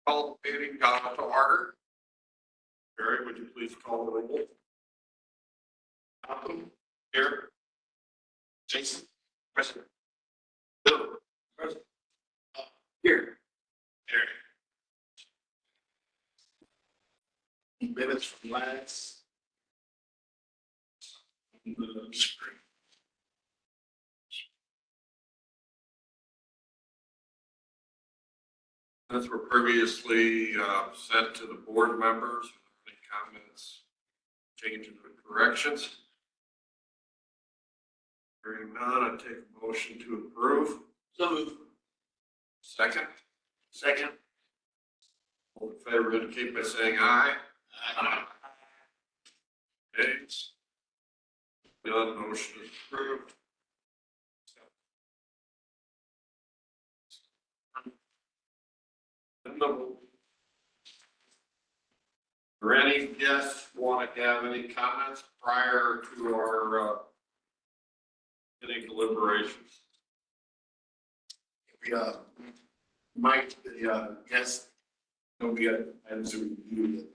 Call the meeting to order. Barry, would you please call the roll? Malcolm, here. Jason, present. Bill, present. Here. Here. Minutes from last. Spring. Minutes were previously sent to the board members. Any comments, changes, or corrections? Hearing none, I take a motion to approve. So moved. Second? Second. All in favor indicate by saying aye. Aye. Nays? None, motion is approved. Or any guests want to have any comments prior to our any deliberations? We, Mike, the, guest, we got items to review that.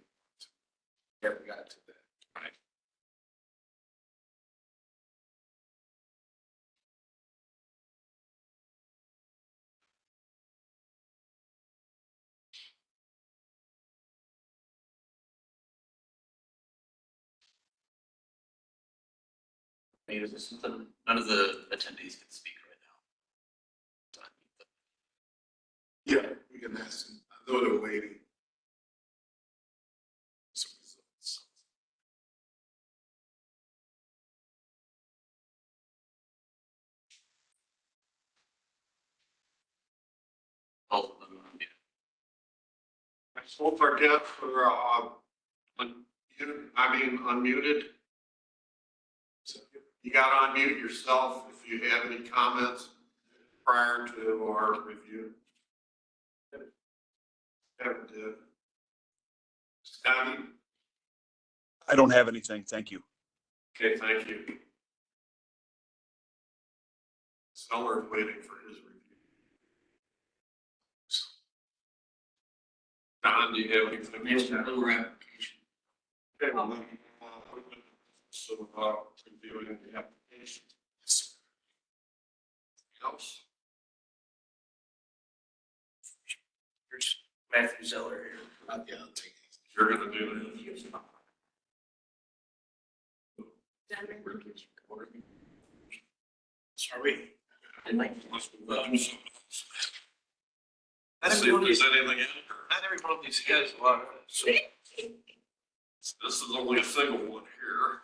Yeah, we got to that. Right. Maybe there's something, none of the attendees can speak right now. Yeah, we can ask them, though they're waiting. Some results. Both of them, yeah. Both our guests are unmuted. So, You got to unmute yourself if you have any comments prior to our review. Kevin did. Scotty? I don't have anything. Thank you. Okay, thank you. Sneller's waiting for his review. Don, do you have anything? Yes, sir. Little application. Okay, well, then, so, reviewing the application. Else? Here's Matthew Zeller here. Yeah, I'll take it. You're gonna do that. Sorry. Let's move on. See Not if every one of there's these, anything in not every one of these has a lot of, so there. This is only a single one here.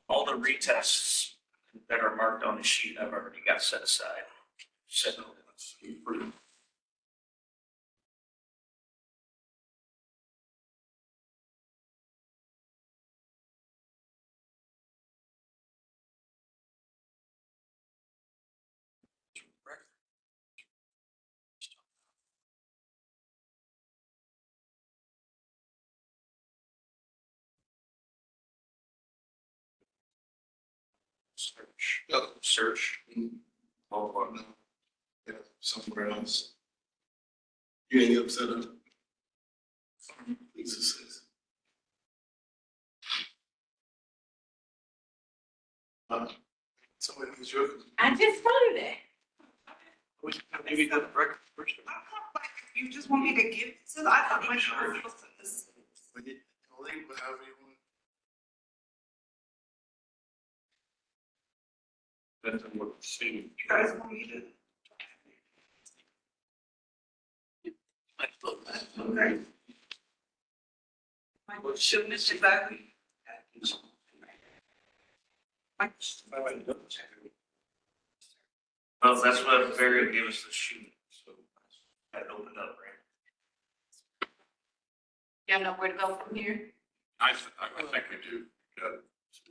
all the retests that are marked on the sheet, I've already got set aside. Set So let's see. Pretty- search. Search. Oh, no. Yeah, somewhere else. You ain't upset of? Lisa says. Somebody needs your. I just voted it. Maybe the record first. You just want me to give it to, I thought my shirt was supposed to this. When you, leave however you want. Depends on what we're seeing. You guys want me to? Okay. Well, shouldn't this exactly? Well, that's what Barry gave us the sheet, so I opened up, right? Y'all know where to go from here? I think we do. Yeah.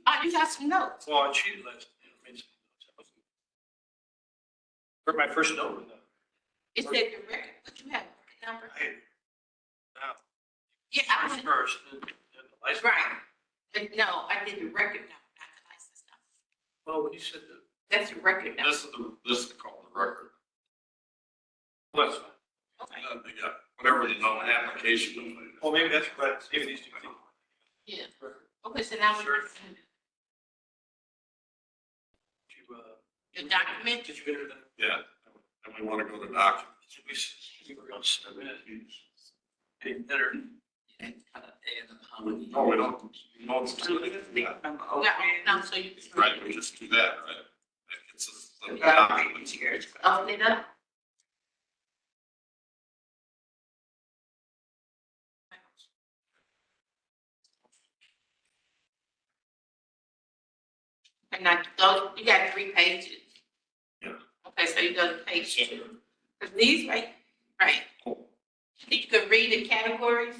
Oh, you got some notes. Well, and she left. For my first note. It said the record, what you have, record number? Yeah, I was, First, then the license. right. But no, I did the record number, not the license number. Well, when you said the, That's the record number. This is called the record. well, that's fine. Okay. Yeah, whatever the no application. Well, maybe that's right, maybe these two things. Yeah. Okay, so now we're the document. Did you enter that? Yeah, and we want to go to documents. We were gonna submit. Enter. No, we don't. No, it's too late. Yeah. No, so you. Right, we just do that, right? It's a document. Open it up. And now those, you got 3 pages. Yeah. Okay, so you go to page 2. Cause these, right, you can read the categories.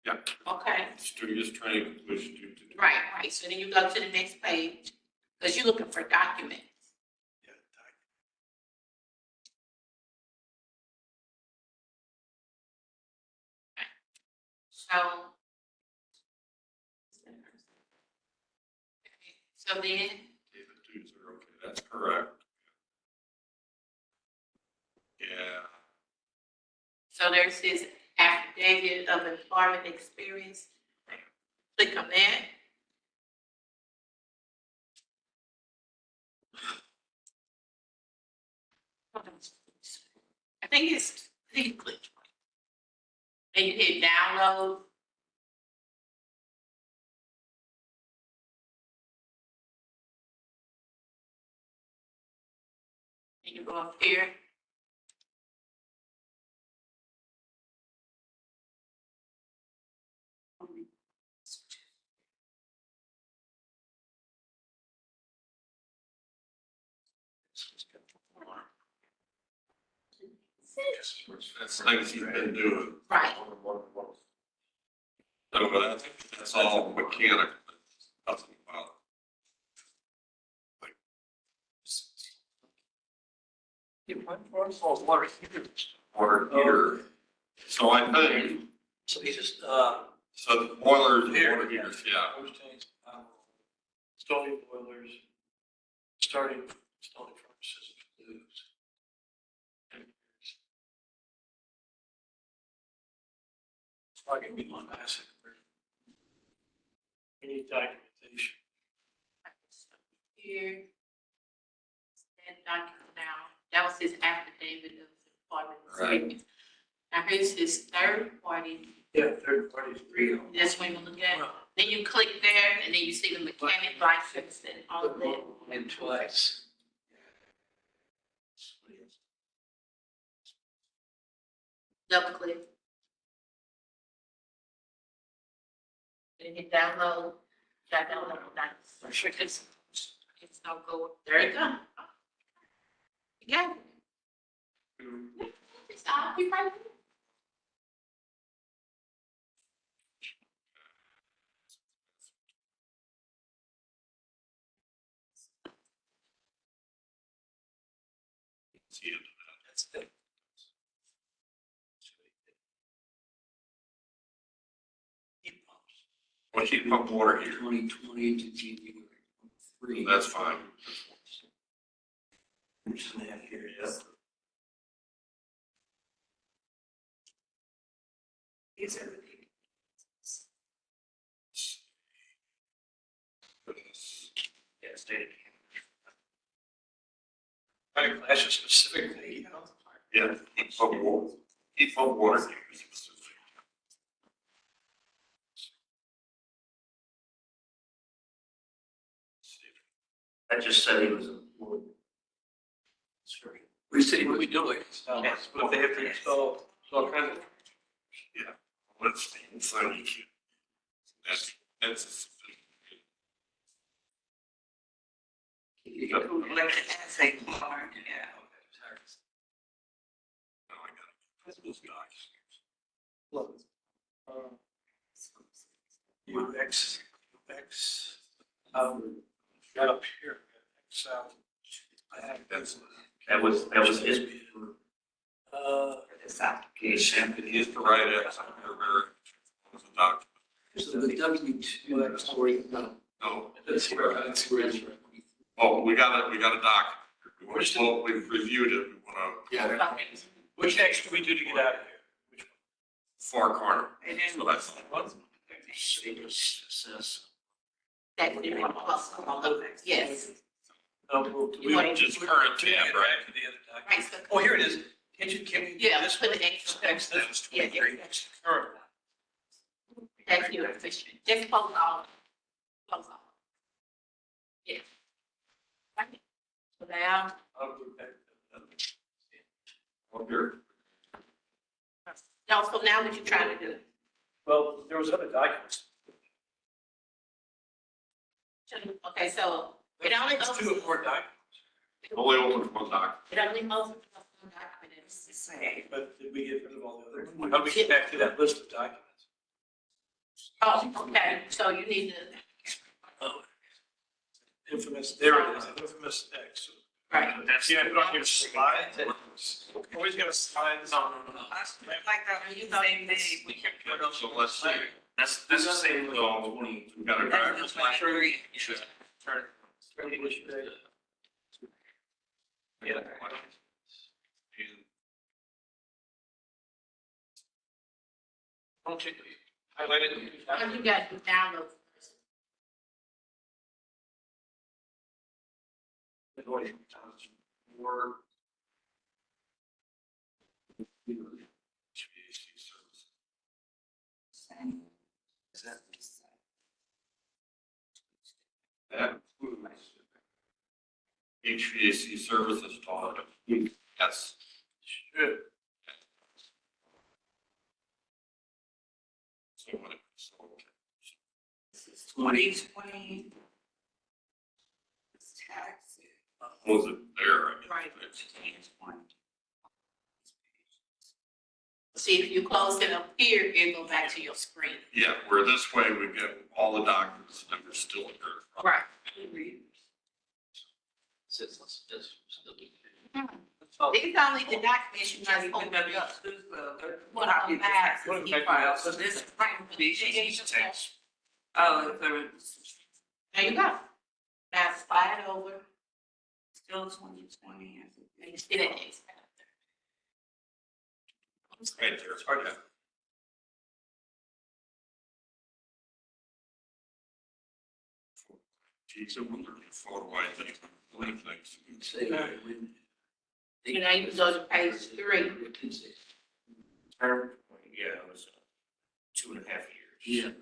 Yeah. Okay, Studious training completion due to. right, so then you go to the next page, cause you're looking for documents. So. So then, David Duzer, okay, that's correct. Yeah, so there's this affidavit of employment experience. Click on that. I think you click. And you hit download. And you go up here. that's things he's been doing. Right. So, but I think that's all mechanical, nothing about. Water heater. Water heater. So I think, So he just, so the boilers and Here. water heaters, yeah. installing boilers, starting installing furnaces. It's probably gonna be one classic. We need documentation. Here. And document now, that was his affidavit of employment experience. Now here's his third party, Yeah, third parties. that's when you look at, then you click there, and then you see the mechanic license and all of that. And twice. Double click. And hit download, got download, that's, sure, it's no go, there you go. You got it. It's all, you right. See it. That's it. Heat pumps. Well, heat pump water heater, 2020 to January 3. that's fine. Which they have here, yes. It's everything. Yeah, stated. Fire classes specifically, you know. Yeah, heat pump water heaters. I just said he was a. We say, what we doing? But if they have to install all kinds of. What's the thing you can, that's. Electric part, yeah. No, I got it. Those docs. Look. UX, got up here, X out. I have, That was his. This application. And he's the right answer, was a document. so the W2, that's where you go. No, That's where it's. oh, we got a document. We want to, we've reviewed it, we want to. Yeah. Which X do we do to get out of here? Which one? far corner. They didn't. So that's, That's the yes. We want just current tab, right? Right, so- Oh, here it is. Can we? Yeah, this put one? an X. X, this was Yeah, 23. yeah. Current. That's your efficient. Just post all. Post all. Yeah. Right. So now, I'll go back. up here. no, so now what you trying to do? Well, there was other documents. Okay, so it only It's goes. two important documents, Only open one document. It only goes to one document. It's the same. but did we get rid of all the other? How do we get back to that list of documents? Oh, okay, so you need to, Oh. Infamous, there it is, infamous X. right. That's. Yeah, put on your slides. Always got a slide. Like that, you same thing. We can put on. So let's see. That's the same. So we got a That's driver's the license. 23. You should turn. Yeah. Don't you highlight it? All you got to download. Or. That includes HVAC services taught. Yes. Should. So what? So, 2020. It's tax. was it there? I mean, Right. it's- See, if you close it up here, it'll go back to your screen. Yeah, where this way we get all the documents and we're still here. Right. These only the documents you just open up. What I pass, E-file, so this is Text. Oh, it's There you go. Now slide over, still 2020. and you see that next. Right there, it's hard to. Geez, I wonder if photo ID, link things. You know, you can go to page 3. Term, yeah, it was 2.5 years.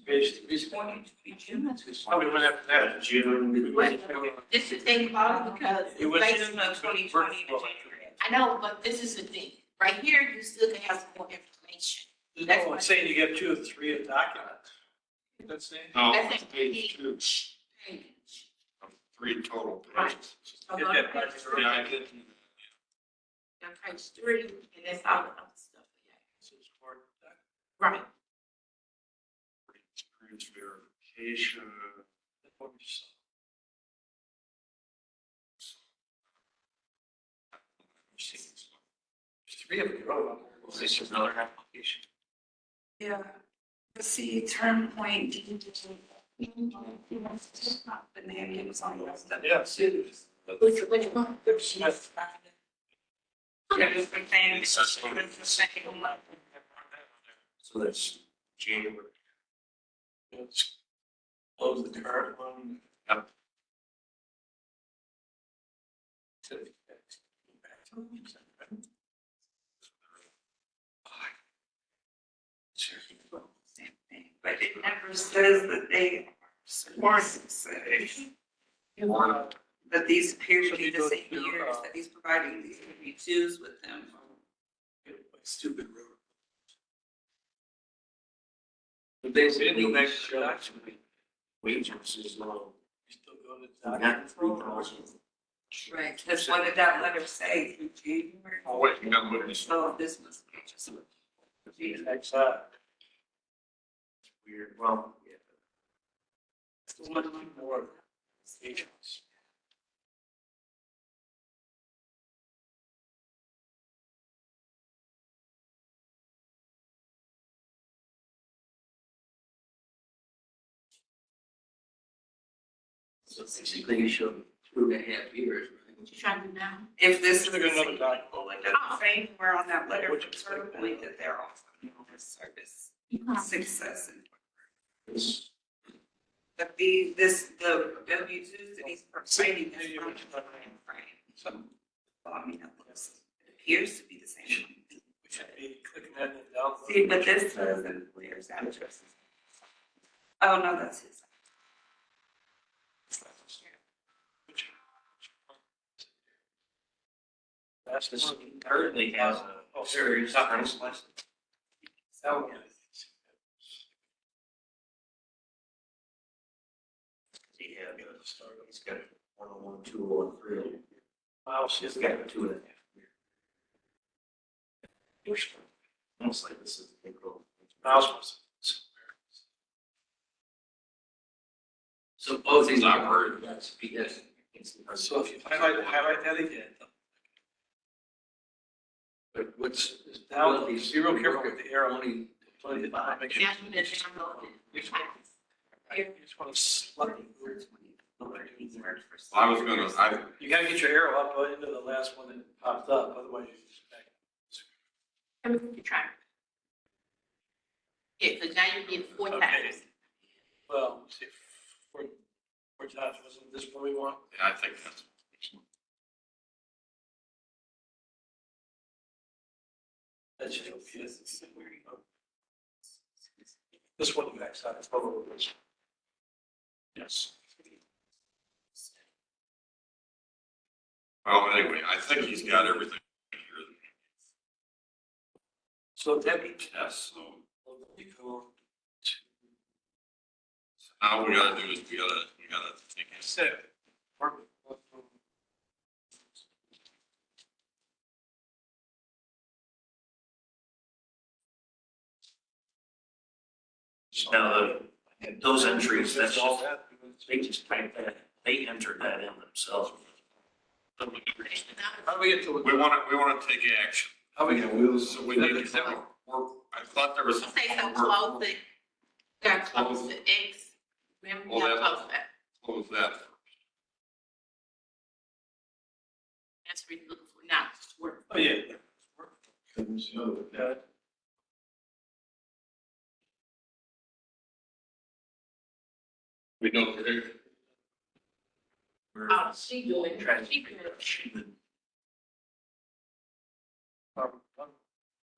Page 320. Probably went after that. June. This is thing about because It was it's in basically- 2020. I know, but this is the thing. Right here, you still can have some more information. That's what I'm saying, you get 2 of 3 of documents. That's saying? No, That's it's page 2, Page. 3 total Right. pages. Get that back to Yeah, I did. On page 3, and that's all the other stuff. Right. Experience verification. There's 3 of them. This is another application. Yeah. See, term point. The name gives on the stuff. Yeah. Which one? Smith. Yeah, just the thing, it's the second one. So that's January. Let's close the current one. Yep. Same thing, but it never says that they support it. That these appear to be the same years that he's providing these W-2s with them. Stupid road. But they didn't go back to their document. Wages is low. You still go to document. Right. That's what did that letter say through January? Oh, wait, you got witness. So this must be just. Next up. Weird, well, yeah. More stations. So basically you showed 2.5 years, right? What you trying to do now? If this is Should have the got another same document. people, it doesn't say where on that letter Which from is Turtle like Point that. that they're offering this service You come. success. And It's- the W-2s that he's providing is from the timeframe. Well, I mean, it appears to be the same. We should be clicking that and download. See, but this says employer's address. Oh, no, that's his. That's This one. currently has a serious driver's license. So, Yeah, he's got 101, 201, 301. Wow, He's she's got 2.5 years. Almost like this is April. mouse was. So both these are, that's because. So if you highlight that again. But what's? Down, be real careful with the arrow. Make sure. That's what it's downloaded. You just want to select. I was gonna, You gotta get your arrow up into the last one that popped up, otherwise you just back. Tell me what you're trying. Yeah, because now you get 4 Okay. times. Well, see, four times, wasn't this one we want? yeah, I think that's. That should be it. This one backs out. Yes. Well, anyway, I think he's got everything here. So Debbie. Yes, so You go now we gotta do is we gotta take to it. set. Now, those entries, that's all, they just type that, they entered that in themselves. How do we get to? We wanna take action. How we get? So we need to, I thought there was. Say so close it. Got close the X. Remember, you Well, got close that. Close that. That's what you're looking for now. It's work. Oh, yeah. Yeah. We don't. Oh, she doing, she good.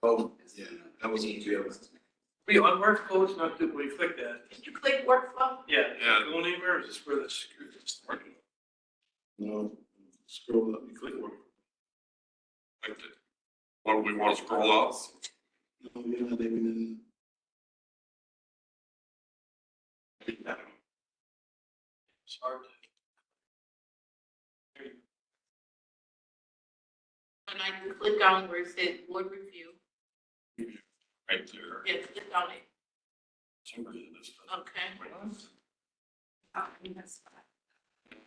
Oh, yeah, that was easy. We on workflow, it's not good when you click that. Did you click workflow? Yeah. Yeah. Going anywhere, is this where the security is working? No, scroll up, you click one. What do we want to scroll up? No, you're not even It's hard. And I can click on where it says board review. Right there. Yeah, click on it. Some reason this doesn't- Okay. Oh, that's fine.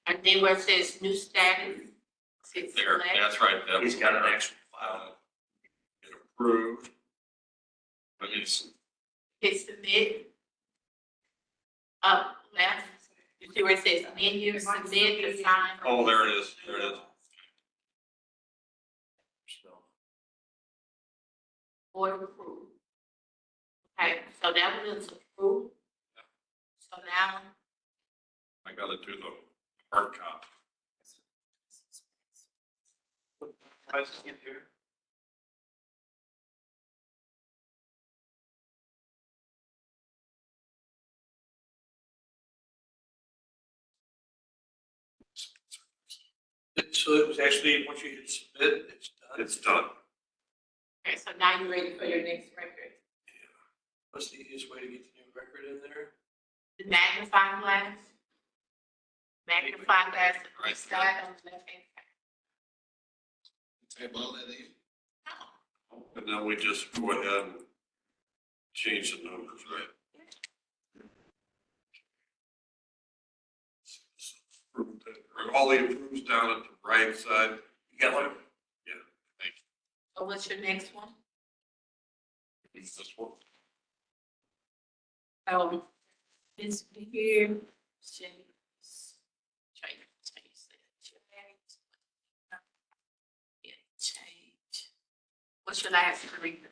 And then where it says new status. It says There, select. that's right. that He's was- got an actual file. Get approved. Let me see. Hit submit. Up left. You see where it says menu, submit, assign. Oh, there it is, there it is. Board approved. Okay, so that one is approved. So now, I gotta do the hard copy. Why is it here? So it was actually, once you hit submit, it's done. It's done. okay, so now you're ready for your next record. What's the easiest way to get the new record in there? The magnifying glass. Magnifying glass, the right side on the left hand side. Type all that in. Oh, And then we just go ahead and change the numbers, right? All the approves down at the right side. You got one? So what's your next one? It's this one. This here, change, change this. Change. What should I have to read?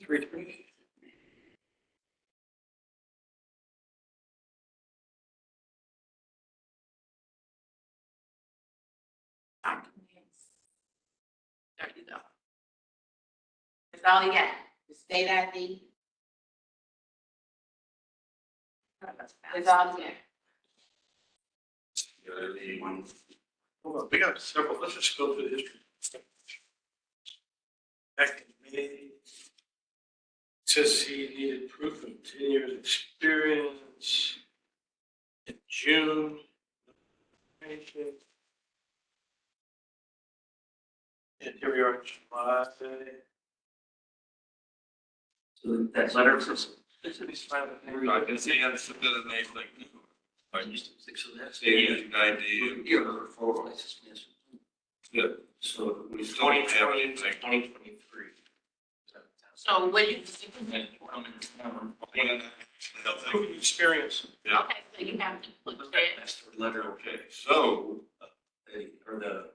3:20. Documents. There you go. That's all you got, the state ID. That's all you got. Hold on, we got several, let's just go through the history. Back in May, it says he needed proof of 10 years experience. In June. And here we are in July. So that letter from. This is fine. I can see I submitted anything. I used to think so that's. The ID and your photo. Yeah, so we still don't have anything. 2023. So when you, Proven experience. Yeah, okay, so you have to put that, That's the letter, okay, so or the.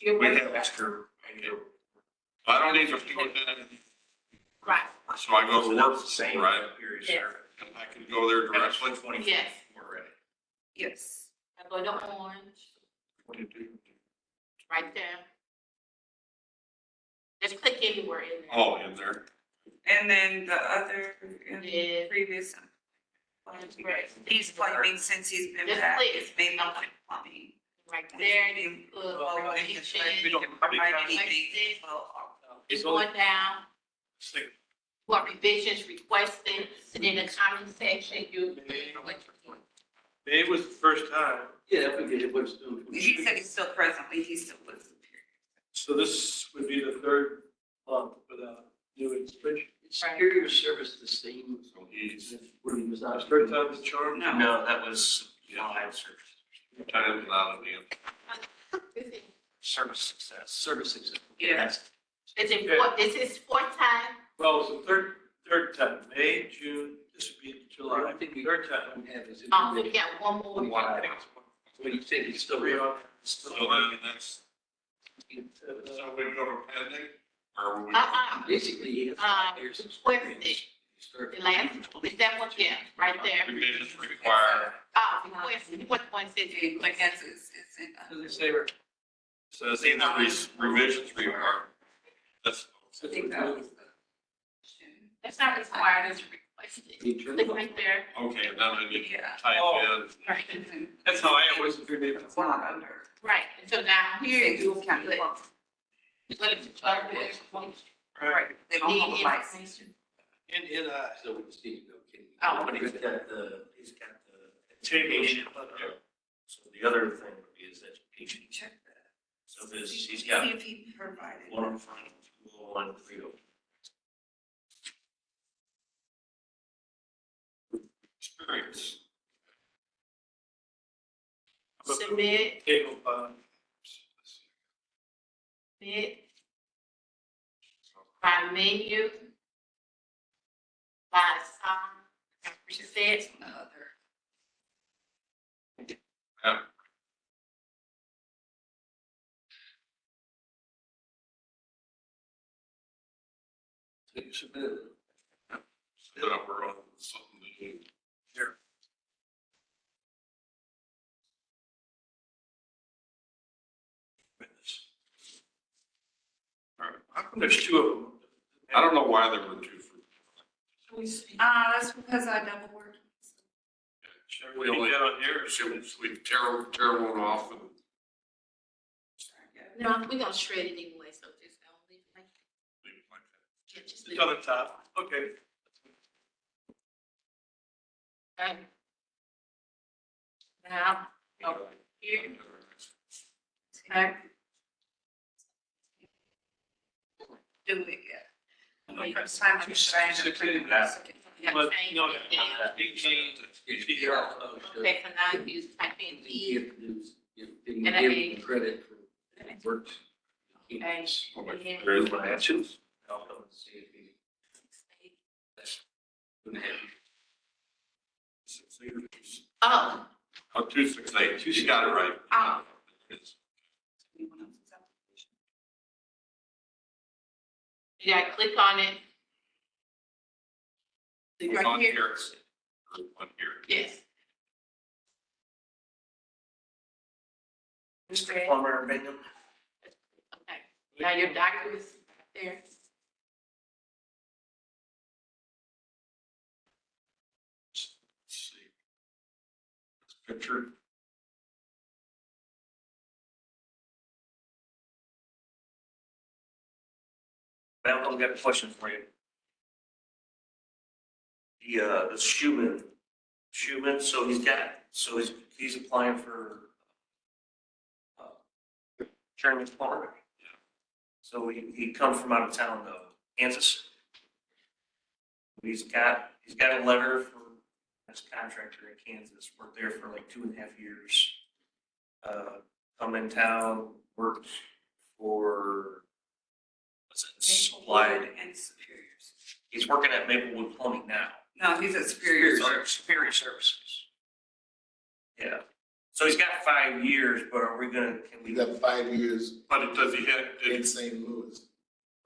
your We word, have extra. I don't need to do it, right, so I go to work, The same. right? Period. Yes. And I can go there directly. yes, We're ready. Yes. I go to orange, right there. Just click anywhere in there. Oh, in there. And then the other, in the Yeah. previous. Right. He's plumbing since he's been Just back, click. it's mainly plumbing. Right there, you put Well, location, we don't- it's going down, It's like, what revisions requested, and in the comment section, you. May was the first time, Yeah, we did it, what's doing. He said he's still presently, he's still with the period. so this would be the third month without new installation. Superior service the same So he's when he was It's not. third time's the charm. No. No, that was live service. time without a name. Service success. Service exam. Yeah. Is it four, is this fourth time? Well, it's the third time, May, June, this would be July, I think we third time. have his. We got one more. I think it's one. What do you think? It's still Three real? on. So then that's, so we go to pending, or we? Basically, he has Uh, 5 years. where's experience. it? He started- The last, is that what, yeah, right there. Revisions required, Request, what one says? Okay, but that's, it's in. Does it say where? says increase revisions required. That's. I think that was the. That's not required, it's requested. He turned Click it on. right there. Okay, and then I need to Yeah. type in. Right, That's how I always figured it. It's not under. right, and so now here Here, you you can click. look. What if it's other words? Right, they don't have a Need license. information. In, So we just need to go. Can you- Oh. But he's got the table. education. So the other thing would be his education. Check that. So this, he's See got if he provided. one on front, 201, 301. Experience. Submit, Table, submit. By menu. By song, reset. Another. Yeah. So you submitted it. So that we're on something to do. All right. how come there's two of them? I don't know why there were two for. That's because I double worked. Should we leave that on here? Should we tear one off and? No, we're gonna shred it anyway, so just don't leave it like that. leave it like that? Yeah, just It's leave on it. the top, okay. Okay. Now, over here, okay. Do it yet. First time I'm trying to print that. Yeah, But, change no, it down. 18, Oh, sure. Okay, so now you type in You E, have to do, you And give I- him credit for work. okay, Oh, my- and then There's my actions. Help him see if he can have. 6 8. oh, Oh, 268, you got it right. oh, Anyone else's application? Yeah, click on it. Click It's right on here. here. It's on here. Yes. Mr. Plummer, Bingham. Okay, now your doctor is there. Let's see. This picture. Malcolm, got a question for you. The Schumann, so he's applying for Jeremy Plummer. So he comes from out of town though, Kansas. He's got a letter from his contractor in Kansas, worked there for like 2.5 years. Come in town, worked for, what's it, Supplied. And Superiors. He's working at Maplewood Plumbing now. No, he's at Superiors. Superior Services. Yeah, so he's got 5 years, but are we gonna, can We we, got 5 years But it does he have, in St. Louis.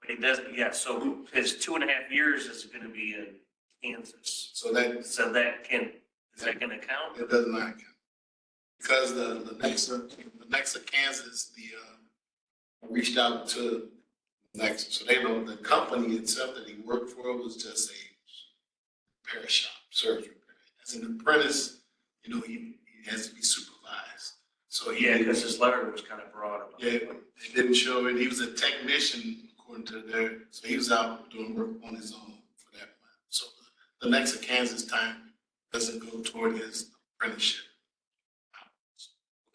he doesn't, yeah, so his 2.5 years is gonna be in Kansas. So that, So that can, is that gonna count? it does not count. Because the Nexa Kansas, I reached out to Nexa, so they know the company itself that he worked for was just a repair shop, service repair. As an apprentice, he has to be supervised. So he Yeah, because his letter was kind of broad about Yeah, it. they didn't show it. He was a technician according to their, so he was out doing work on his own for that one. So the Nexa Kansas time doesn't go toward his apprenticeship.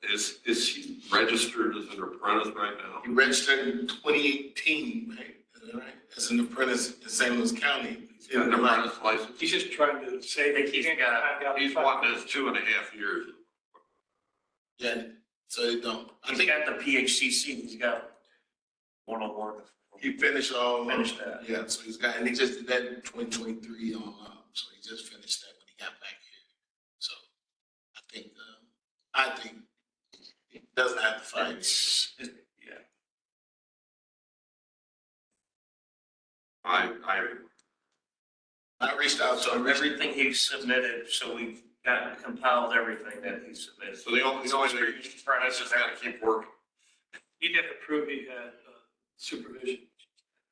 is he registered as an apprentice right now? He registered in 2018, right? Is that right? As an apprentice in St. Louis County. He's got an apprentice license. He's just trying to say that He's he's got- got. He's wanting his 2.5 years. Yeah, so they don't. I He's think got the PHCC, he's got 101. he finished all. Finished that. Yeah, so and he just did that in 2023 on, so he just finished that when he got back here. So I think he doesn't have to fight. Yeah. I reached out to So him. everything he submitted, so we got compiled everything that he submitted. So the only thing apprentice just gotta keep working. He didn't approve, he had supervision.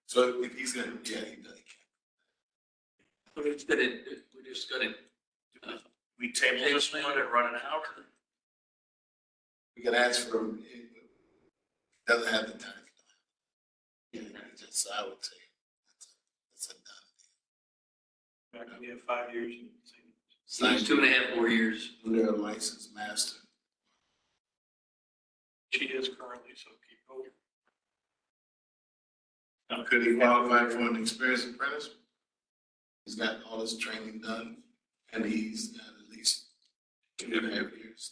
So if he's gonna, yeah, he does. We're just gonna, We tabled this one and run it out. We can ask for him. He doesn't have the time. Yeah, just, I would say, it's a done. Back when you have 5 years. so he's 2.5 more years. They're a licensed master. She is currently, so keep going. Could he qualify for an experienced apprentice? He's got all his training done, and he's got at least 2.5 years.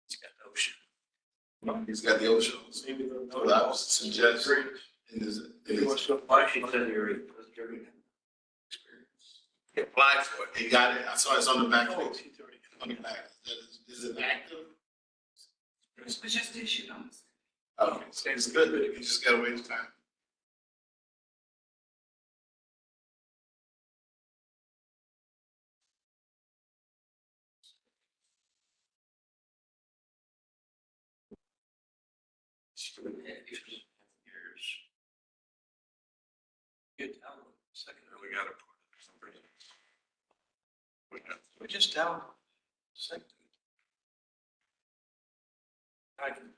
He's got the ocean. He's got the OSHA. Maybe they'll. So that was suggest in He wants his, to apply. She said he already was during experience. he applied for it. He got it. I saw it's on the back Oh, page. he's already. On the back. Is it active? It was just issued on this. Okay, so it's good. You just gotta wait time. Years. Good down. Second. We gotta put it. We're just down. Second. I can.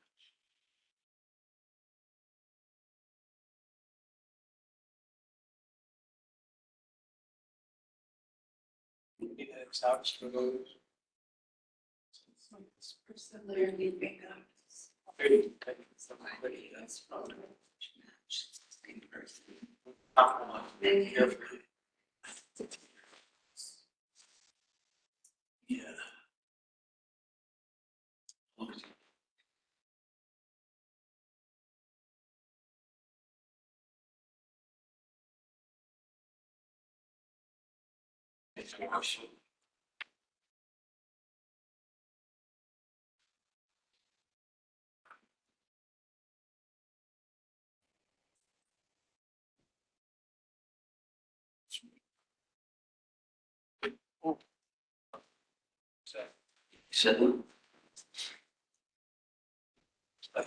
Yeah, it's out for those. This person literally being up. Somebody else photo. Match, same person. Then he- Yeah. It's worse. Said them. Chop.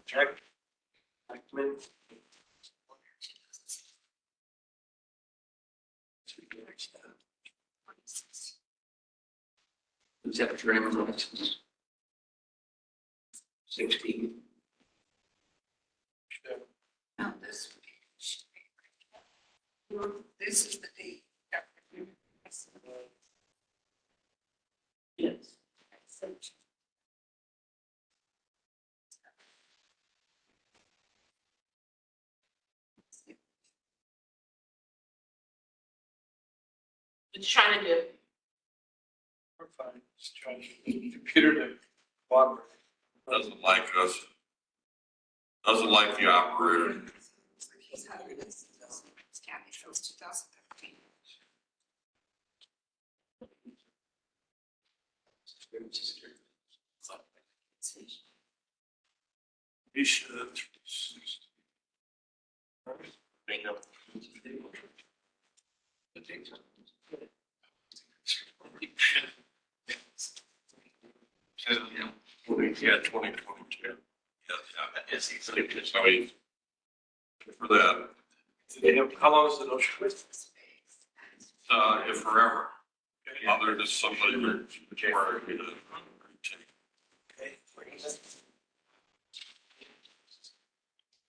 Jack. Blackman. Who's that driver's license? 16. No, this this is the date. Yes. What you trying to do? We're fine. Just trying to get the computer to cooperate. Doesn't like us. Doesn't like the operator. He's hired this, county shows 2013. You should. Bingo. Yeah, 2022. Yeah. So he, for that, How long is the notion? if forever, other than somebody required to.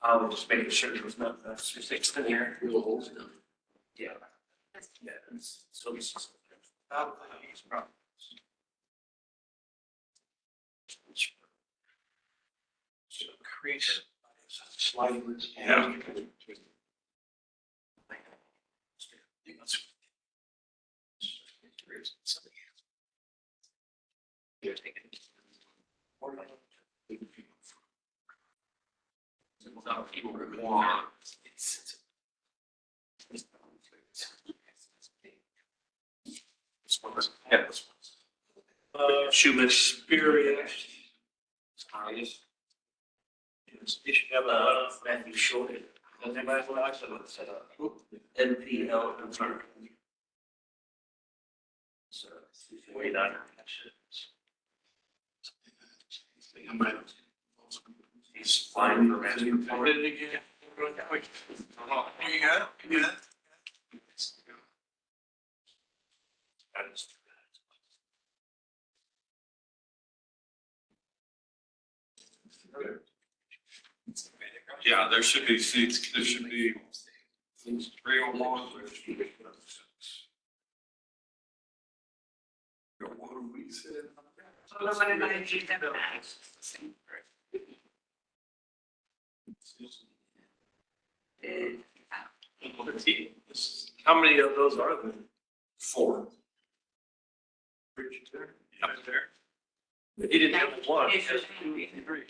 I was just making sure there was no mistakes in here. Real holes now. Yeah. Yeah, so this is. Increase sliding. Yeah. Yeah, this Shoe experience. one's. You should have Matthew Short. NPL. So, wait on. He's flying for Matthew. You got it? Yeah, there should be seats, there should be 301. What do we say? How many of those are there? 4. He didn't have one. He Yeah. has 2, 3.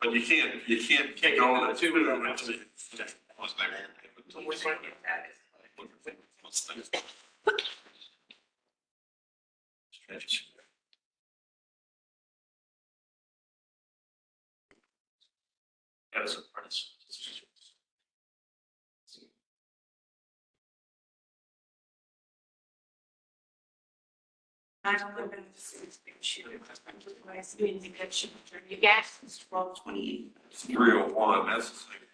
But you can't go to 2 until you. That was a apprentice. I don't live in the city, my You gas? 1228. 301, that's the same.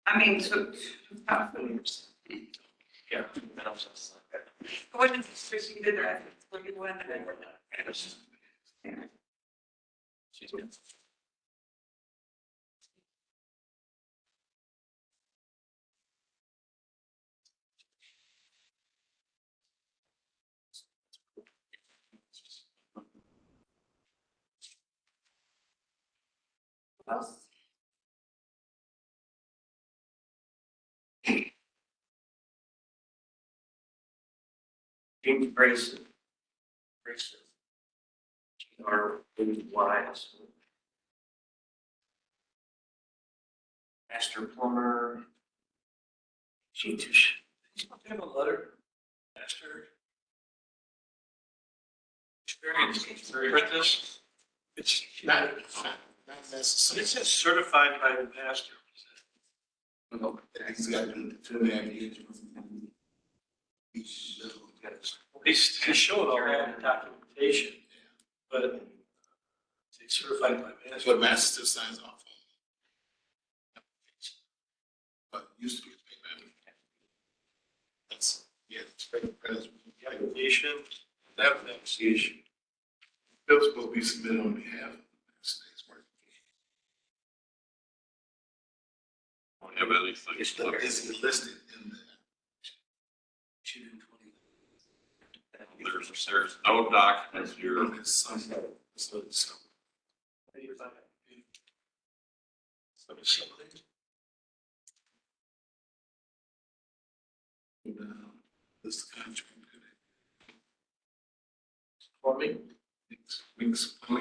I mean, so. Yeah. What is the street you did that? What you went She's good. Well, James Grayson. Grayson. G-R-A-Y-S. Master plumber. She just, he's not have a letter, master. Experience, print this. It's Not, not, not necessarily. it says certified by the master. No, He's got to do 2.5 years. Each level. They show it all that documentation, but it's certified by That's master. what master still signs off on. But used to be. That's, yeah, it's very present. The application, that application. Bills supposed to be submitted on behalf of the state's work. Don't have anything. It's listed in the. There's no documents here. There's some, so. This contract. For me, Weeks, we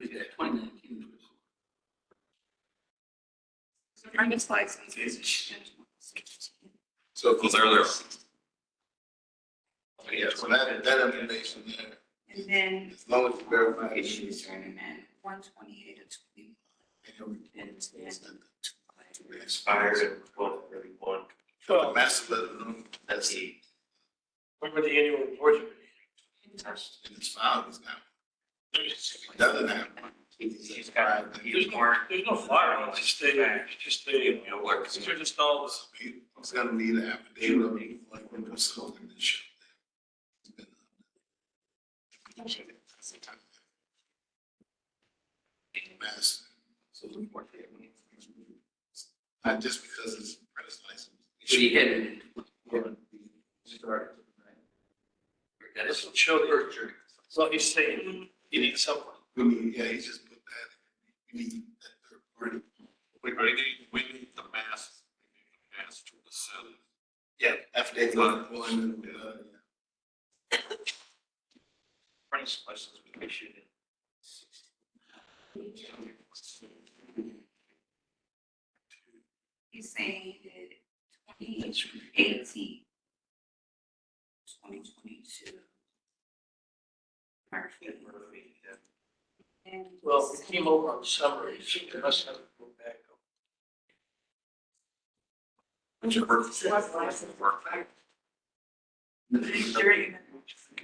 got 2019. Driver's license is. So. Well, there. Yeah, so that information there, And then as long as you verify. issues journeyman, 128 to 21. Expired at 12/31. The master let them know That's the. remember the annual report? in his file, he's got. If he doesn't have one. He's got. There's no fire, it's just a, it's just all this. He's gonna need an affidavit of like when consulting and show that. Master, So the report there. not just because it's apprentice license. So you had it in. Started, right? That This is will show the, first journey. so he's saying you need someone. We need, yeah, he just put that, we need that third party. We need the mass to the center. Yeah. Affidavit of employment, Apprentice license we issued in. He's saying that 2018, 2022. Murphy. And. Well, it came over on summary, so you must have to go back. Journeyman.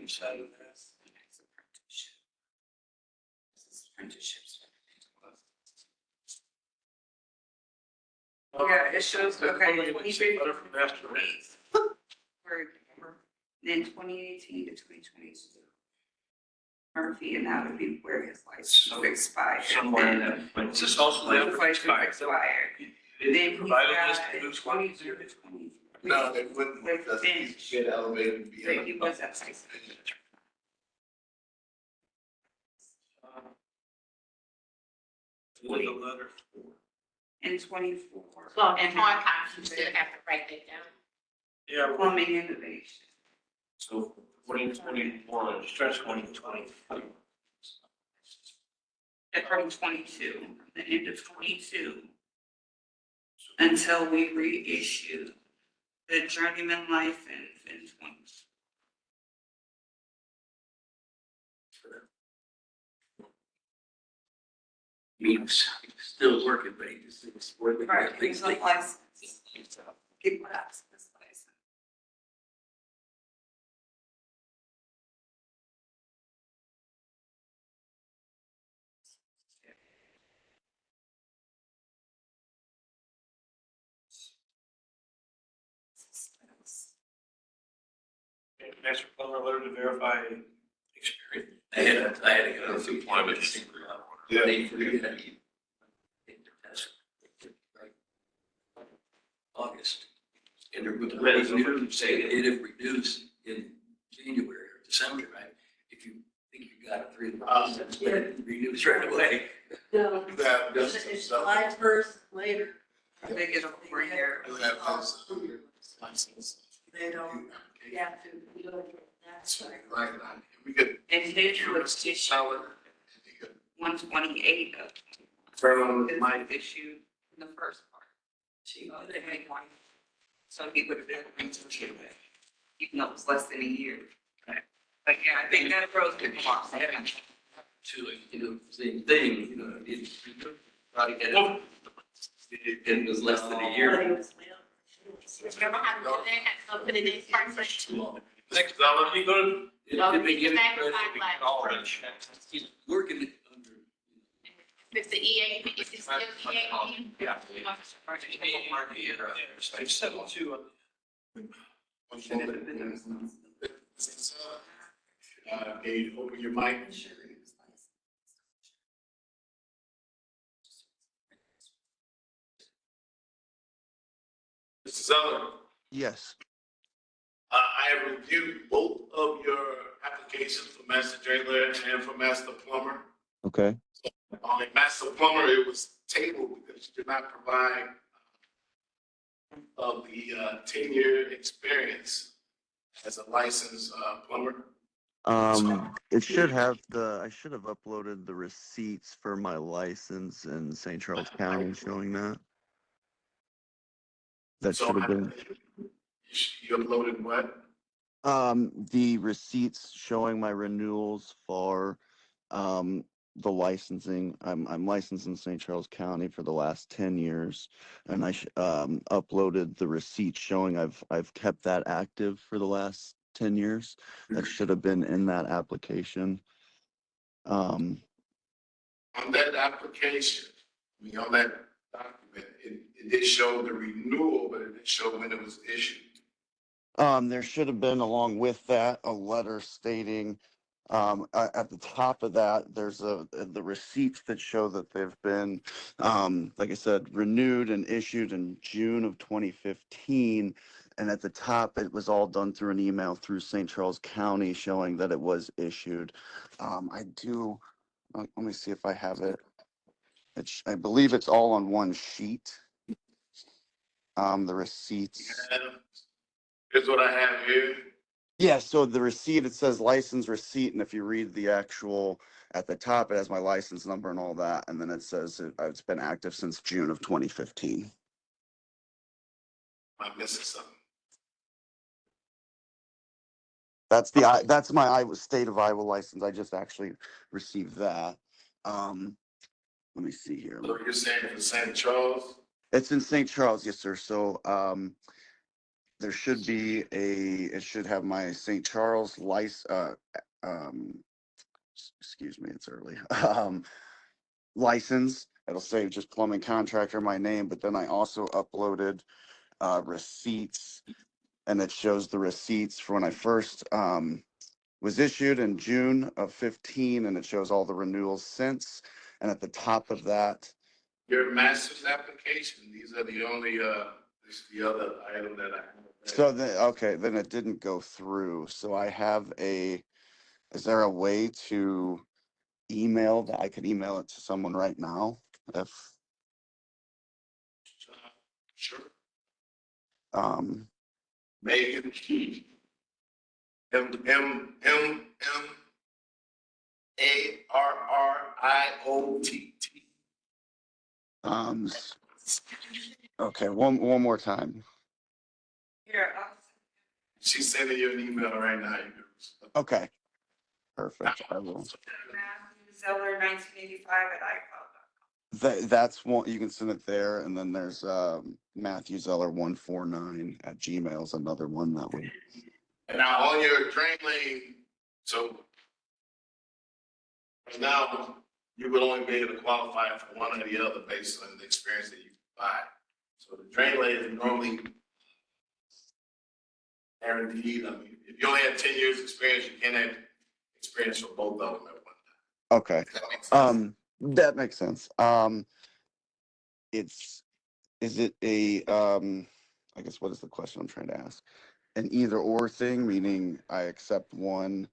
Inside of that. Apprenticeships. Yeah, it shows, okay, Letter 2015. from master. Then 2018 to 2022. Murphy, and that would be where his license expired. Somewhere in that. but Is this also the His license expired? expired. Did Then he he's provide a got list of who's 22 to 23. no, they wouldn't, because he get elevated and be. But he was at high school. With a letter. In 24. So, and hard copies, you still have to write that down. Yeah, well, Plumbing innovation. So 2021, stretch 2020. From 22, the end of 22. Until we reissue the journeyman license in 20. Means still working, but he just thinks working. Right, he's a license. Get what else this license. master plumber letter to verify experience. I had to get That's a employment. Yeah. They forget. August. And they're reduced, say it if reduced in January or December, right? If you think you got a 3%, it renews right away. You have, It's July 1st later. They get a 4 year. you have his license. They don't have to, you know, that's right. Right, we could. And his was issued 128 of Turn on the his mic. issued in the first part. They made one. So he would have been even though it was less than a year. But yeah, I think that throws people off. To, same thing, it probably get it. It was less than a year. Remember how to do that, so put it in first. Next, I'll let me go. It may get it Back credit, to we my can all he's working it under. If the EAP, is it still EAP? Yeah. Page 72 on Gabe, open your mic. Mr. Zeller, Yes. I have reviewed both of your applications for master driller and for master plumber. Okay. On the master plumber, it was tabled because you did not provide of the 10-year experience as a licensed plumber. It should have I should have uploaded the receipts for my license in St. Charles County showing that. That So should have been, you uploaded what? the receipts showing my renewals for, the licensing. I'm licensed in St. Charles County for the last 10 years, and I uploaded the receipt showing I've kept that active for the last 10 years. That should have been in that application. On that application, on that document, it did show the renewal, but it didn't show when it was issued. There should have been, along with that, a letter stating, at the top of that, there's the receipts that show that they've been, like I said, renewed and issued in June of 2015. And at the top, it was all done through an email through St. Charles County showing that it was issued. Let me see if I have it. I believe it's all on one sheet. The receipts. And here's what I have here. Yeah, so the receipt, it says license receipt, and if you read the actual, at the top, it has my license number and all that, and then it says it's been active since June of 2015. I'm missing something. That's my Iowa State of Iowa license. I just actually received that. Let me see here. So you're saying for St. Charles? It's in St. Charles, yes, sir. So, there should be it should have my St. Charles excuse me, it's early. License. It'll say just plumbing contractor, my name, but then I also uploaded receipts, and it shows the receipts for when I first was issued in June of 15, and it shows all the renewals since. And at the top of that, Your master's application, these are the only, this is the other item that I have. so then it didn't go through. So I have is there a way to email that? I could email it to someone right now if, Sure. Megan. MARRIOTT. Okay, one more time. Here, She's sending you an email right now. Okay, perfect. I will. Matthew Zeller, 1985 @iCloud.com. That's one, you can send it there, and then there's Matthew Zeller 149 @gmail is another one that would. And now on your drain lane, so right now, you would only be able to qualify for one or the other based on the experience that you provide. So the drain lane is normally guaranteed. I mean, if you only have 10 years experience, you can't have experience for both of them at one time. Okay. Does that make sense? That makes sense. Is it I guess what is the question I'm trying to ask? An either or thing, meaning I accept one.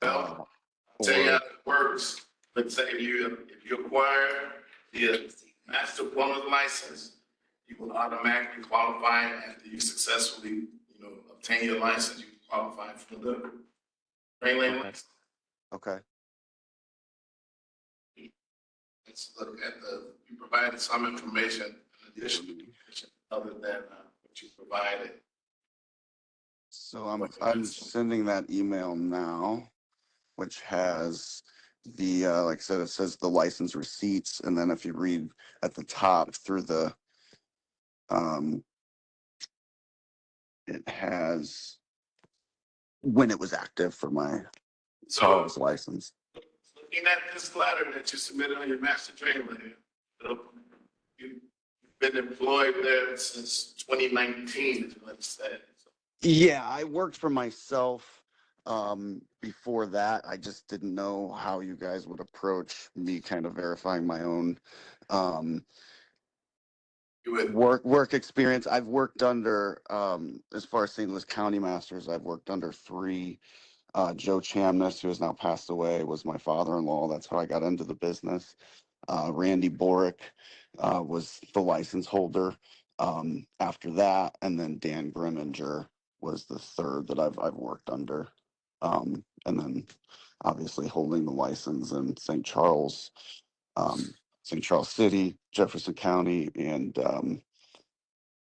Well, I'll tell you how it works. Let's say if you acquire the master plumber's license, you will automatically qualify after you successfully, 10-year license, you qualify for the drain lane license. Okay. Let's look at you provided some information in addition other than what you provided. So I'm sending that email now, which has the like I said, it says the license receipts, and then if you read at the top through the it has when it was active for my Charles license. Looking at this letter that you submitted on your master drain lane, you've been employed there since 2019, is what it said. Yeah, I worked for myself before that. I just didn't know how you guys would approach me kind of verifying my own work experience. I've worked under as far as St. Louis County Masters, I've worked under 3. Joe Chamness, who has now passed away, was my father-in-law. That's how I got into the business. Randy Borick was the license holder after that, and then Dan Grimminger was the 3rd that I've worked under, and then obviously holding the license in St. Charles City, Jefferson County, and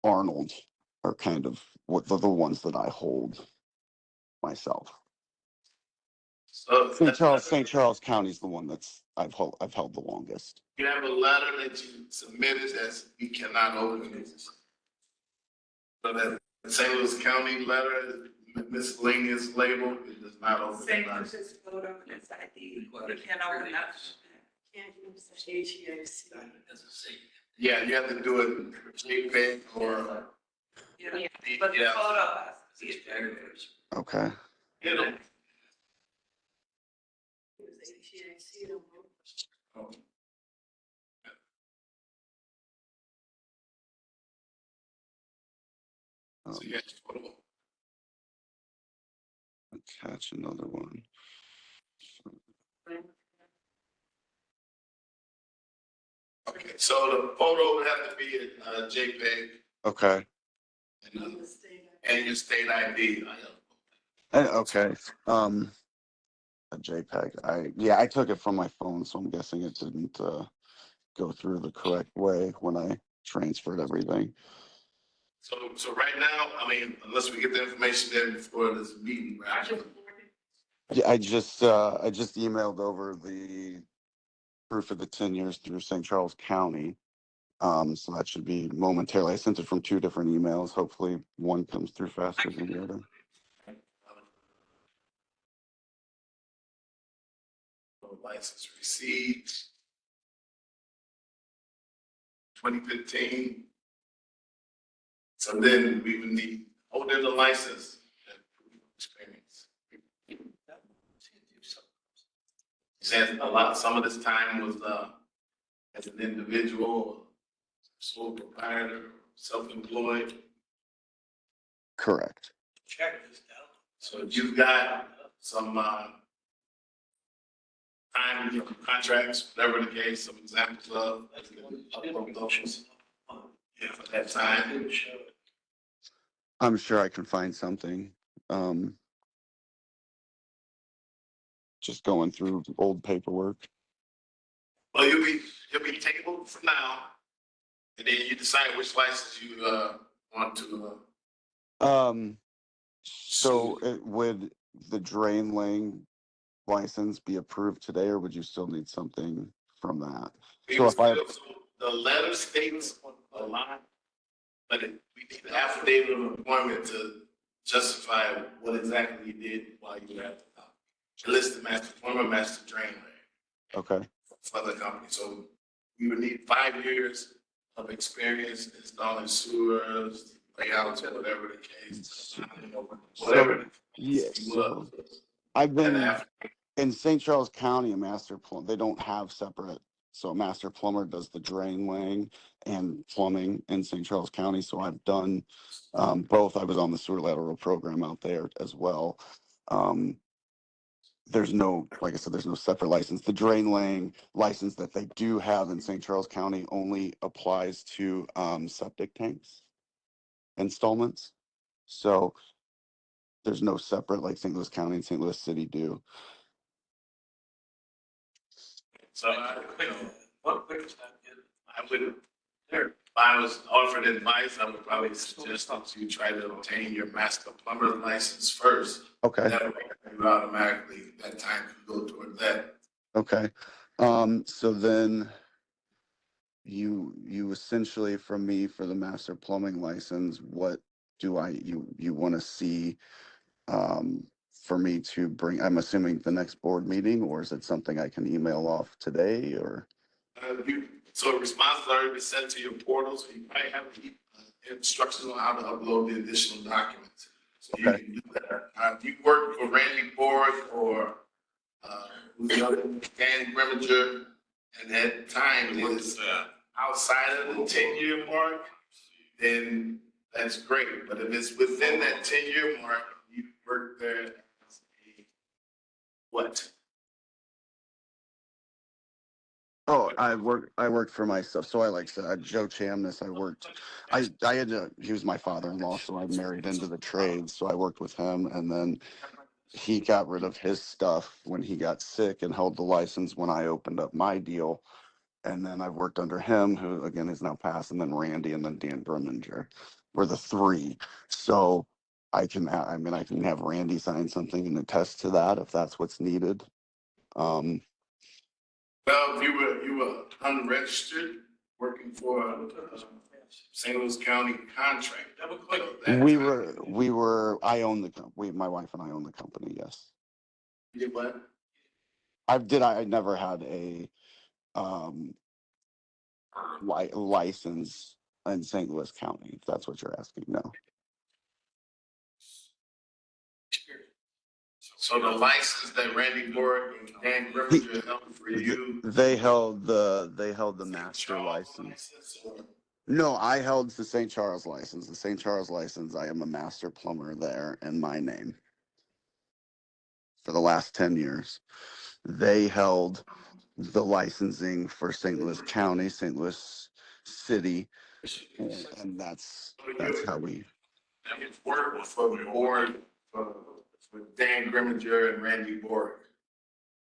Arnold are kind of what the ones that I hold myself. So St. Charles County is the one that's I've held the longest. you have a letter that you submitted as we cannot open it. So that St. Louis County letter, miscellaneous label, it does not open. Same as his photo and his ID. We can't open that. Can't use the HEIC. It doesn't say. Yeah, you have to do it JPEG or. Yeah, but the Yeah. photo has to be These paragraphs. Okay. You know. Use HEIC to move. Um, So yes, photo. attach another one. Okay, so the photo would have to be a JPEG Okay. and your state ID. Okay. A JPEG. I took it from my phone, so I'm guessing it didn't go through the correct way when I transferred everything. So right now, I mean, unless we get the information there before this meeting, right? Yeah, I just emailed over the proof of the 10 years through St. Charles County. So that should be momentarily. I sent it from 2 different emails. Hopefully one comes through faster than the other. License received. 2015. So then we would need holding the license and proof of experience. Said some of this time was as an individual, sole proprietor, self-employed. Correct. Check this out. So you've got some time contracts, whatever the case, some examples of upload those. Yeah, for that time. I'm sure I can find something. Just going through old paperwork. Well, you'll be tabled for now, and then you decide which license you want to. So would the drain laying license be approved today, or would you still need something from that? So if the letter states a lot, but we need an affidavit of employment to justify what exactly you did while you were at the top. List the former master drain lane. Okay. For the company, so we would need 5 years of experience installing sewers, layouts, or whatever the case. Whatever. Yeah. So I've been in St. Charles County, a master plumber. They don't have separate. So a master plumber does the drain laying and plumbing in St. Charles County. So I've done both. I was on the sewer lateral program out there as well. There's no, like I said, there's no separate license. The drain laying license that they do have in St. Charles County only applies to septic tanks installments. So there's no separate like St. Louis County and St. Louis City do. So I would, if I was offered advice, I would probably suggest that you try to obtain your master plumber license first. Okay. That way you automatically, that time can go toward that. Okay. So then you essentially from me for the master plumbing license, what do you want to see for me to bring? I'm assuming the next board meeting, or is it something I can email off today or? So responses are already sent to your portal, so you probably have instructions on how to upload the additional documents. So you Okay. can do that. You work for Randy Borg or the other Dan Grimminger, and that time is outside of the 10-year mark, then that's great. But if it's within that 10-year mark, you work there as a what? Oh, I worked for myself. So I like said, Joe Chamness, I had to, he was my father-in-law, so I married into the trade. So I worked with him, and then he got rid of his stuff when he got sick and held the license when I opened up my deal. And then I've worked under him, who again is now passed, and then Randy and then Dan Grimminger were the three. So I can have Randy sign something and attest to that if that's what's needed. Well, if you were unregistered, working for a St. Louis County contract. I own my wife and I own the company, yes. You did what? I never had a license in St. Louis County, if that's what you're asking. No. So the license that Randy Borg and Dan Grimminger held for you. They held the master license. No, I held the St. Charles license. The St. Charles license, I am a master plumber there in my name for the last 10 years. They held the licensing for St. Louis County, St. Louis City, and that's how we. Work for the board with Dan Grimminger and Randy Borg.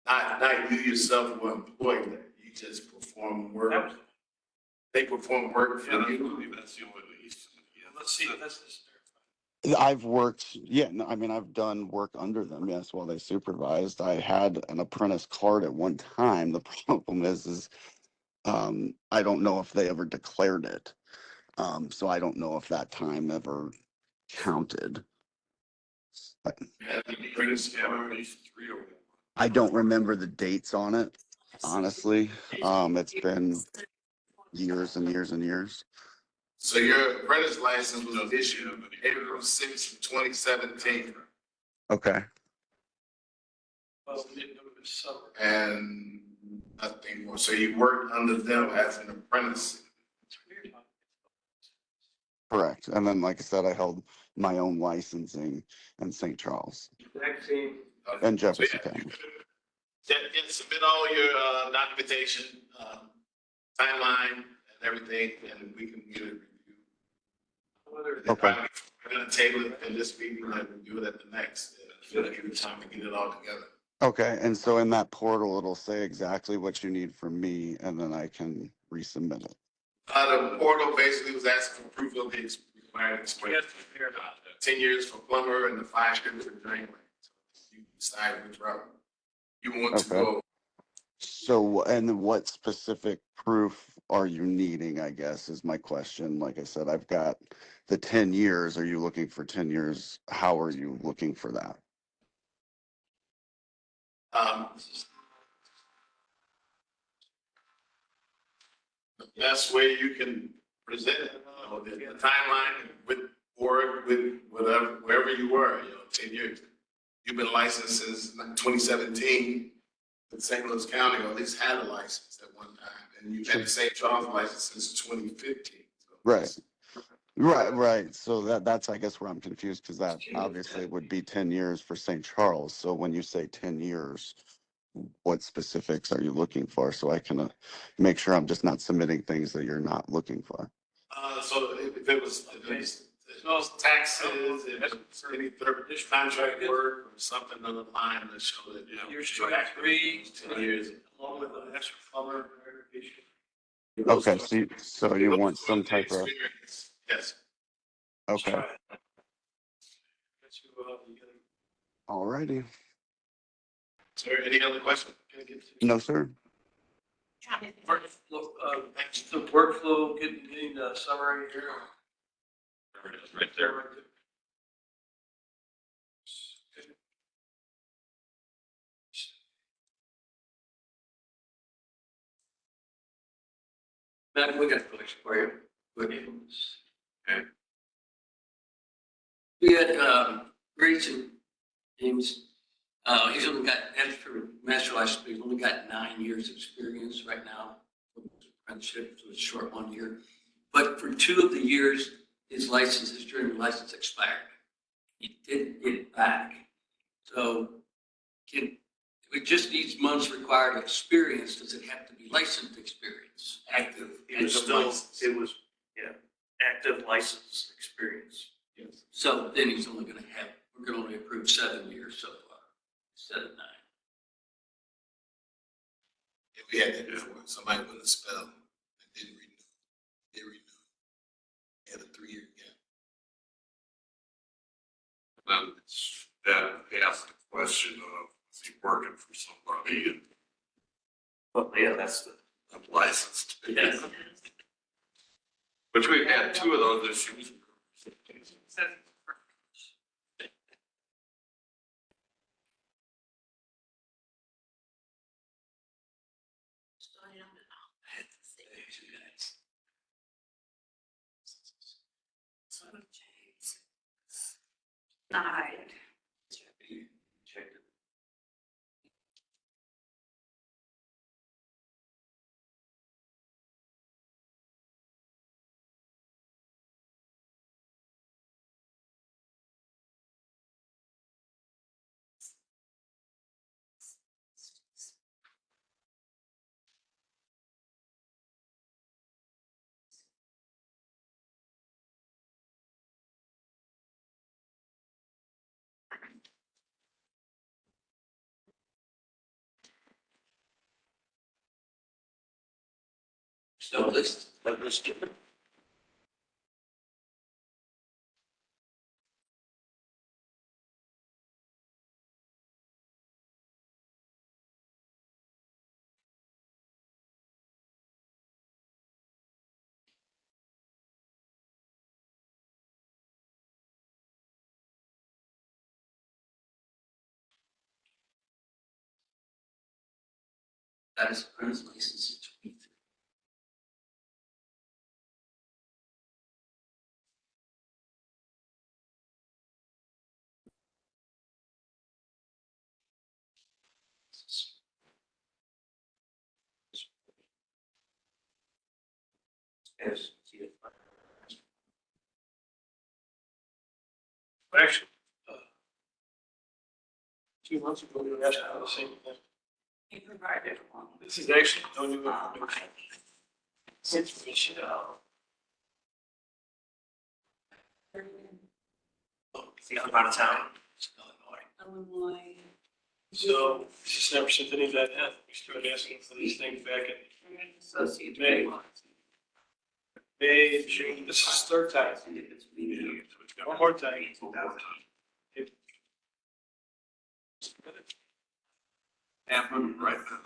Not you yourself were employed there. You just perform work. They perform work for you. That's the only reason. Let's see. I've worked, no, I've done work under them, yes, while they supervised. I had an apprentice card at one time. The problem is I don't know if they ever declared it. So I don't know if that time ever counted. I don't remember the dates on it, honestly. It's been years and years and years. So your apprentice license was issued April 6th, 2017. Okay. And nothing more. So you worked under them as an apprentice. Correct. And then, like I said, I held my own licensing in St. Charles and Jefferson County. Submit all your documentation, timeline, and everything, and we can get it reviewed. Okay. We're gonna table it in this meeting and review it at the next. Give you time to get it all together. Okay. And so in that portal, it'll say exactly what you need from me, and then I can resubmit it. The portal basically was asking for proof of the required experience. 10 years for plumber and the 5 years for drainway. You decide which route you want to go. So, and what specific proof are you needing, I guess, is my question. Like I said, I've got the 10 years. Are you looking for 10 years? How are you looking for that? The best way you can present it, the timeline with, or with whatever, wherever you were, 10 years. You've been licensed since 2017 in St. Louis County, or at least had a license at one time. And you've had the St. Charles license since 2015. So Right. So that's, I guess, where I'm confused, because that obviously would be 10 years for St. Charles. So when you say 10 years, what specifics are you looking for? So I can make sure I'm just not submitting things that you're not looking for. So if it was Those taxes and any contract work or something on the line that show that, You're still agree 10 years. along with an extra plumber verification. Okay, so you want some type of, Experience. Yes. okay, That's who, you gotta alrighty. Is there any other question? Can I get to? No, sir. workflow, the workflow, getting the summary here. There it is, right there. Matt, we got a question for you. Okay. We had, Grayson, James, he's only got, after master license, he's only got 9 years experience right now. Apprenticeship, so it's short 1 year. But for 2 of the years, his license, his driving license expired. He didn't get it back. So it just needs months required experience. Does it have to be licensed experience, active? It was still, it was, yeah, active license experience. So then he's only gonna have, we're gonna only approve 7 years so far, instead of 9. Yeah, we had that before. Somebody wouldn't spell and didn't renew. They renewed. They had a 3-year gap. Then it's, that asks the question of, is he working for somebody and But yeah, that's the. I'm licensed? Yeah. Which we've had 2 of those issues. Died. Check it. So let's get it. That is apprentice license in 23. Yes. Actually, 2 months ago, we were asked for the same thing. He provided one. This is actually no new information. Information. The other out of town. Illinois. So, just never sent any of that in. We started asking for these things back in Associate. May. May, June, this is 3rd time. One more time. Happen right now.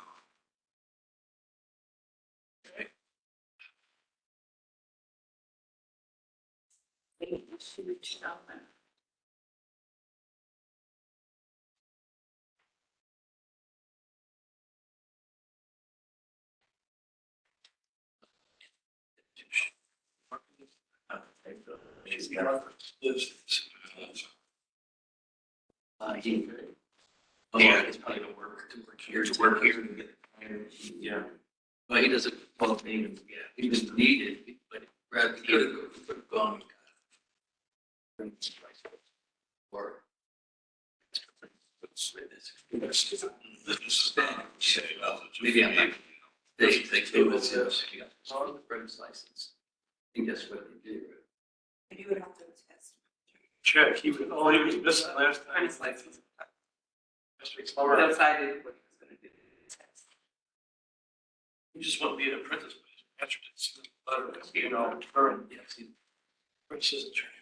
He, yeah, it's probably to work here, to work here and get hired. Yeah. But he doesn't, well, yeah, he just needed, but rather he could have gone. Or. Maybe I'm not. They do it, he got on the apprentice license. I think that's what they do. And you would have to attest check. He was missing last time. His license. Mr. Explorer. Decided what he was gonna do. He just wanted to be an apprentice, but his master didn't see the letter, you know, current, yes, he, apprentice isn't training.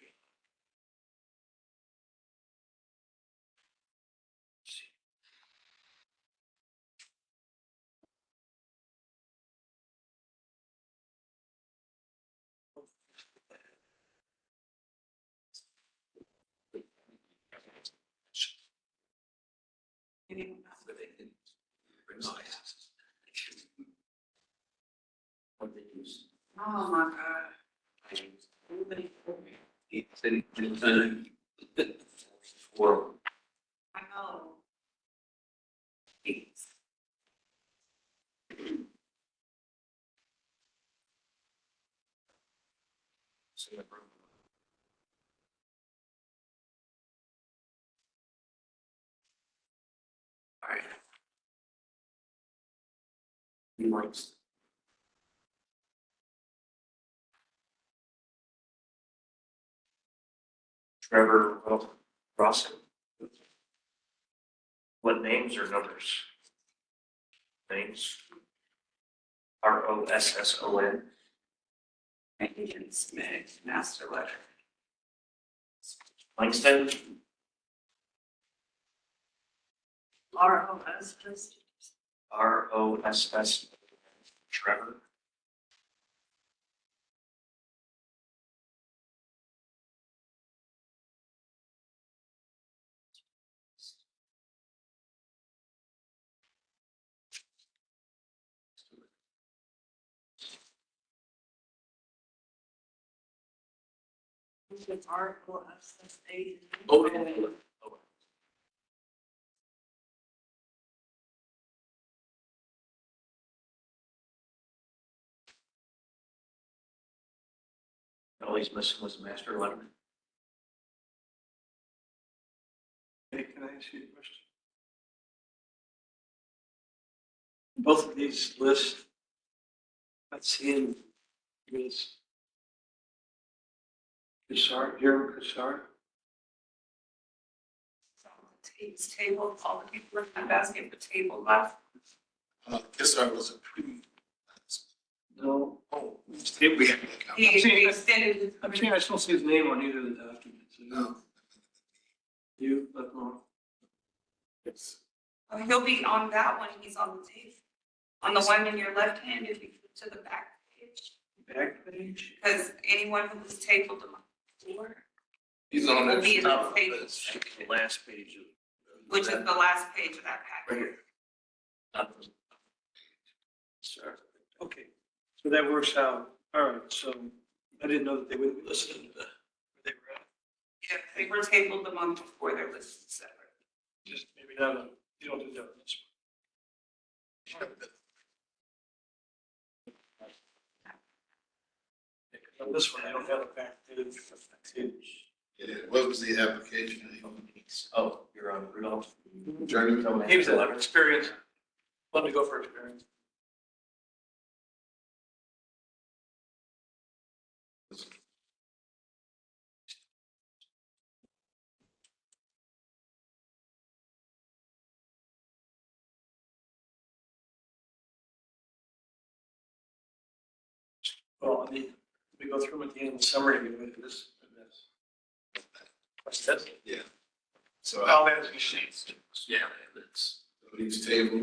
What they use. Oh, my God. He said he did time. For I know. all right. He likes. Trevor Rosson. What names or numbers? Names. Rosson. Agent Smith, master letter. Langston. ROS, just. Ross. Trevor. It's ROS, that's agent. Oh, yeah. All he's missing was the master letter. Hey, can I ask you a question? Both of these lists, not seeing is Kassar, Hiram Kassar. It's table, all the people in that basket, the table left. Kissar was approved. No, oh, it's table. He saying- extended his. I'm saying I still see his name on either of the documents. No. You, let know. Yes. Oh, he'll be on that one, he's on the table. On the one in your left hand, if you go to the back page, Back page. because anyone who was tabled the month before, He's on will that. be in the top table, list. The last page of. which is the last page of that Right packet. here. Sorry. Okay, so that works out. All right, so I didn't know that they would be listening to where they were at. Yeah, they were tabled the month before, they're listed separate. Just maybe not, you don't do that on this one. On this one, I don't have a back page. Yeah, what was the application? Oh, you're on Rudolph. Journeyman? He was a experience. Let me go for experience. Well, I mean, we go through them at the end of the summary, we look at this. What's that? Yeah. So All that is machines. Yeah, that's. each table,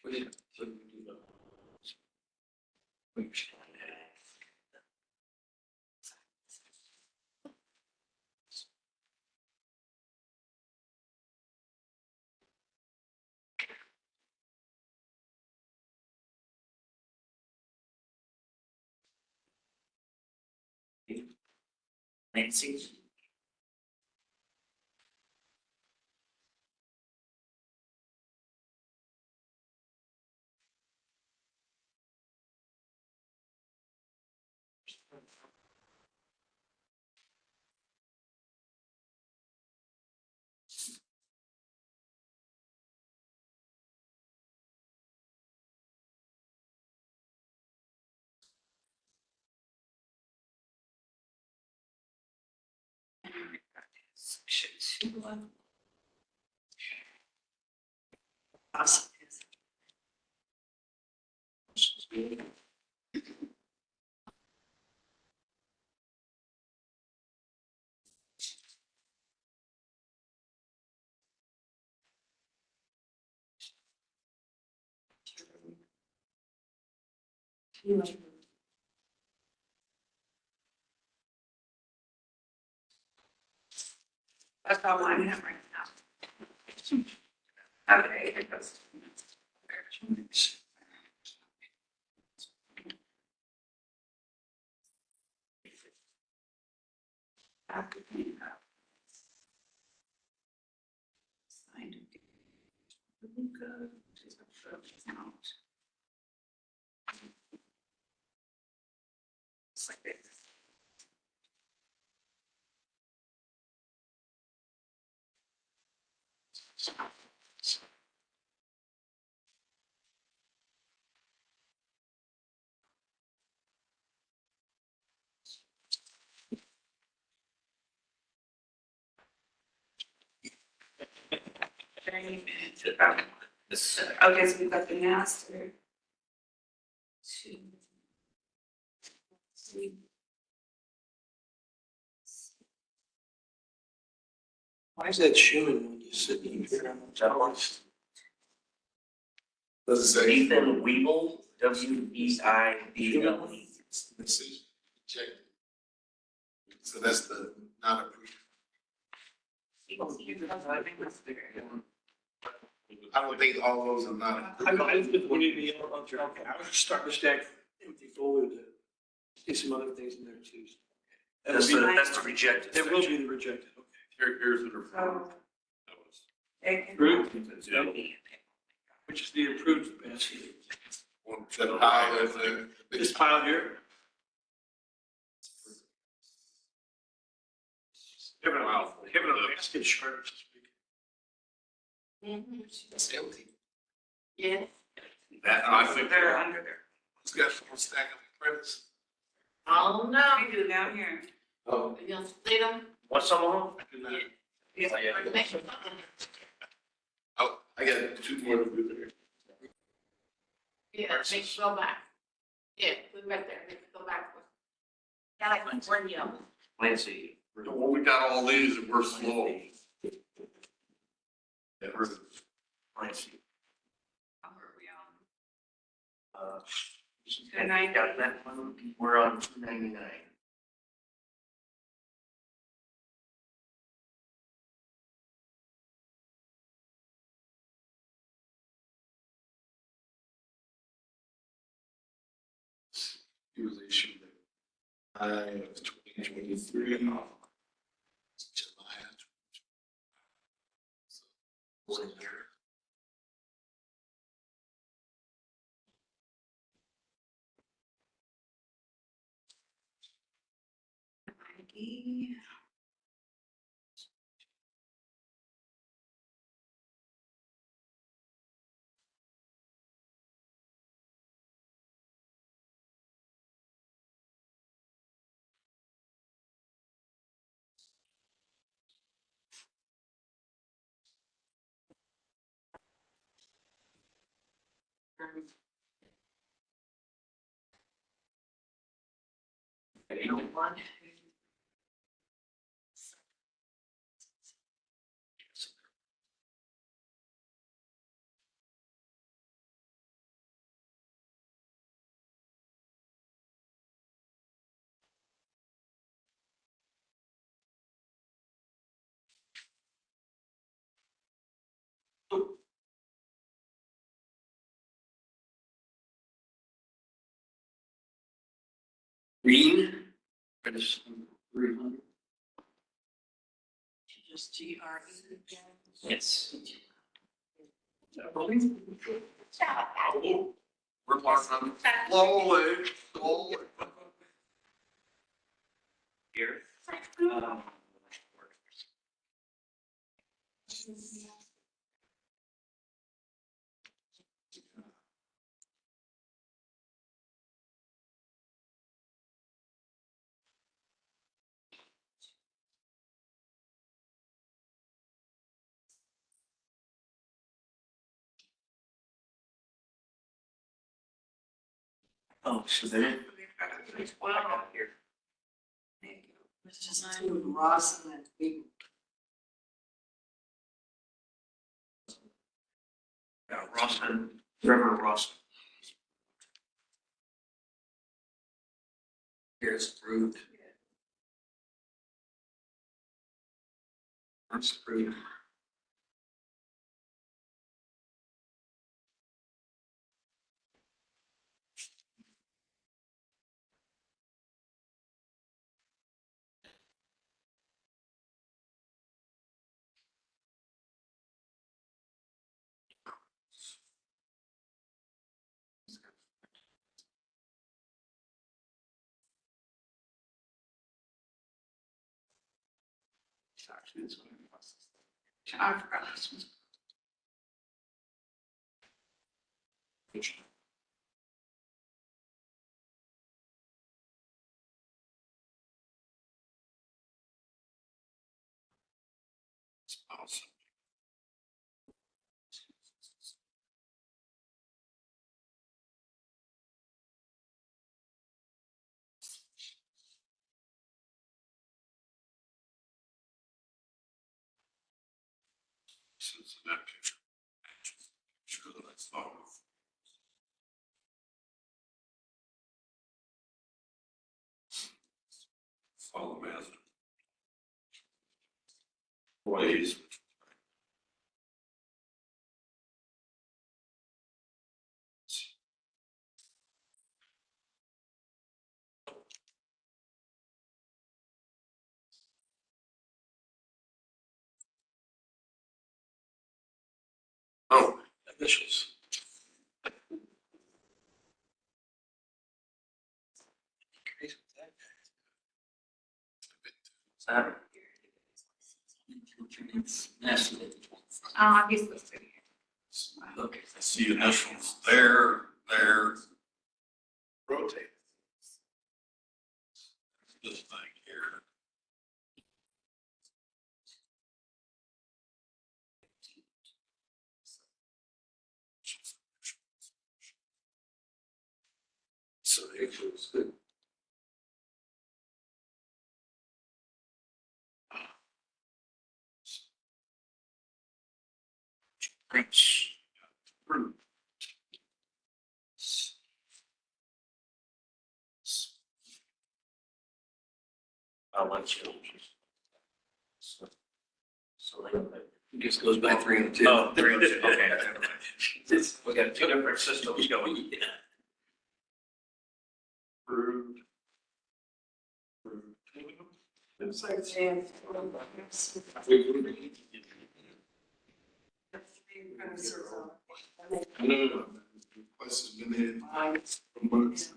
What did, so you do the. Nancy. Section 2. Awesome. That's all I have right now. Okay, it goes. Signed. Good. It's like this. Okay, so we've got the master. Two. Three. Why is that Schuman when you sit in here? Does it say? Ethan Weeble, Weibl. This is rejected. So that's the not approved. I don't think all those are not I approved. don't, we need to yell about your, okay, I was just starting to stack empty folder to see some other things in there too. That's the rejected There will section. be the rejected, okay. Here's the approved. So. That was- Approved, Yeah. which is the approved capacity. One that pile is there. This pile here, Having a basket short. It's empty. Yeah. That, I think. They're under there. It's got one stack of credits. Oh, no. We do down here. Oh. You gonna split them? What's some of them? Yes. Oh, I got two more to do there. Yeah, make it go back. Yeah, put it right there, make it go back. Got like one yellow. Lindsay. Well, we got all these and we're slow. Yeah, Lindsay. How are we on? 290. Got that one, we're on 299. It was issued July of 2023. July. So, 1 year. ID. One. Green. Credits 300. Just GRE. Yes. We're marking slowly, slowly. Here. Oh, so they didn't. Well, Here. it's just two Ross and then we. Yeah, Rawson, Trevor Rawson. Here's approved. That's approved. I forgot this one. Awesome. Cincinnati. Sure, that's all. Follow master. Ways. Oh, Initials. Saturday. That's He's listed here. okay. I see initials there, there. Rotate. This thing here. So it feels good. Thanks. I'll let you. So they. It just goes by 3 and 2. Oh, 3 and 2, okay. We got two different systems going. Yeah. Approved. Looks like Jan. No. Request has been in for months.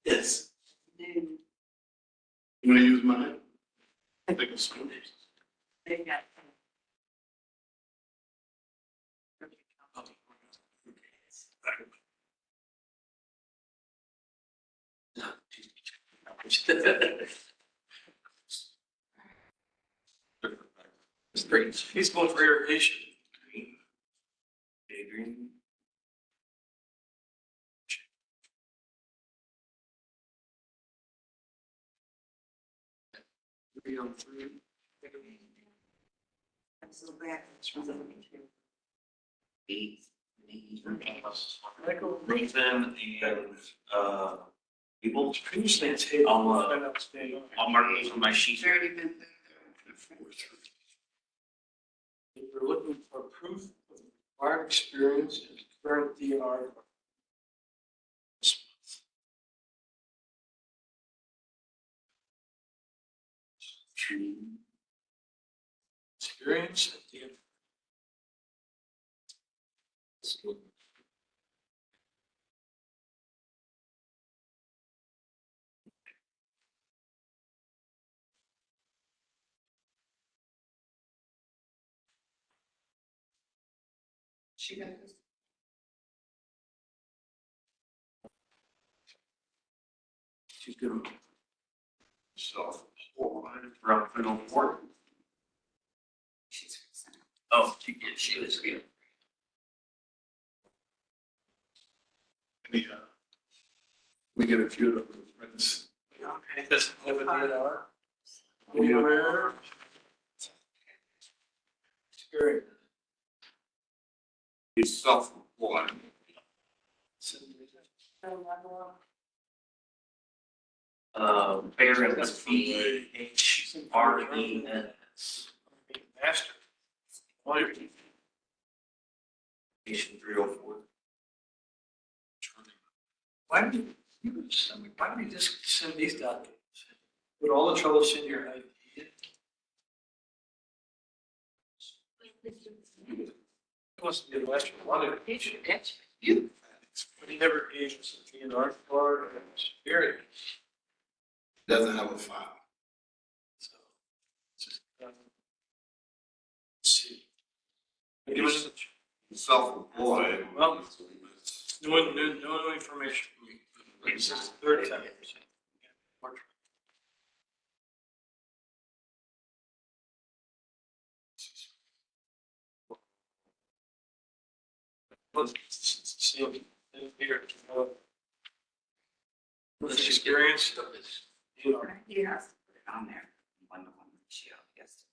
Yes. You wanna use mine? I think it's good. They got. It's pretty. He's going for irrigation. Adrian. So back. Michael Nathan and, people. Previously, it's hit. I'll mark those on my sheet It's here. already been there. We're looking for proof of prior experience and current DR. Experience at the. She got this. She's doing. So, around middle four. She's. Oh, she was good. Any, We get a few of those friends. Okay, that's have a DNR. Anywhere. Spirit. He's self-employed. Baron is BHRENS. Master. Lawyer. Station 304. Why don't you just send these documents? With all the trouble sending your ID? He wants to be a master lawyer. You. But he never gave us a DNR card or Spirit. Doesn't have a file. So. Let's see. Give us Self-employed. Well, no information. This is the third time. Let's see here. This experience. You know, He has to put it on there, one-to-one ratio, yes.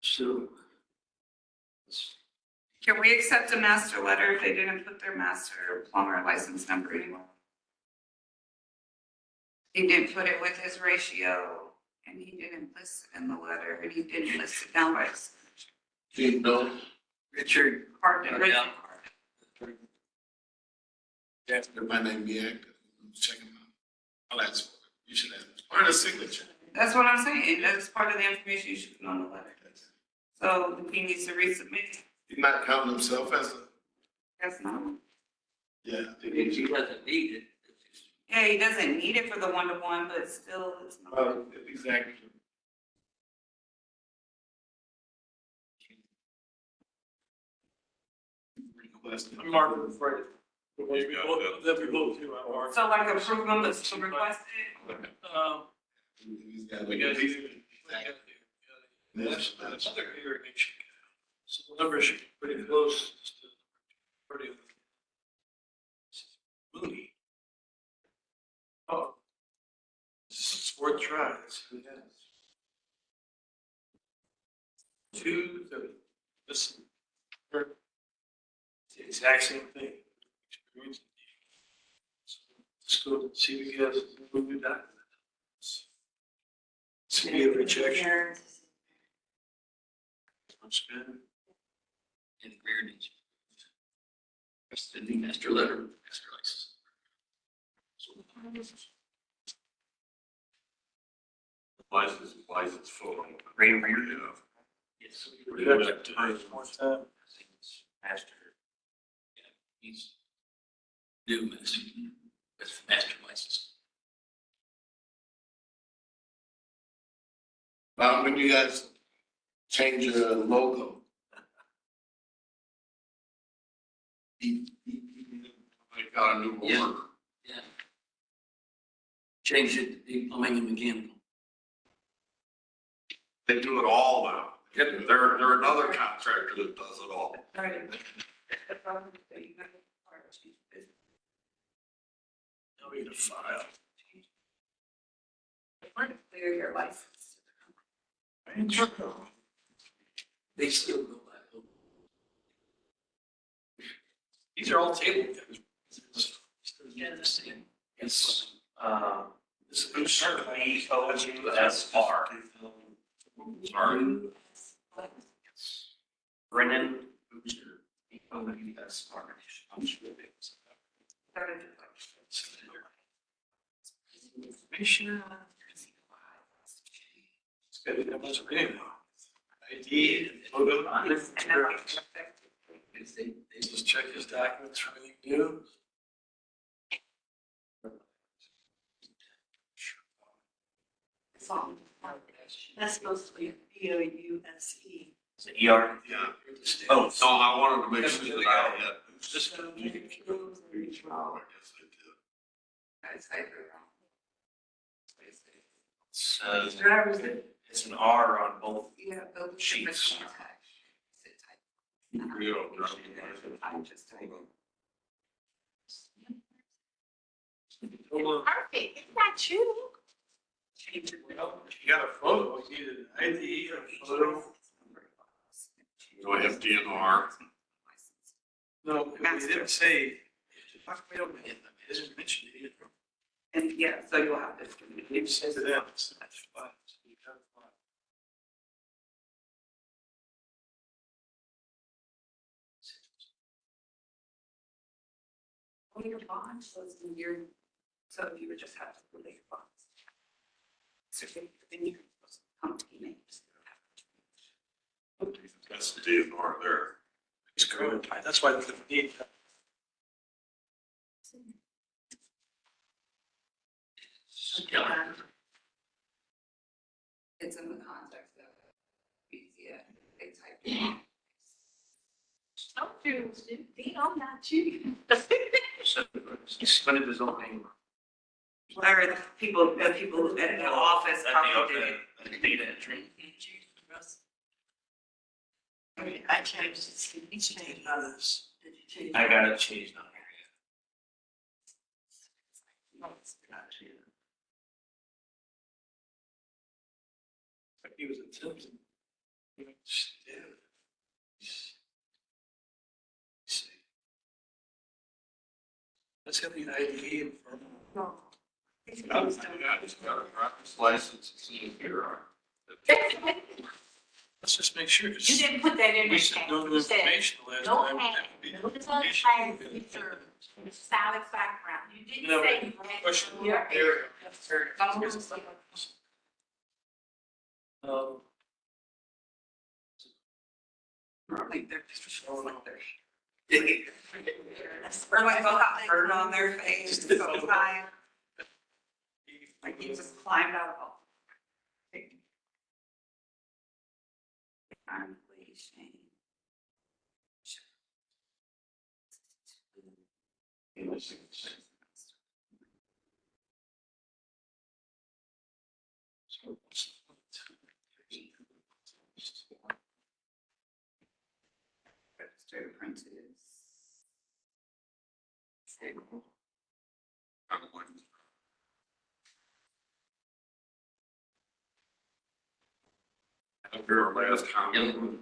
So. Can we accept a master letter if they didn't put their master plumber license number anymore? He didn't put it with his ratio, and he didn't list it in the letter, and he didn't list it down by his Do you know? Richard. card, Yeah. original card. It might not be active. Check them out. I'll ask for it. You should have. Part of the signature. That's what I'm saying, that's part of the information you should put on the letter. So he needs to resubmit, He's not counting himself as a, that's not, yeah. If he doesn't need it. yeah, he doesn't need it for the one-to-one, but still, it's not. Exactly. I'm marking for it. That we both do, I'm marking. So like approve them, but still request it? He's got. We got to That's other irrigation. So the numbers should be pretty close. Just to pretty. Moody. Oh. It's worth trying. Let's see what happens. 230. Listen. It's the exact same thing. Experience. So let's go see if you guys move your documents. See a rejection. Looks good. And where did you? Sending master letter, master license. License photo. Ray Reardon. Yes. Rejected one time. Master. He's new master, with master license. When you guys change your logo. I got a new Yeah. board. Yeah. Change it to be plumbing and mechanical. They do it all now. They're another contractor that does it all. Right. The problem is that you have to part of change business. Now we need a file. You want to clear your license. They still go by. These are all table. Yeah, the same. Yes. This is Booster, BOUSR. Sorry. Brennan Booster, BOUSR. Information. It's got to have much reading. ID. Logo. They Just check his documents for anything new. That's supposed to be BOUSE. Is it ER? Yeah. Oh, No, I wanted to make sure that I had. Just says Driver's. it's an R on both. Yeah, those are Sheets. different contacts. Sit tight. You know, driving license. I'm just typing. Hold on. Perfect, it's not you. Well, you got a photo, you need an ID, a photo. Do I have DNR? No, we didn't say. How come we don't get them? It isn't mentioned either. And yeah, so you'll have to. We sent it out. So that's fine. So you have fun. Well, your bond was in your, so you would just have to relate your bonds. So then you can put some company names. That's the DNR there. It's good. That's why the need. It's in the context of BZA, they type it in. Don't you, I'm not you. Suspended his own name. Or the people at the office probably do. Data entry. I changed it. He changed others. Did you change? I got it changed on here. He was attempting. Let's have the ID in front of him. No. Yeah, he's got a driver's license, it's in here. Let's just make sure. 'cause You didn't put that in We there, said Kat. no new You said, information the last no time. hat, That would be no information. class, solid background. You didn't No, say. question. Your There. Like they're just like they're. Or like they'll have dirt on their face sometime. Like he just climbed out of all. Registered apprentice. Your last comment.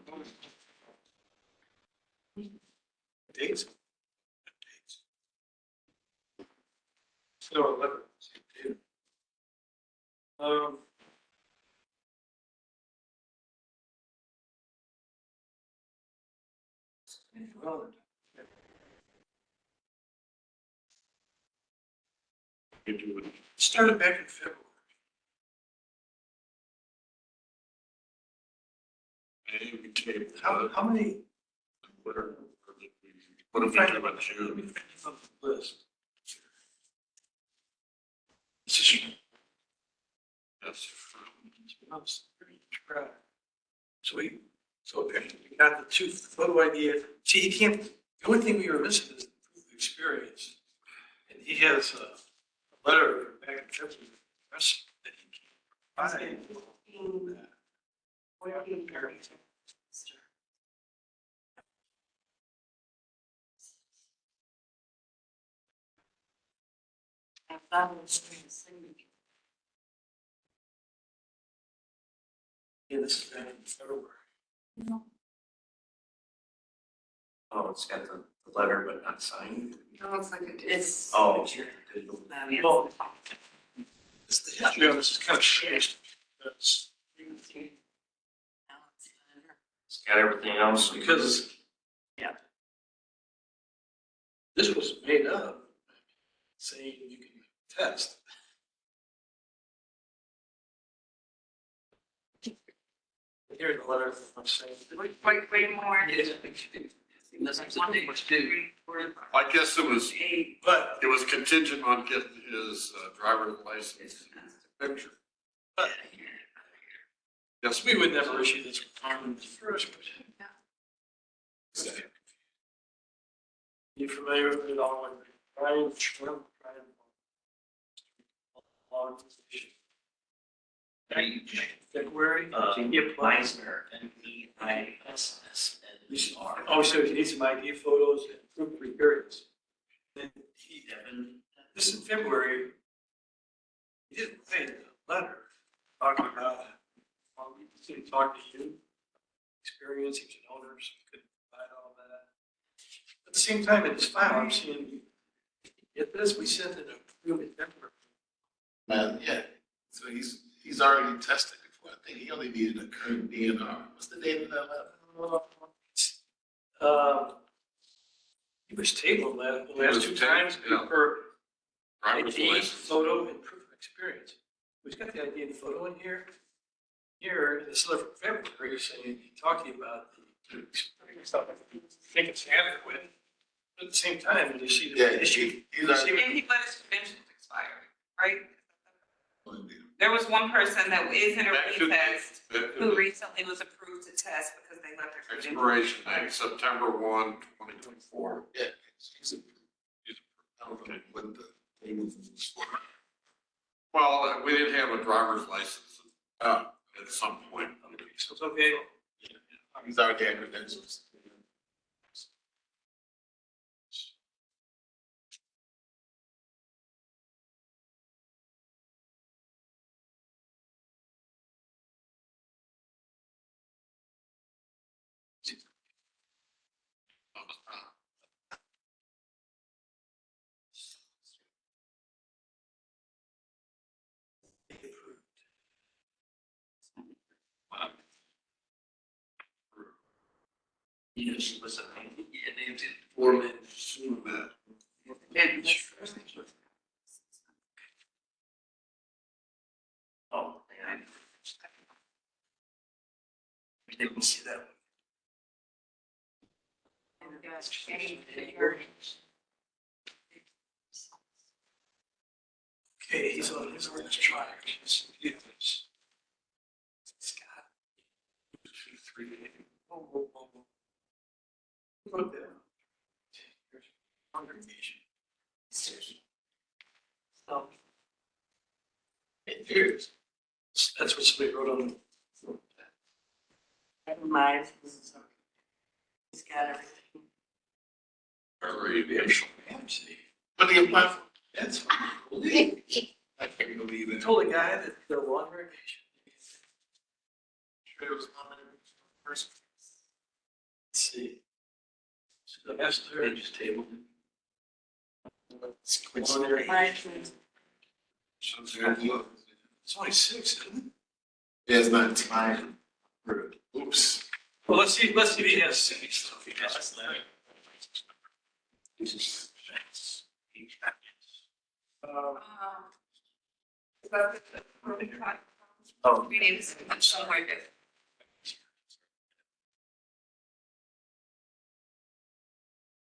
Dates. So, well, You do it. started back in February. And we taped, How many? what if we do in June? List. This is. That's So apparently we got the two photo idea. See, he can't, the only thing we were missing is the proof of experience. And he has a letter back in February. That's that he can't find. I thought it was the same. Yeah, this is back in February. Oh, it's got the letter but not signed. No, it's like a. It's. Oh. Well, it's the history of this is kind of changed. It's It's got everything else. because. Yeah. This was made up, saying you can test. Here's the letter I'm saying. Way more. That's something much do. I guess it was, But, it was contingent on getting his driver's license picture. but Yes, we would never issue this requirement first, but. You familiar with it all? Brian Schwimp, February, he applied. Meisner, Meissner. Oh, so he needs some ID photos and proof of experience. Then he, this is February, did write a letter talking about, he talked to you, experience, he was an owner, so he could provide all that. At the same time, in his file, I'm seeing, get this, we sent an approved member. Yeah, so he's already tested before. I think he only needed a current DNR. What's the date of that letter? He was tabled that the He was last two tabled, times yeah. for Driver's ID, license. photo, and proof of experience. We've got the ID and photo in here. Here, in this letter from February, you're saying, he talked to you about the experience stuff. I think it's adequate. But at the same time, when you see Yeah, the issue, he's already. And he let his conventions expire, right? There was one person that is in a That could be- retest that could who be recently was approved to test because they left their credentials. Expiration date, September 1, 2024. Yeah, he's a, I don't know what the thing was. Well, we didn't have a driver's license at some point. so it's okay. He's already had credentials. Yes, listen, yeah, names it, Foreman. And Oh, yeah. I didn't see that. Okay, he's on his last charge. Yes. Scott. 2, 3. Look there. Congregation. Here's. That's what somebody wrote on. Never mind. He's got everything. Abbreviation. What do you apply for? That's I can't believe I it. told a guy that the lawn irrigation. Sure it was nominated first. Let's see. So the master. They just tabled it. Lawn irrigation. Yeah, It's only 6, isn't it? it's not time. Oops. Well, let's see if he has city stuff. He has that. Oh. we need to somewhere different.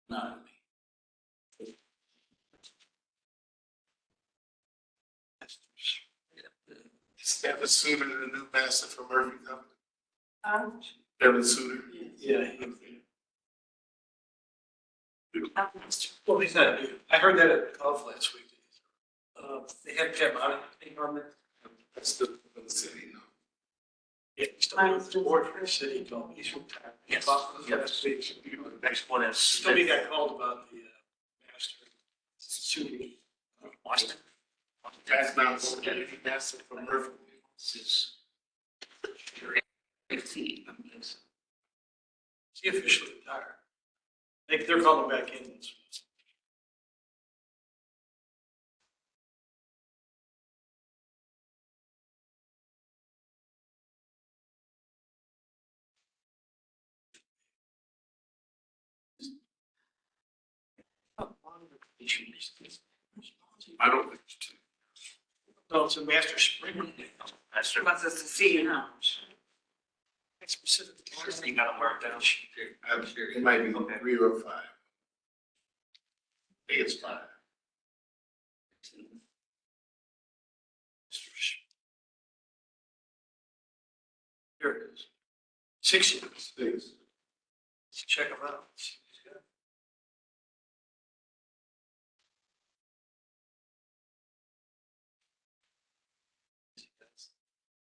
Not Is Devin Suter the new master for Murphy Company? Devin Suter? Yeah. Well, he's not new. I heard that at golf last week. They had Pat Monahan on there. That's the city, no? Yeah, he's still on the board for the city. He's retired. Yes. Last week. The next one is. Somebody got called about the master. Suing. Austin. That's not the new master for Murphy. He officially retired. I think they're calling back in. I don't think it's two. No, it's a master spring. That's She wants us to see, you know. Specific. You got them marked down. I'm sure it might be 3 or 5. I think it's 5. Here it is. 6 years. 6. Let's check them out. See what he's got.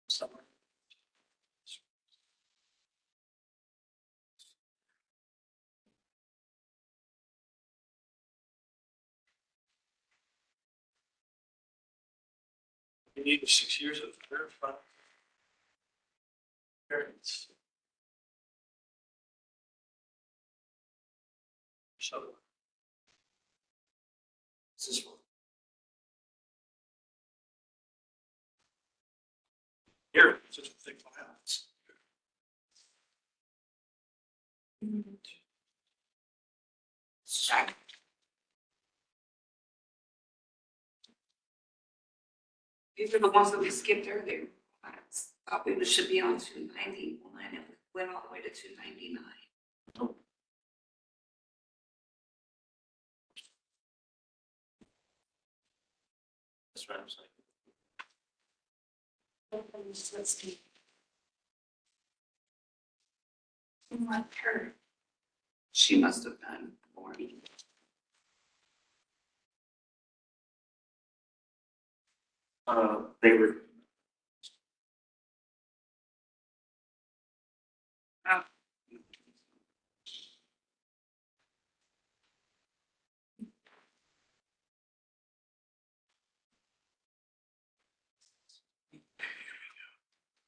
Somewhere. You need 6 years of verified experience. So. This one. Here, it's just a thick files. Check. These are the ones that we skipped earlier. I thought we should be on 291 and we went all the way to 299. That's what I'm saying. Let's see. Like her. She must have done more. They were. Oh.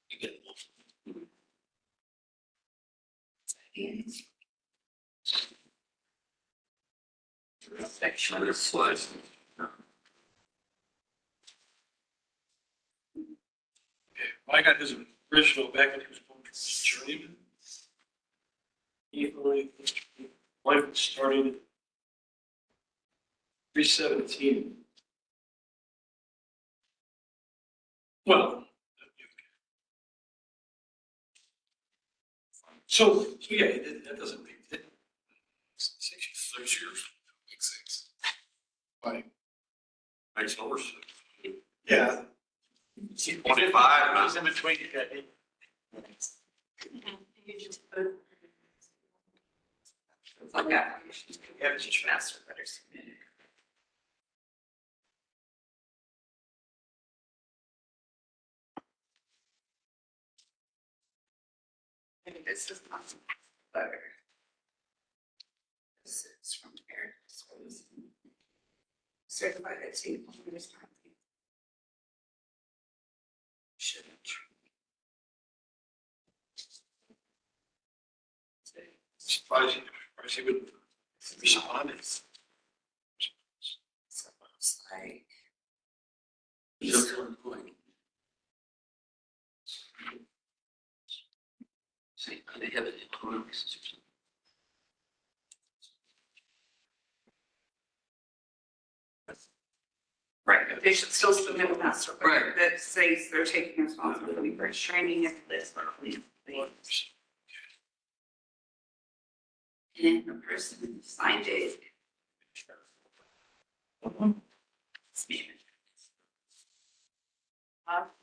You get it. Yes. Section of the slides. Okay, I got his original back when he was going to journeyman. He only, life started at 317. Well. So yeah, he did, that doesn't make it. 6 years, makes sense. Right. Makes no sense. Yeah. 25, It was in between. You just put. Like applications, we have each master letter submitted. Maybe this is not letter. This is from Eric. Certified at St. Paul's. Shouldn't. Surprised he would respond. So it's like. Just one point. See, they have it in economics. Right, but they should still submit a master letter Right. that says they're taking responsibility for training and this or things. And the person signed it.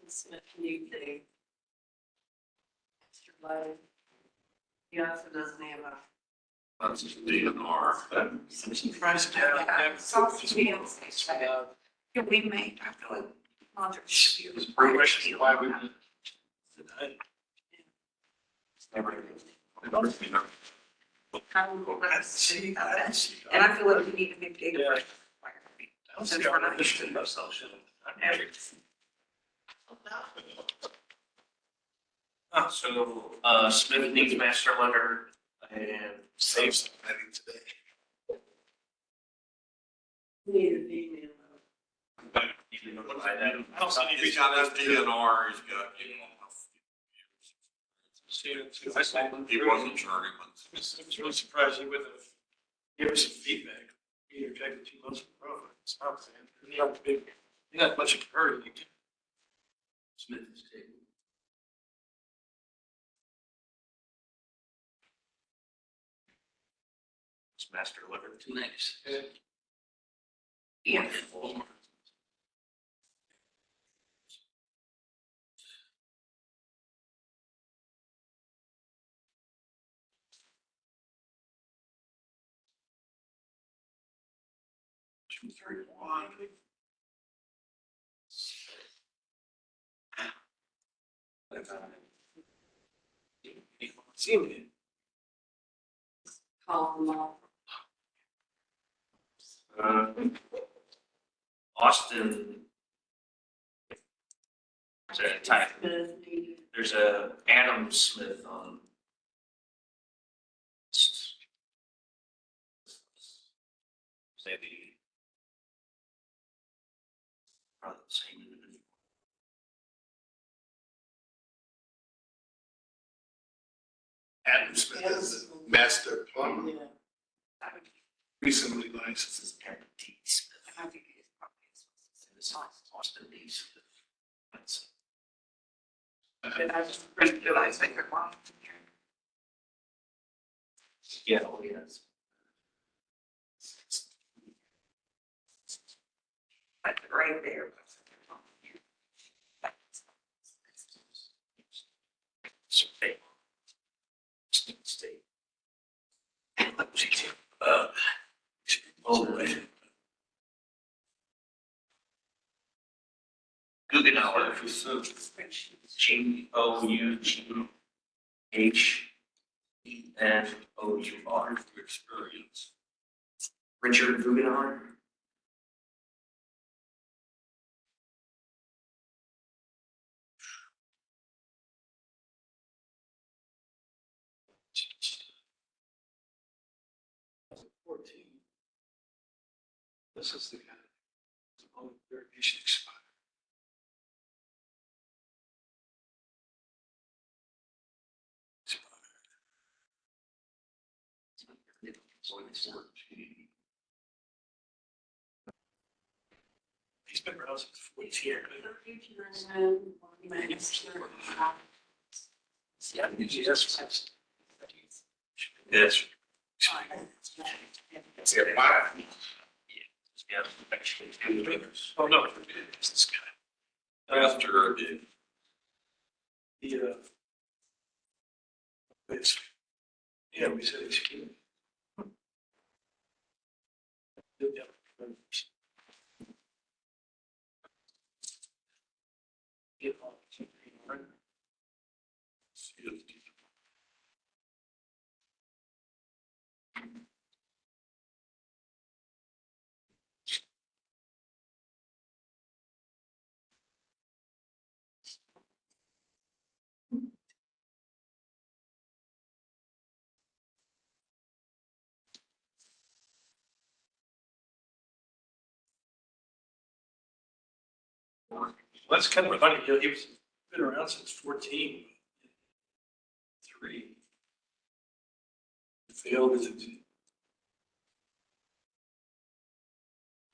Smith, you think. Extra life. He also doesn't have a. That's a DNR. I'm surprised. Yeah, we may, I feel like. Roger should be It's pretty much why we. See, I didn't see. And I feel like we need to make data. Yeah. for it. I don't see how that should be social. So, Smith needs master letter and Save somebody today. Need a female. you can look at that. I don't see any He's reason. got his DNR, he's got, See it too. I saw him. he wasn't journeyman. I was really surprised he wouldn't have given us some feedback. He rejected 2 months in a row. It's not, you know, big, you got much of a hurry. Smith is taken. It's master letter. 296. Yeah. Seen it. Call them all. Austin It's a type. There's a Adam Smith on. Maybe. Probably the same individual. Adam Smith is a master plumber, recently licensed. This is Kevin D. Smith. It's Austin D. Smith. That's. And I just realized that you're wrong. Yeah, oh, yes. Like right there. State. State. Oh, boy. Guggenauer. Goughenour. Experience. Richard Guggenauer. This is the guy. Oh, verification expired. He's been around since 14 years. Yeah, yes. Yes. Yeah, why? Yeah, actually. Oh, no, it's this guy. After The, it's, yeah, we said it's. Well, that's kind of funny, you know, he was been around since 14. Three. Failed as a.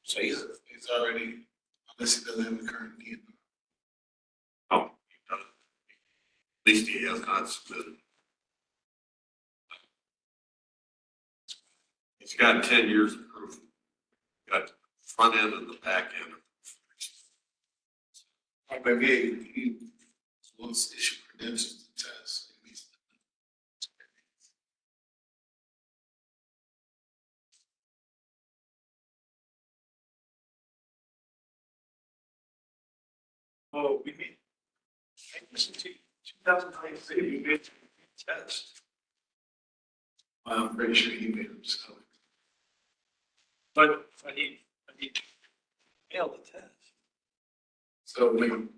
So he's already, unless he doesn't have a current need. at least he has not submitted. He's got 10 years of proof. Got front end and the back end. Maybe he wants to issue credentials to test. Oh, we made. I guess in 2023, we made a test. Well, I'm pretty sure he made it himself. But I need to fail the test. So when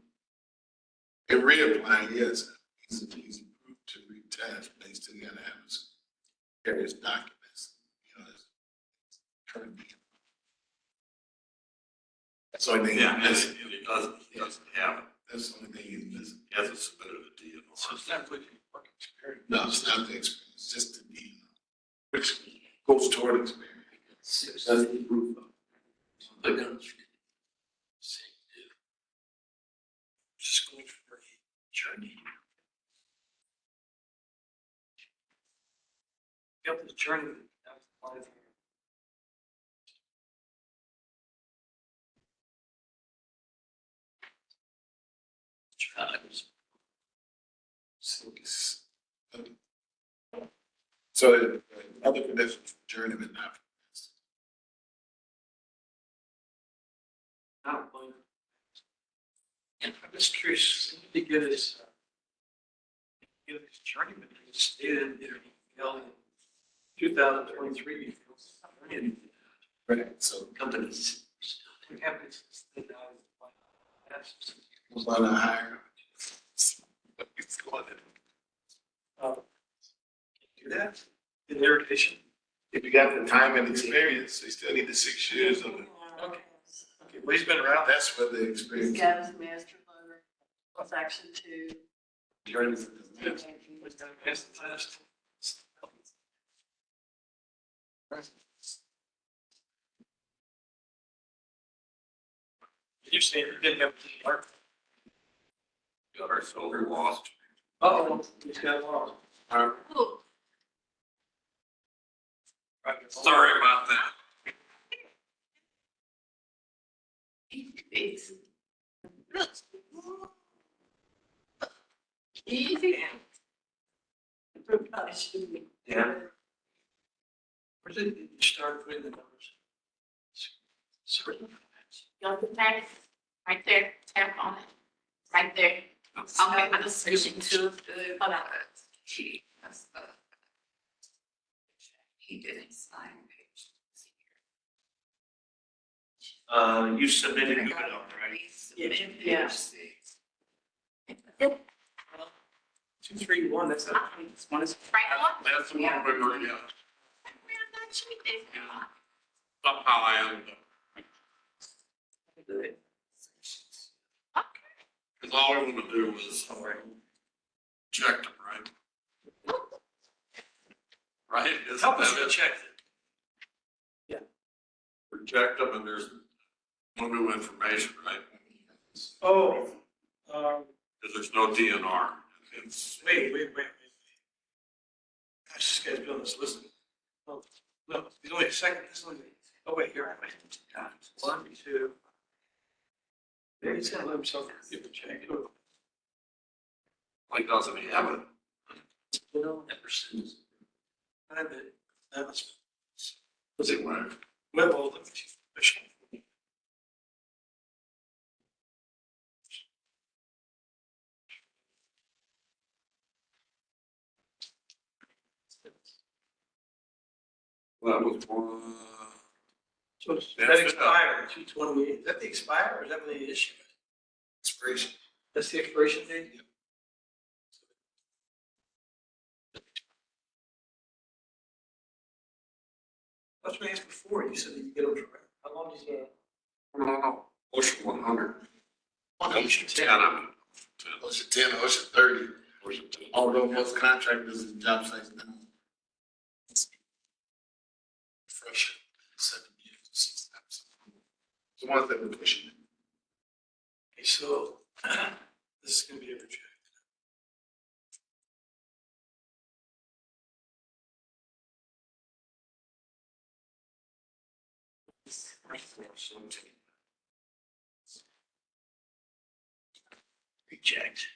they reapply, yes, he's approved to retest, but he still gotta have his various documents, you know, his current need. That's the only thing Yeah, he's and missing. he doesn't have it. That's the only thing he's missing. He hasn't submitted a DNR. So it's not really work experience. No, it's not the experience, just the need, which goes toward experience. That's the proof of. They're gonna. Just going for a journey. Yep, the journey. So other conditions for journeyman now. I'm just curious, when did he get his journeyman, he stated in 2023. Right, so Companies. What happens is that now. was on a higher. Do that in irrigation. If you got the time and experience, they still need the 6 years of it. Okay. Okay, well, he's been around. That's what the He's experience. got his master letter, section 2. That's the test. You saying you didn't have to mark? Got our silver lost. Oh, he's got lost. Ooh, Sorry about that. it's- Easy. Yeah. Where did you start putting the numbers? Sorry. Go to the next, right there, tap on it, right there. Okay, I'm just switching to the, hold on. He didn't sign page. You submitted it already. Yeah. 2, 3, 1, that's not. One is right on. That's the one we were, yeah. We're not cheating. Somehow I ended up. Cause all we wanna do was check them, right? Right? Isn't Help us that it? check it. Reject them and there's no new information, right? Oh, Cause there's no DNR. It's, wait. Gosh, this guy's building this list. Oh, no, he's only a second, oh, wait, here. 1, 2. Yeah, he's gonna let himself give a check. like, doesn't he have it? I bet, that was, Was it right? well, let me see. That was one. So does That's that it. expire, 2/28, is that the expire or is that when they issue it? Expiration. That's the expiration date? That's what I asked before, you said that you get them for, how long is it? No. Ocean 100. Ocean 10. I'm. Ocean 10, Ocean 30. Ocean 10. Although most contractors and job sites now. Fresh, 7 years, 6 times. The ones that we're pushing. Okay, so, this is gonna be a reject. Reject.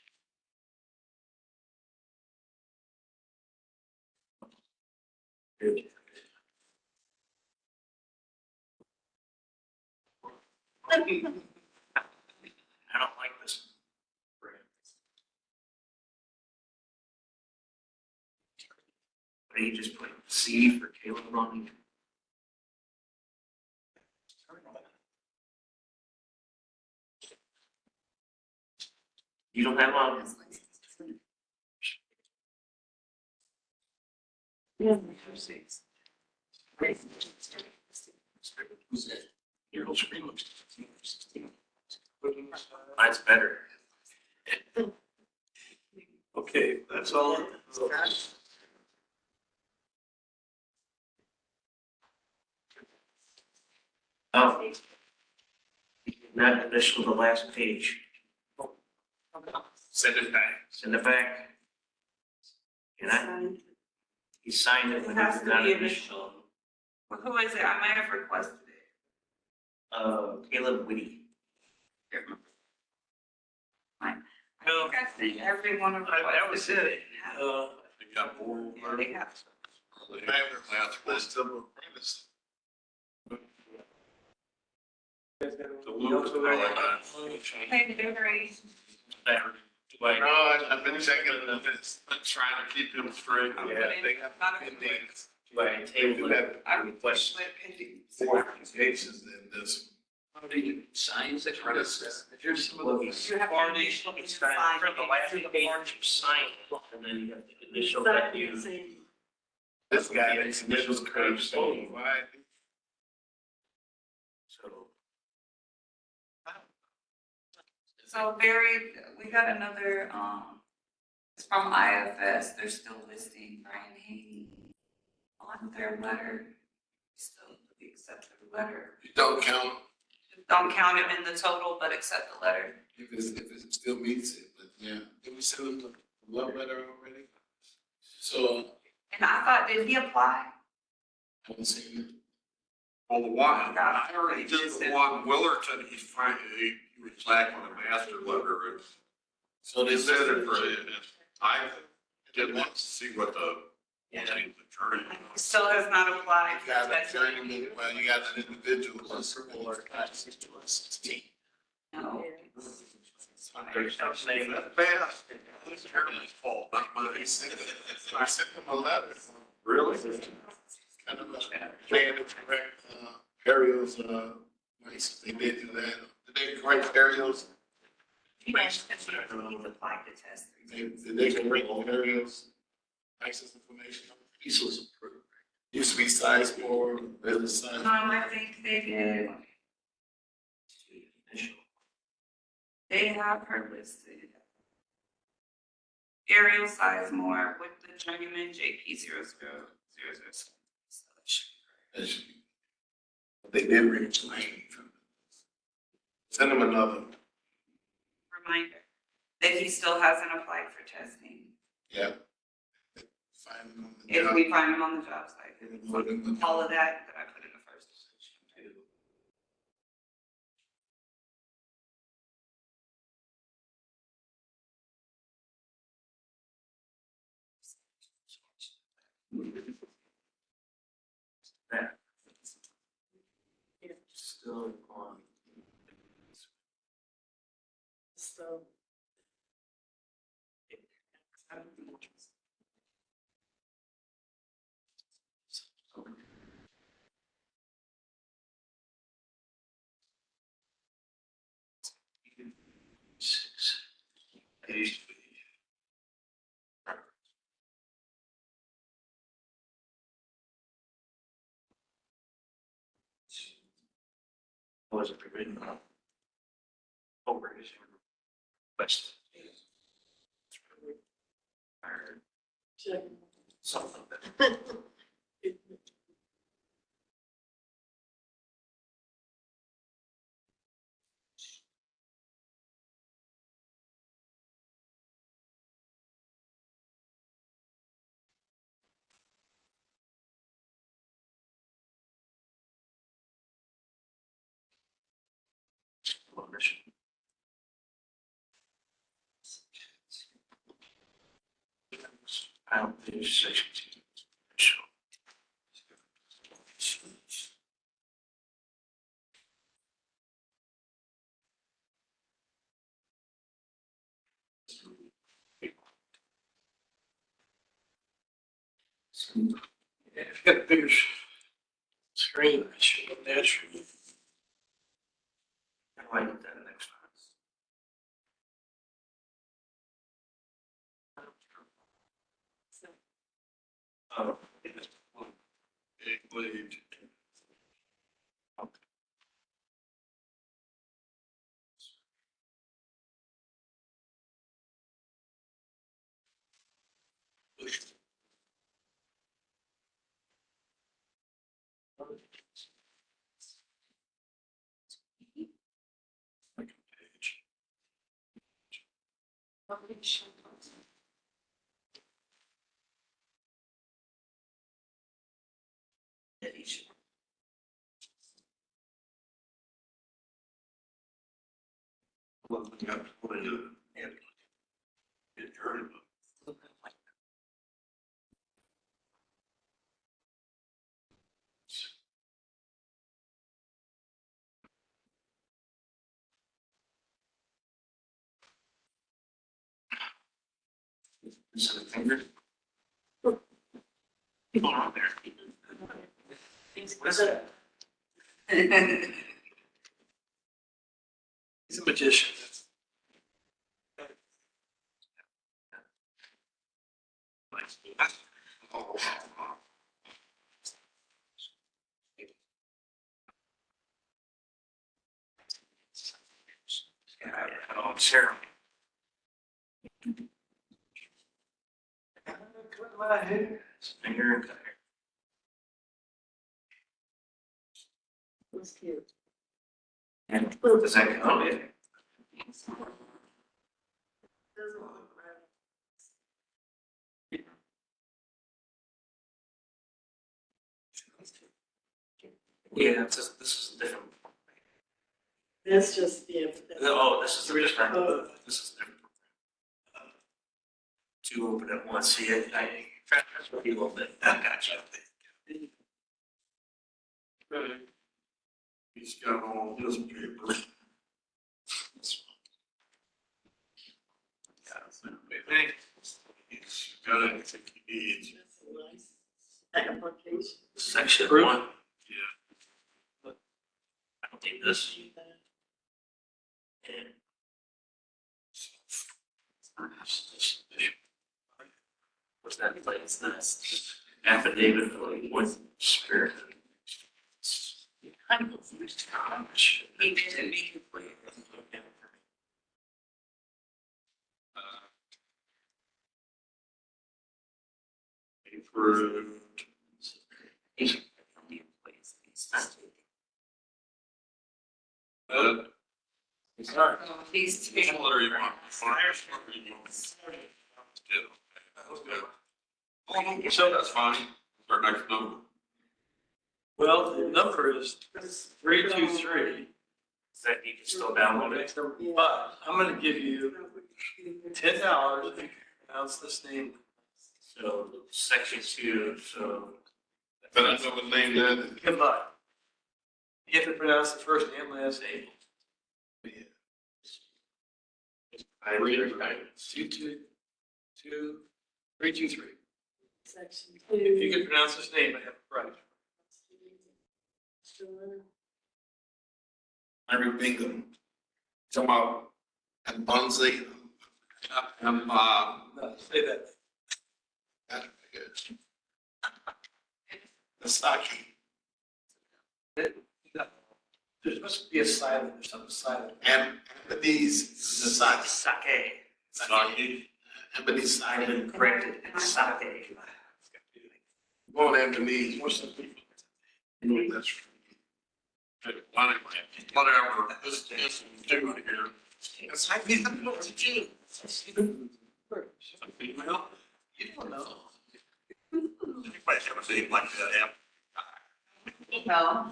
I don't like this. But he just put C for Caleb Ronnie. You don't have a, Your whole screen looks. mine's better. Okay, that's all. Oh. Not initial the last page. Send it back. Send it back. He signed it, It but has it's to not be initial. initial. Well, who is it? I might have requested it. Caleb Whitty. No, I think I sent every one of them. that was it. They got more. Yeah, they have. They I have have the last a list of apprentices. The Luke, Hey, Jerry. No, I've been checking it on this. I'm trying to keep him straight. Yeah, they have pendings. Do I table it? I request? request pending. More applications than this. How do you signs that kind of stuff? Here's some of these You have to parties. initial It's the kind sign. of, the last page you sign, and then you have the initial that you. This guy, his initials curved, so why? So. So Barry, we got another, it's from IFS, they're still listing Brian Haney on their letter. Still, we accept their letter. You don't count Don't count him in the total, but accept the letter. if it still meets it, but yeah. Did we send him the love letter already? So, And I thought, did he apply? I haven't seen it. Well, the one, I already just did. the one Willerton, he was lacking a master letter. And So they they said said it for, and I did want to see what the attorney. Still has not applied. You got a journeyman, well, you got an individual who's or 16. No. There's no saying that. Fast. It's Jeremy's fault, not mine. I sent him a letter. Really? Kind of plan to correct, Ariel's, license. They did do that. Did they correct Ariel's? Yes, he's applied to test. Did they correct Ariel's license information? Diesel is approved. Used to be size 4, business size. I think they did. They have her listed. Ariel Sizemore with the journeyman JP 00007. So that should be That should be- They did reclaim. Send them another. correct. Reminder that he still hasn't applied for testing. Yeah. Find them on the If job. we find him on the job site, Put them in the- all of that I put in the first section too. That. Still on. So. Six. It used to be. Was it written up? Over his west. Or something like that. Out there, section. Yeah, if you got a bigger screen, it should look natural. I might get that next time. Oh. Big lead. Well, you have to put it in. Get journeyman. Is it a finger? People on there. What is it? He's a magician. Oh, Sarah. Cut my hair. Finger and cut hair. Looks cute. And does that count? Doesn't look right. Yeah, this is different. That's just, yeah. Oh, this is the different. Oh. This is different. Two open at once. See, I transfer a little bit. I gotcha. He's got all his paper. He's got everything he needs. That's a nice application. Section Approved. 1. Yeah. I don't need this. And what's that place? That's affidavit of what spirit. I'm confused how much he didn't make it clear. Approved. Sorry. These two. What are you want? Fires? What are you want? So that's fine. Our next number. Well, the number is 323. That you can still download it. But I'm gonna give you $10 if you can pronounce this name. So section 2, so. But I know what name that is. Goodbye. You have to pronounce the first and last name. I read. 323. Section If you 2. can pronounce this name, I have it right. Larry Bingham. Talking about and Bunsley. And, No, say that. That's good. Nasaki. There's supposed to be a silent or something silent. And Anthony's Nasaki. Sake. Saki. Anthony's I've Saki. been corrected. It's sake. Go on Anthony's. What's the? That's. Whatever, this is doing here. It's like he's up to June. Female? You don't know. Anybody ever seen like that? No.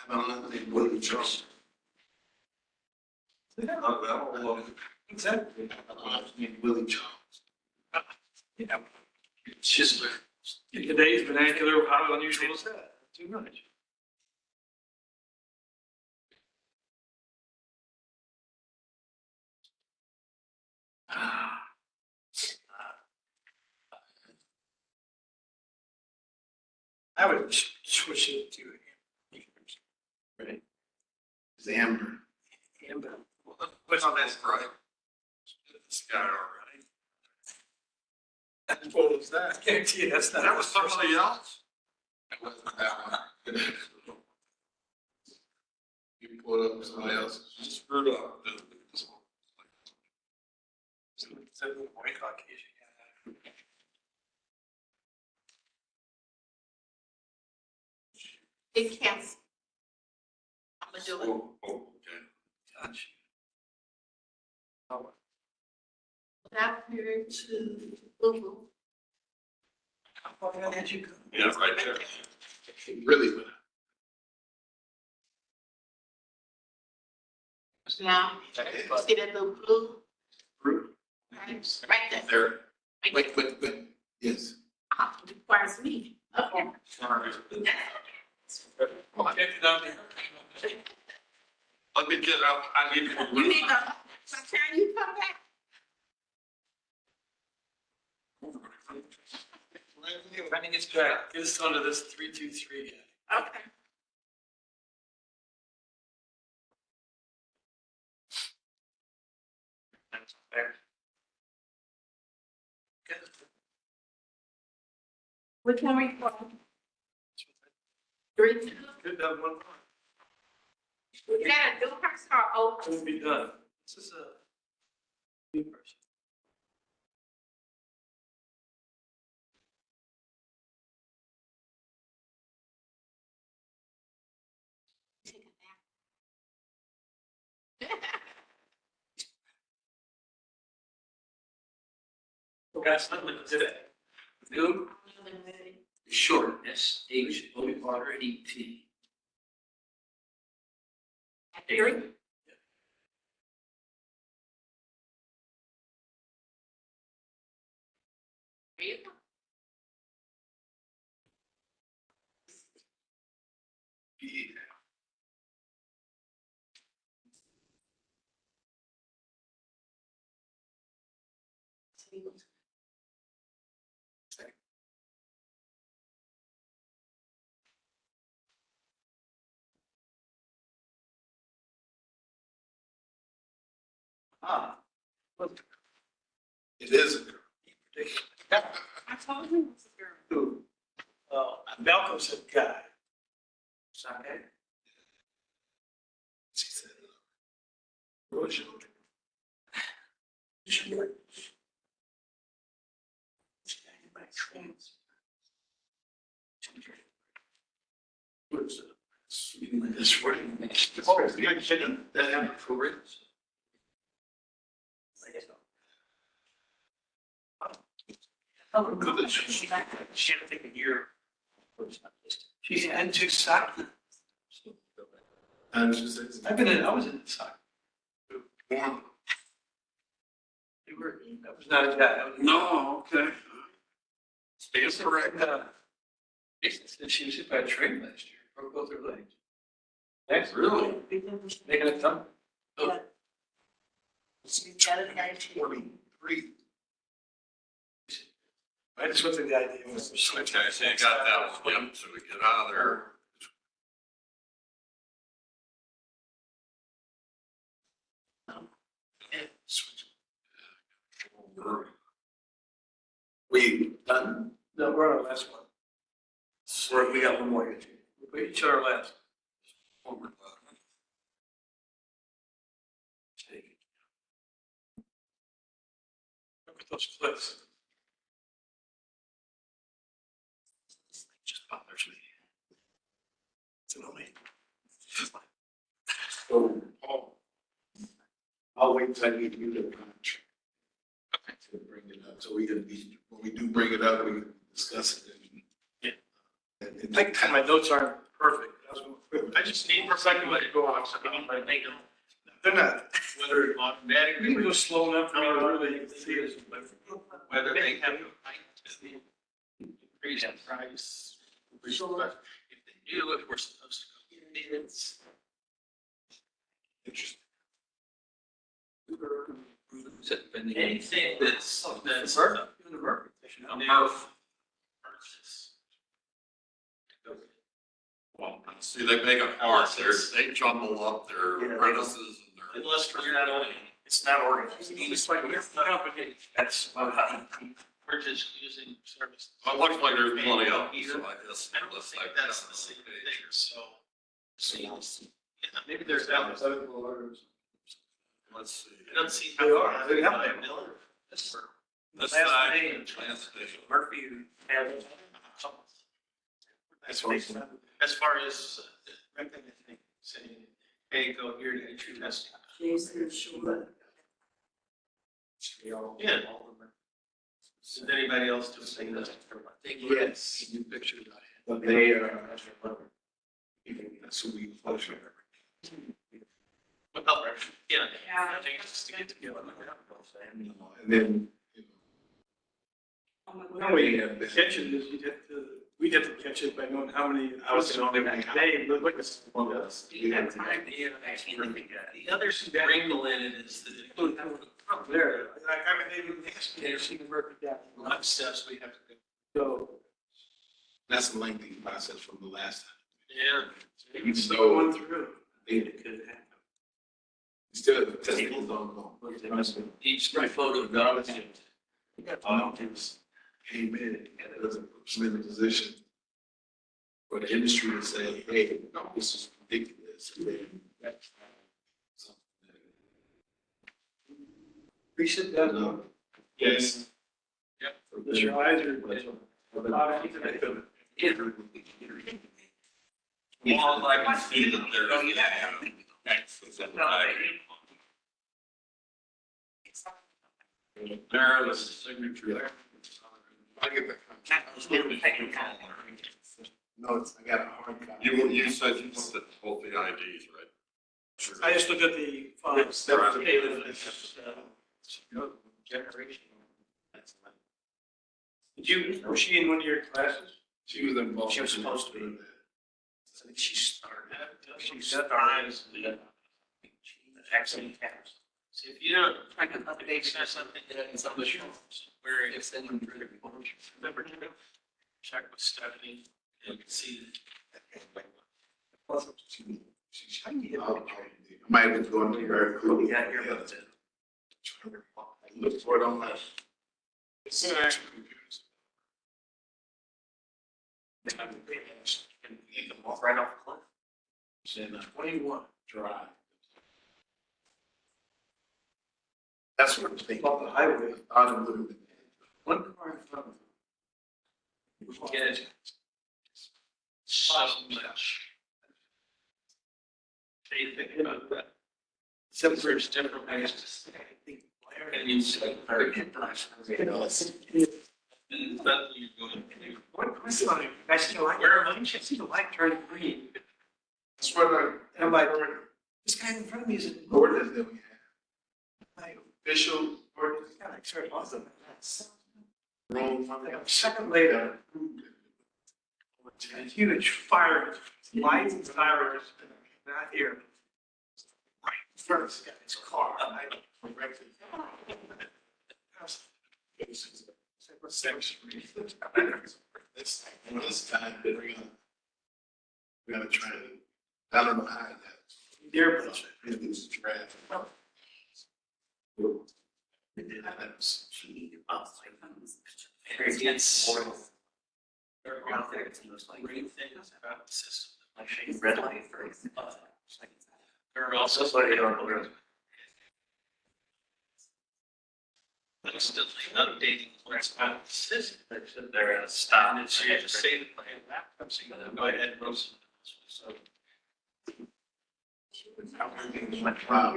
I don't know, they wouldn't trust. Exactly. I don't know, they Willie Charles. It's just, in today's vernacular, how unusual is that? Too much. I would switch it to Right. It's Amber. Amber. What's on this, right? This guy, all right. What was that? I guarantee you that's not. That was somebody else? That wasn't that one. You pulled up somebody else. Just screwed up. It's a little white Caucasian guy. It counts. I'm gonna do it. Oh, okay. Gotcha. Without hearing to Google. How far down did you go? Yeah, right there. It really went. Now, see that little blue? Right there. There. Right Wait, wait, wait. Yes. Ah, it requires me. Okay. Sorry. Okay, down there. Let me get up, I need to. You need to, sometime you come back. When he gets back, get us onto this 323 guy. Okay. Which one are you from? 3-2? Could have one. Is that a new person or old? It would be done. This is a new person. That's not what did it. New, short, SHORT. Gary? Ah. It is a girl. I told you it was a girl. Who? Malcolm said guy. Sunday. She said, Roger. this wording. That happened for real. She had to take a year. She's into soccer. And she says, I was in soccer. warm. That was not a guy. That was a- No, okay. Stand She correct. said she was hit by a train last year, broke both her legs. Really? Making a thumb. She's got a nice. 23. That's what the guy did. Okay, so you got that one, yep, so we get out of there. Switch. We done. No, we're on our last one. We got one more here. We each on our last. Look at those cliffs. Just bothers me. It's annoying. So, Paul, I'll wait until I get you the contract. To bring it up, so we can be, when we do bring it up, we can discuss it. And I think my notes aren't perfect. I just need for a second, let it go off. They're not. Whether it automatically. We can go slow enough for me to really see it. Whether they have the right to increase in price. If they do, if we're supposed to go get bids. Interesting. Anything that's Even the Mercury. new. Well, see, they make it hard, they jumble up their apprentices and their. Unless you're not only, It's not organized. It's like your company. That's about how. we're just using service. It looks like there's plenty of them, so I guess. I don't let's think like that's that the same on thing, page. so. Yeah, Maybe there's alphabetical orders. Let's see. I don't see. They are. They have them. That's for. This Last side, name. transportation. Murphy had. That's what it's. As far as recognizing, saying, hey, go here to get your testing. Jason Shore. Yeah. Does anybody else do the same? Yes. New pictures. But they are. That's who we pleasure. Well, yeah. I think it's just to get together. And then, you One way to catch it is we'd have to catch it by knowing how many hours in only one day. Look like it's one of us. The other wrinkle in it is that it don't have a There, I mean, they would ask me if she can work it down. lot of steps we have to So. that's a lengthy process from the last time. Yeah. Even So though going through. it Could happen. still, the testicles don't go. Each photo document. came in, and it doesn't put them in a position for the industry to say, hey, no, this is ridiculous. And then that's something Appreciate that, that. yes. Yep. Mr. Heiser. Well, I can see that there's. There is a signature there. I get that. No, it's, I got a hard copy. You said you looked at both the IDs, right? I just looked at the files. Generation. Was she in one of your classes? She was involved. She was supposed to be. I think she started. She started as the accident cameras. So if you don't, try to update or something, it's on the show, where it's in the remember to check with Stephanie and see. I might have gone to her. Yeah, you're about to. Look for it on my. Right off the cliff. Saying 21. drive. That's what I'm thinking. Off the highway. I don't know. One car in front of them. Get so much. They think about that. Except There's different ways to say, and you say, very good. And that's what you're going to do. What was it? I see the light. Where am I? I see the light turn green. That's what I. And I'm like, this guy in front of me is. Ordinance that we Like, have. Official ordinance. yeah, like, sorry, awesome. Wrong. Like a second later, a huge fire, lights and sirens, not here. Right in front of this guy's car. This time, we're gonna try to, I don't know how that. Dear Butch. It was draft. It's. There are great things about the system. Like shade red light for. There are also. But it's still updating what's about the system. They're stop. And it's, you just say the plan, so you gotta go ahead and roast. So. Wow.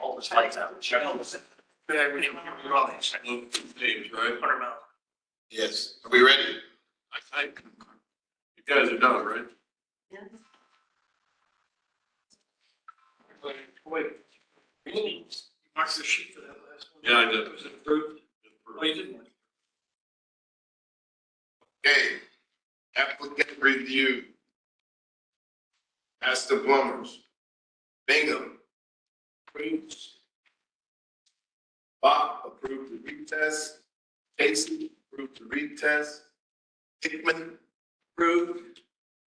All the lights out. James, right? 100 miles. Yes. Are we ready? I think. You guys are done, right? Wait. Mark the sheet for that last one. Yeah, I did. Was it approved? Oh, you didn't? Okay. Applicant review. Ask the plumbers. Bingham. Approved. Bob approved the retest. Casey approved the retest. Hickman approved.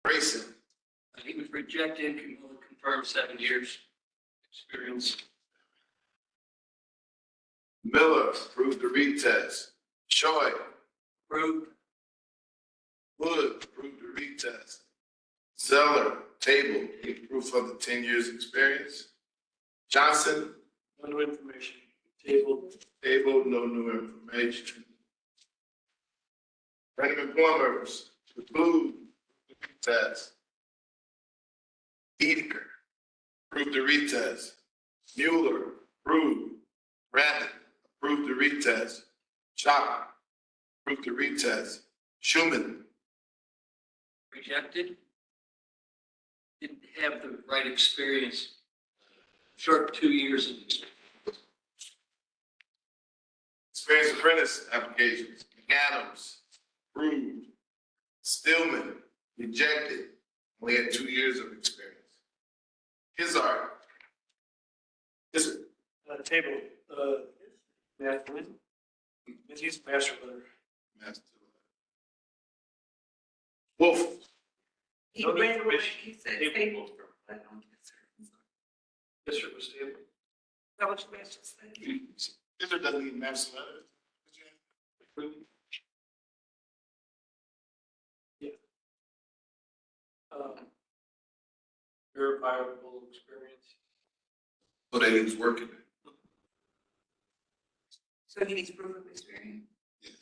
Grayson. He was rejected, confirmed 7 years experience. Miller approved the retest. Choi approved. Wood approved the retest. Zeller table proof of the 10 years experience. Johnson No new information. Table. no new information. Raymond Plumbers approved the retest. Edeker approved the retest. Mueller approved. Rabbit approved the retest. Chop approved the retest. Schuman Rejected. Didn't have the right experience. Short 2 years of experience. experienced apprentice applications. McAdams approved. Stillman rejected. Only had 2 years of experience. Izzard. Table, master, he's master letter. Master. Wolf. He No need ran for away, mission. he said Table. table for, I don't get certain. District was table. That what you guys just said? Izzard doesn't need master letter. Verifiable experience. So that he's working. So he needs proof of experience. Yes.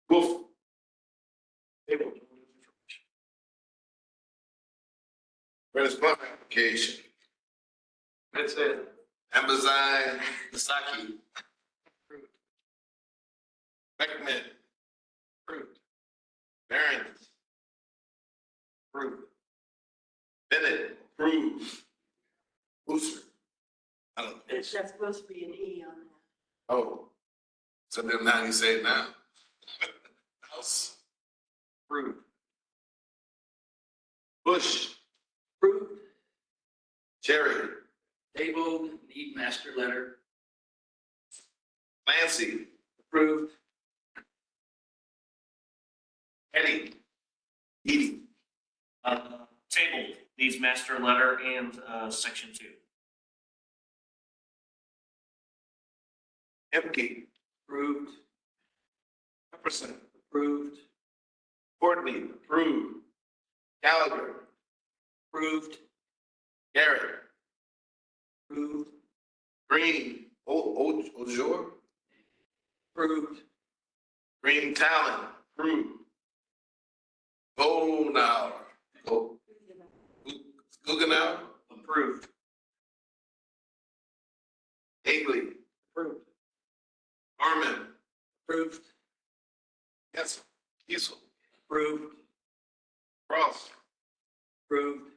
Wolf. Where's my application? That's it. Amazon, Misaki. Beckman. Approved. Barron. Approved. Bennett. Approved. Booster. I don't know. There's just supposed to be an E on that. Oh. So then now you say it now. House. Approved. Bush. Approved. Cherry. Tabled, need master letter. Clancy. Approved. Eddie. Edie. Table needs master letter and, section 2. Empke. Approved. Jefferson. Approved. Courtney. Approved. Gallagher. Approved. Garrett. Approved. Green. Ojor. Approved. Green Talent. Approved. Go now. Go. Guggenau. Approved. Higley. Approved. Armin. Approved. Yes. Kiesel. Approved. Cross. Approved.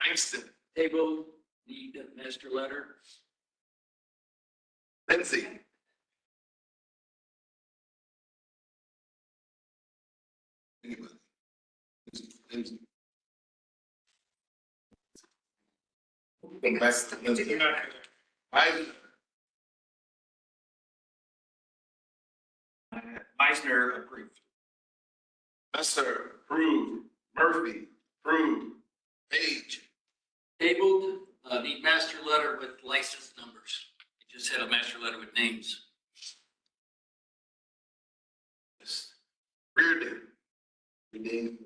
Langston. Tabled, need master letter. Lindsay. Anybody? Lindsay. Go back to Lindsay. Meisner approved. Messer. Approved. Murphy. Approved. Page. Tabled, need master letter with license numbers. It just had a master letter with names. Reardon. Reardon.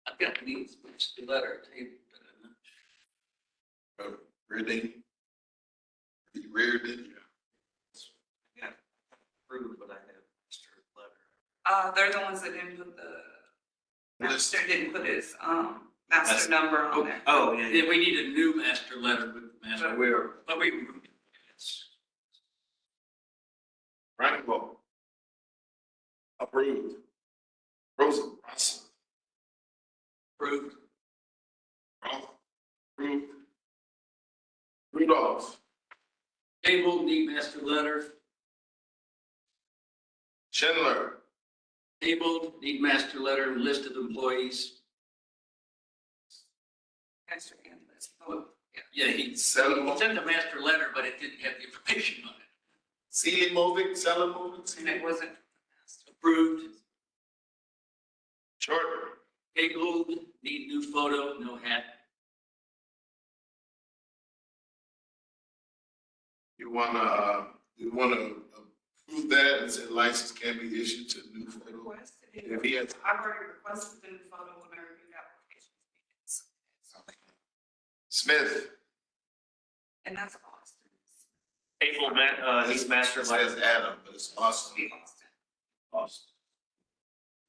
I've got these master letter tabled, but I'm not. Reardon. Reardon. Yeah. Approved, but I have master letter. They're the ones that didn't put the, List. master didn't put his, master number on there. Oh, yeah, yeah. Yeah, we need a new master letter with the master. But Where? But we, Rainbow. Approved. Rosen. Russell. approved. Roth. Approved. Rudolph. Tabled, need master letter. Schindler. Tabled, need master letter and list of employees. Master and list. Oh, Yeah, he Sell he sent a master letter, but it didn't have the information on it. Selimovic, Selimovic, and it wasn't. Approved. Shorter. Tabled, need new photo, no hat. You wanna approve that and say license can be issued to new photo? Requested it. If he has, I've already requested the new photo when I reviewed applications. Smith. And that's Austin. Table, needs master It letter. says Adam, but it's Austin. Austin.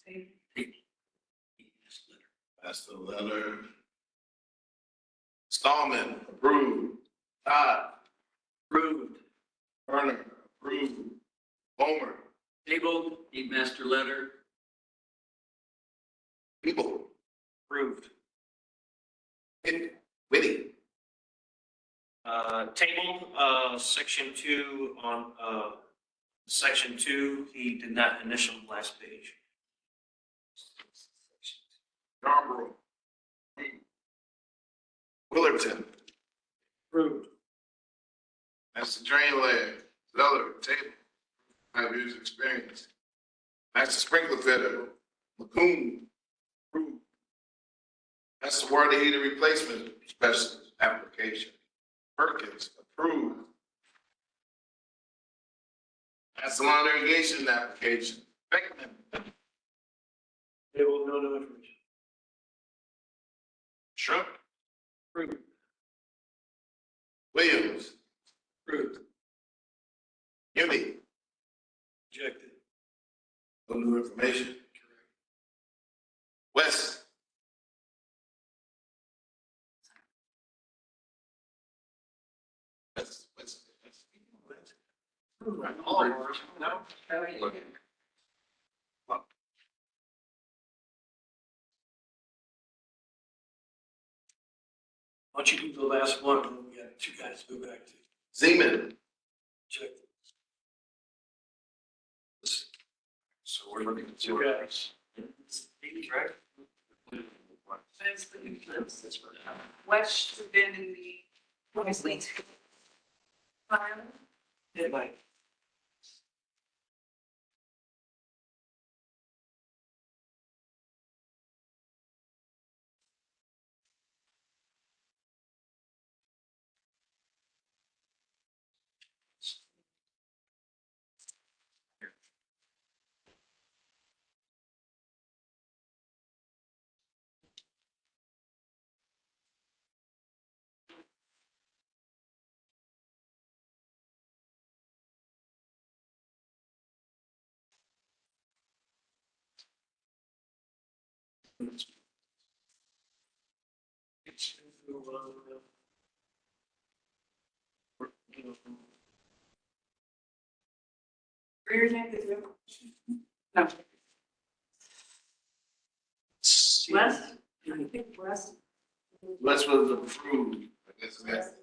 Table. That's the letter. Stallman, approved. Todd, Approved. Turner, approved. Homer, Tabled, need master letter. People, Approved. Whitty, Tabled, section 2 on, section 2, he did not initial the last page. Yarborough. Willerton, Approved. that's the drain layer. Zeller, table, 5 years experience. That's the sprinkler fitter. McCoon, approved. That's the water heater replacement specialist application. Perkins, approved. That's the lawn irrigation application. Beckman, They will know no information. Trump, Approved. Williams, Approved. Yumi, Rejected. no new information. West, West. All of ours, no? Why don't you do the last one, and then we got two guys to go back to. Zeman, Rejected. So we're looking at Two guys. Right? West has been in the, obviously. It might. Rear neck is no. West, I think West. West was approved. I guess that,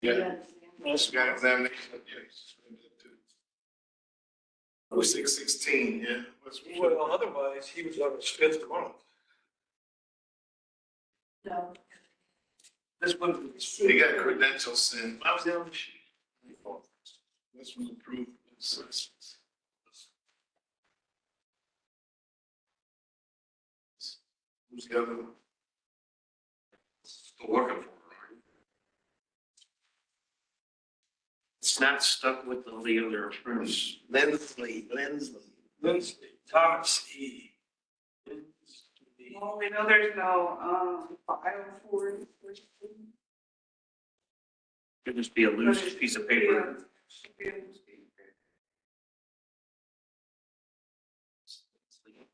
yeah, got examination. Oh, 616, yeah. Well, otherwise, he was on his fifth month. No. This one. He got credentials in. I was down the sheet. This was approved. Who's the other one? Still looking for it, right? It's not stuck with the other approved. Lindsley. Lindsay, Thomas E. Well, we know there's no, file for it. Could just be a loose piece of paper. Should be a loose piece of paper.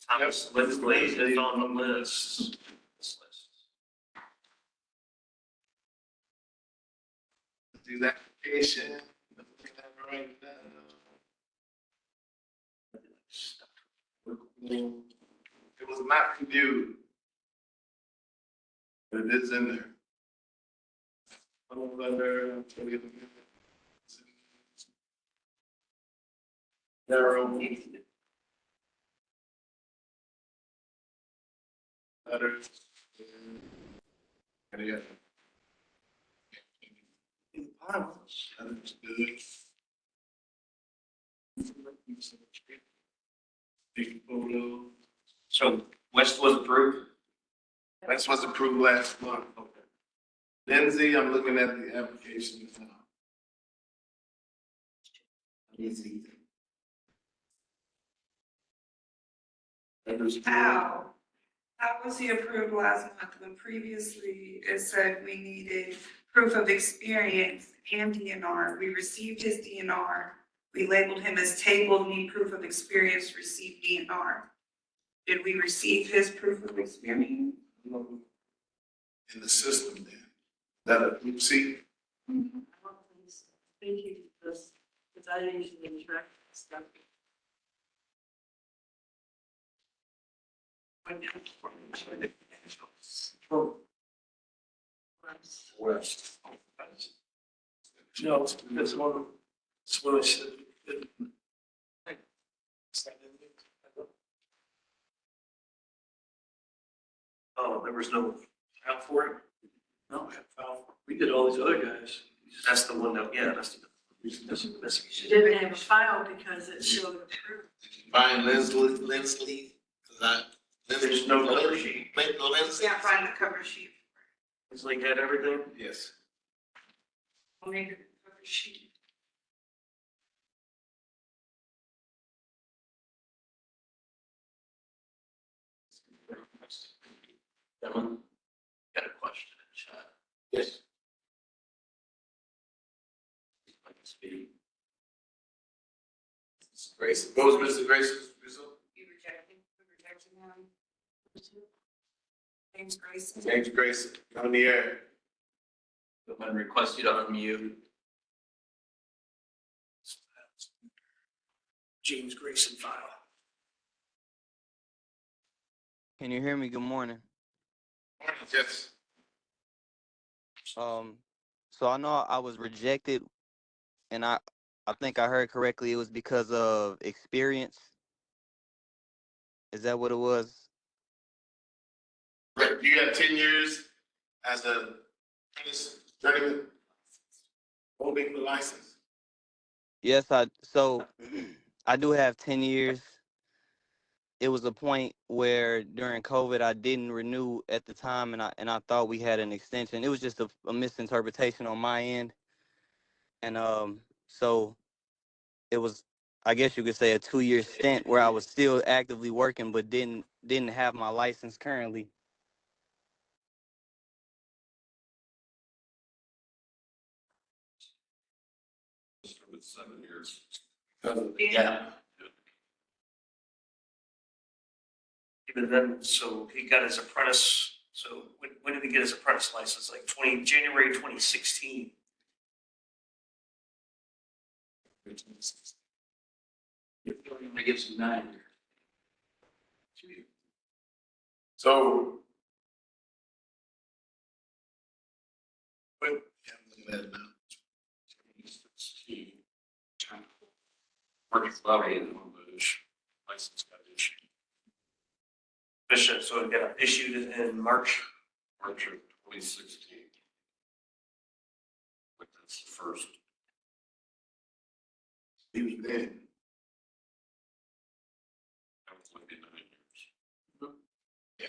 Thomas Lindsley is on the list. This list. Do the application. Right down. It was not reviewed. But it is in there. Narrow. Letters. And yeah. Letters good. Big photo. So West was approved? This was approved last month. Okay. Lindsay, I'm looking at the application now. Easy. How was he approved last month when previously it said we needed proof of experience and DNR? We received his DNR. We labeled him as tabled, need proof of experience, received DNR. Did we receive his proof of experience? In the system then. That a oopsie? I don't think so. Thank you, because I usually track stuff. West. No, this one, I said. Oh, there was no file for it? No, we did all these other guys. That's the one that, yeah, that's the. She didn't have a file because it showed approved. Find Lindsley, cause There's no cover sheet. Lindsay? Can't find the cover sheet. It's like that, everything? Yes. I'll make a cover sheet. Gentlemen, got a question in the chat. Yes. I can speak. Grace, what was Mr. Grace's result? You rejecting him? James Grayson. James Grace, on the air. I'm going to request you to unmute. James Grayson file. Can you hear me? Good morning. Yes. So I know I was rejected, and I think I heard correctly. It was because of experience. Is that what it was? Right, you got 10 years as a apprentice journeyman holding the license. Yes, so I do have 10 years. It was a point where during COVID I didn't renew at the time, and I thought we had an extension. It was just a misinterpretation on my end, and so it was, I guess you could say, a 2-year stint where I was still actively working but didn't have my license currently. With 7 years. Yeah. Even then, so he got his apprentice, so when did he get his apprentice license? Like January 2016. I give some 9 years. So. Wait, yeah, I'm looking at it now. March 11th, when the license got issued. Bishop, so it got issued in March. March of 2016. But that's the first. He was dead. That was maybe 9 years. Yeah.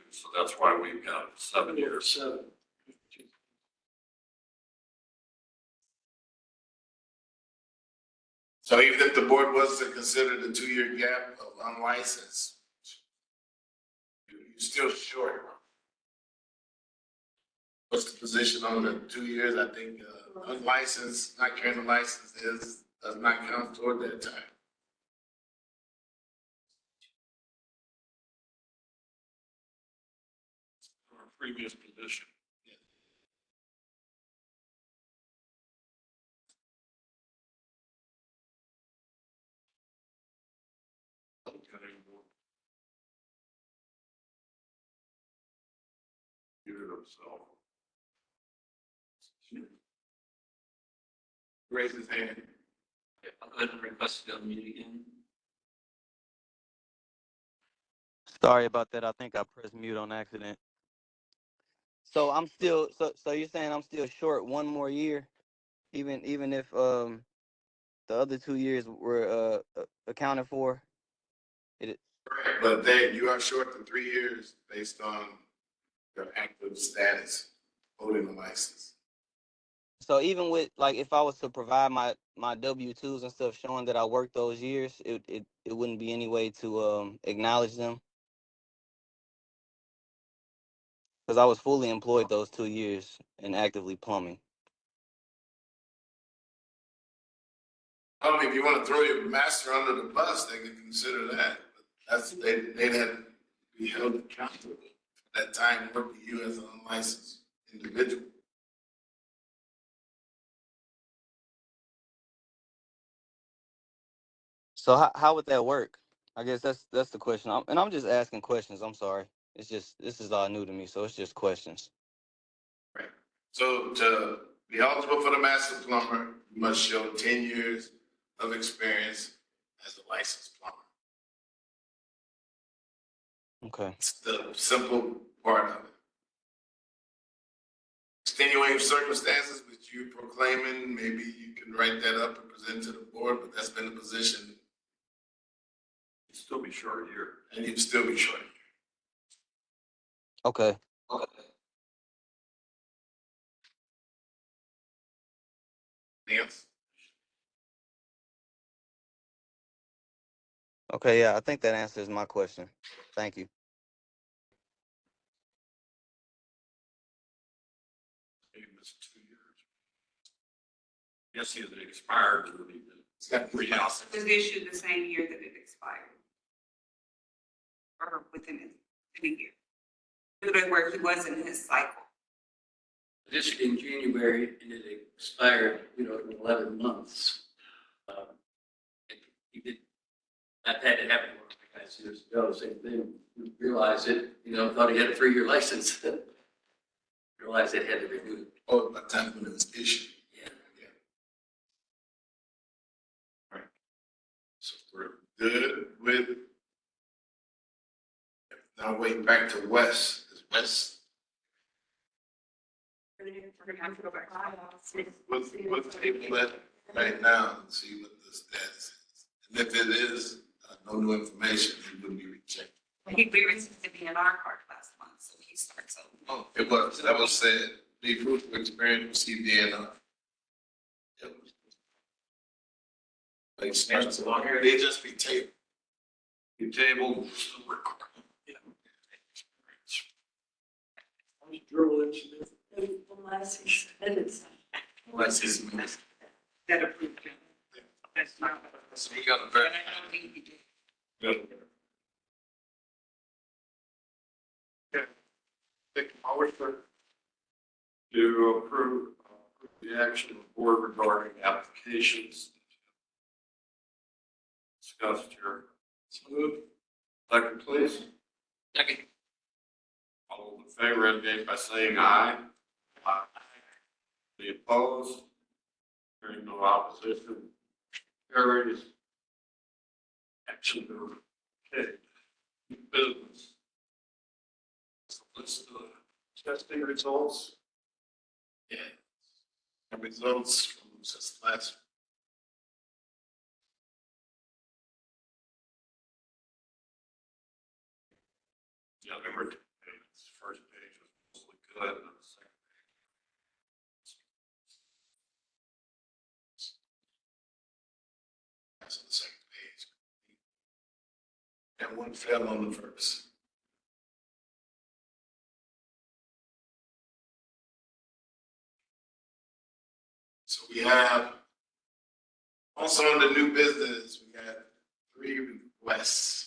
And so that's why we've got 7 years. 7. So even if the board was to consider the 2-year gap of unlicensed, you're still short. What's the position on the 2 years? I think unlicensed, not carrying a license does not count toward that time. Our previous position. Muted himself. Raise his hand. I'll go ahead and request you to unmute again. Sorry about that. I think I pressed mute on accident. So I'm still, so you're saying I'm still short 1 more year, even if the other 2 years were accounted for. Correct, but then you are short the 3 years based on your active status holding a license. So even with, like, if I was to provide my W-2s and stuff showing that I worked those years, it wouldn't be any way to acknowledge them, because I was fully employed those 2 years and actively plumbing. I mean, if you want to throw your master under the bus, they could consider that. But that's, they'd have to be held accountable for that time working you as an unlicensed individual. So how would that work? I guess that's the question. I'm just asking questions. I'm sorry. It's just, this is all new to me, so it's just questions. Right. So to be eligible for the master plumber, you must show 10 years of experience as a licensed plumber. Okay. It's the simple part of it. Extenuating circumstances which you're proclaiming, maybe you can write that up and present to the board, but that's been the position Still be short a year. and you'd still be short. Okay. Anything else? Okay, yeah, I think that answers my question. Thank you. He missed 2 years. Yes, he had expired. But he did. It's got Re out. It was issued the same year that it expired. Or within a year. Due to where he was in his cycle. This in January and it expired, in 11 months. And he did, I've had it happen one of my guys years ago, same thing. Realized it, thought he had a 3-year license. Realized it had to renew it. Oh, by the time when it was issued. Yeah. So we're good with. Now wait, back to Wes. Is Wes, We're gonna have to go back. what's table that right now and see what the status is? And if it is, no new information, it would be rejected. We received the DNR card last month, so he starts over. Oh, it was, that was said, the proof of experience received DNR. Yep. Like, That's along here. they just be tabled. You tabled. Dribble engineer. Unless he said it's. Unless it's missed. That approved. That's not. So you got to But verify. I don't think he did. Good. Take a motion to approve the action of the board regarding applications discussed here. So moved. Second, please. Second. All those in favor indicate by saying aye. Aye. Any opposed? Hearing no opposition. Carries. Action to, okay. Business. So list of testing results. Yeah. The results from just last. Yeah, there were 2 pages. First page was mostly good, and the second That's on the second page. And one fell on the first. So we have, also on the new business, we got 3 requests.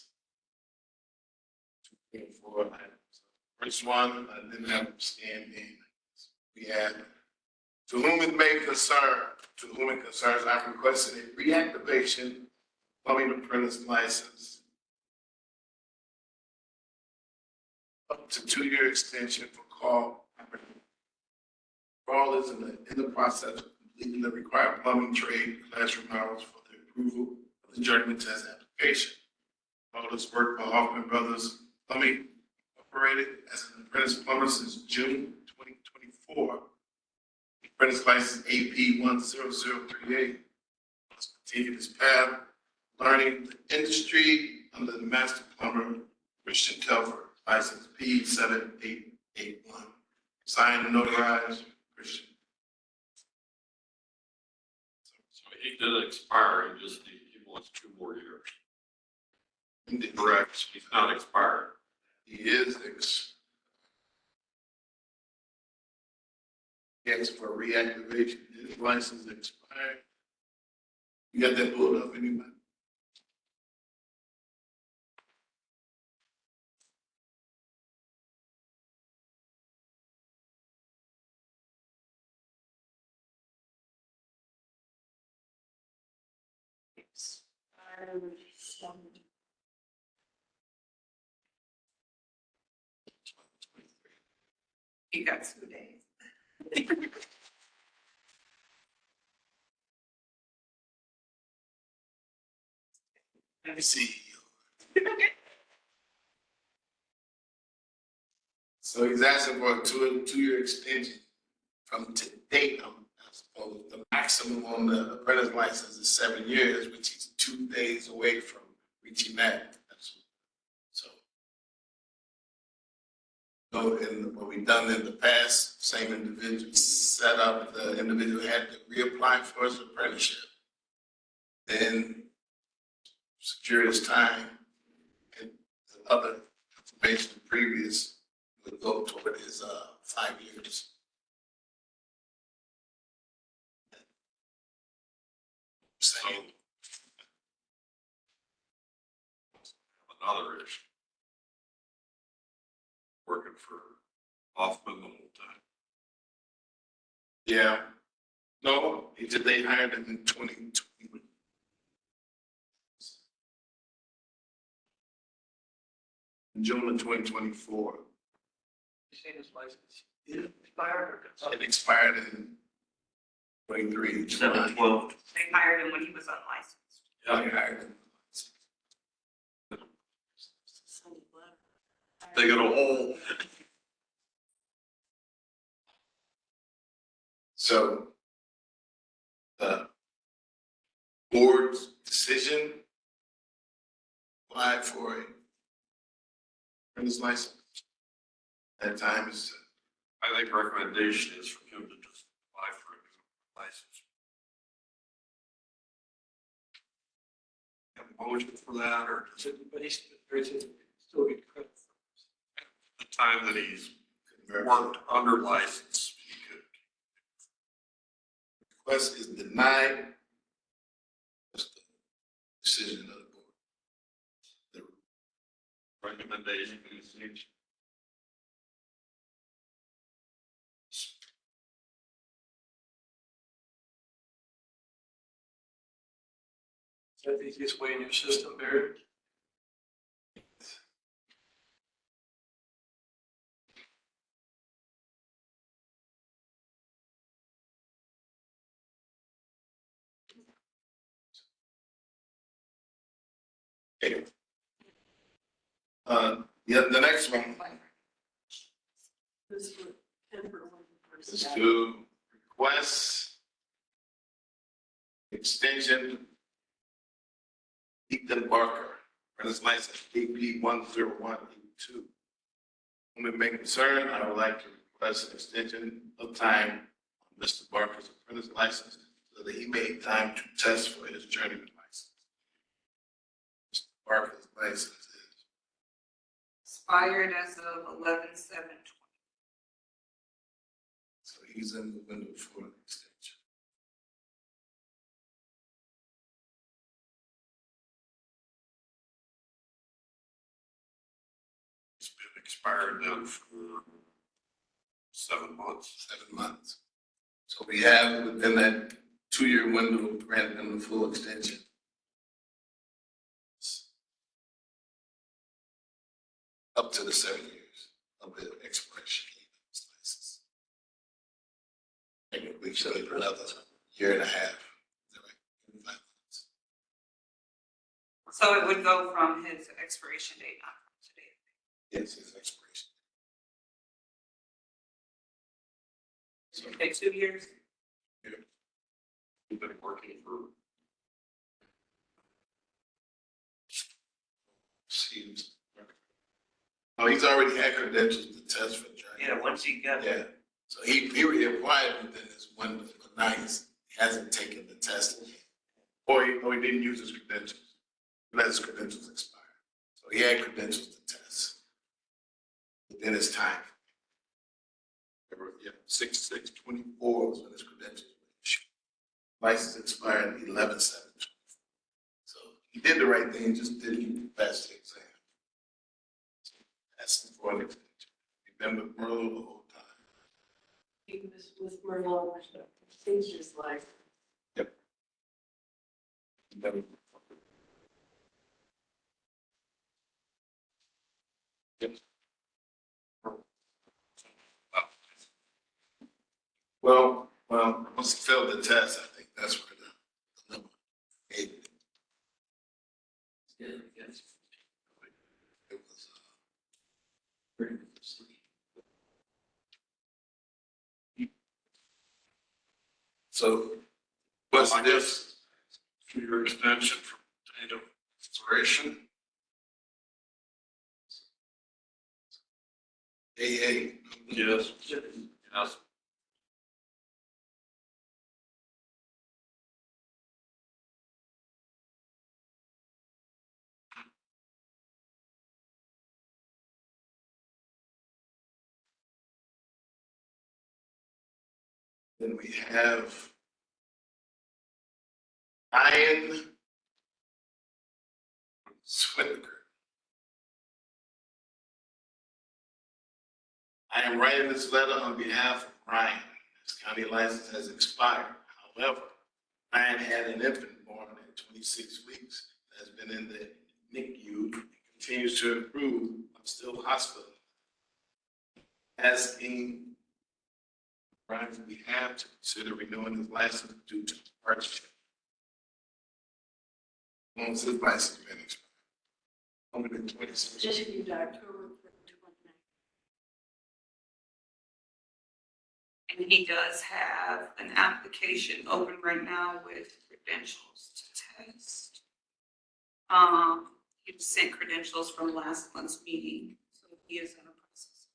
4 items. First one, I didn't have them scanned in. We had, to whom it may concern, to whom it concerns, I requested a reactivation plumbing apprentice license. Up to 2-year extension for Carl. Carl is in the process of completing the required plumbing trade classroom hours for the approval of the journeyman test application. All this work by Hoffman Brothers Plumbing operated as an apprentice plumber since June 2024. Apprentice license AP 10038. Must continue this path, learning the industry under the master plumber Christian Telford, license P 7881. Signed and notarized, Christian. So he did expire, he wants 2 more years. Correct, he's not expired. He is he asked for reactivation. His license expired. You got that pulled up, anybody? He got 2 days. Let me see. So he's asking for a 2-year extension from to date. I suppose the maximum on the apprentice license is 7 years, which he's 2 days away from reaching that. No, and what we've done in the past, same individual set up, the individual had to reapply for his apprenticeship. Then securities time and other information previous would go toward his 5 years. Same. Another issue. Working for Hoffman the whole time. Yeah. No, they hired him in 2020. In June of 2024. You say his license is expired or? It expired in 23. 7/12. They hired him when he was unlicensed. They hired him. They got a hole. So the board's decision applied for a apprentice license. That time is, I think recommendation is for him to just apply for a new license. Have a motion for that, or does it, But he's, still get credit. the time that he's worked under license, he could. request is denied. That's the decision of the board. The Recommendation is Is that the easiest way in your system, Barry? Okay. Yeah, the next one This would temper one is person. to request extension Ethan Barker, apprentice license AP 10182. When we make concern, I would like to request an extension of time on Mr. Barker's apprentice license so that he may have time to test for his journeyman license. Mr. Barker's license is Expired as of 11/7/20. so he's in the window for an extension. It's been expired now for 7 months. 7 months. So we have within that 2-year window, granted him the full extension. Up to the 7 years of the expiration of his license. Maybe we should have another year and a half. Is that right? 5 months. So it would go from his expiration date, not from today. Yes, his expiration. So okay, 2 years. We've been working for Seems. Oh, he's already had credentials to test for journey. Yeah, once he got. Yeah, so he reapplied within his window, but now he hasn't taken the test. Or he didn't use his credentials. He let his credentials expire. So he had credentials to test. Within his time. Yeah, 6/6/24 was when his credentials were issued. License expired 11/7/24. So he did the right thing, just didn't pass the exam. That's the for an extension. He's been with Merle the whole time. He was with Merlot, things just like. Well, once he failed the test, I think that's where the number 8. Yeah, I guess. It was, so, what's I this? guess 2-year extension from date of expiration. AA. Yes. Yes. Then we have Ryan Swinker. I am writing this letter on behalf of Ryan. His county license has expired. However, Ryan had an infant born at 26 weeks, has been in the NICU, and continues to improve. I'm still hospital. Asking Ryan's behalf to consider renewing his license due to hardship. Once his license been expired. Only been 26. Just need October 29th. And he does have an application open right now with credentials to test. He sent credentials from last month's meeting, so he is in a process.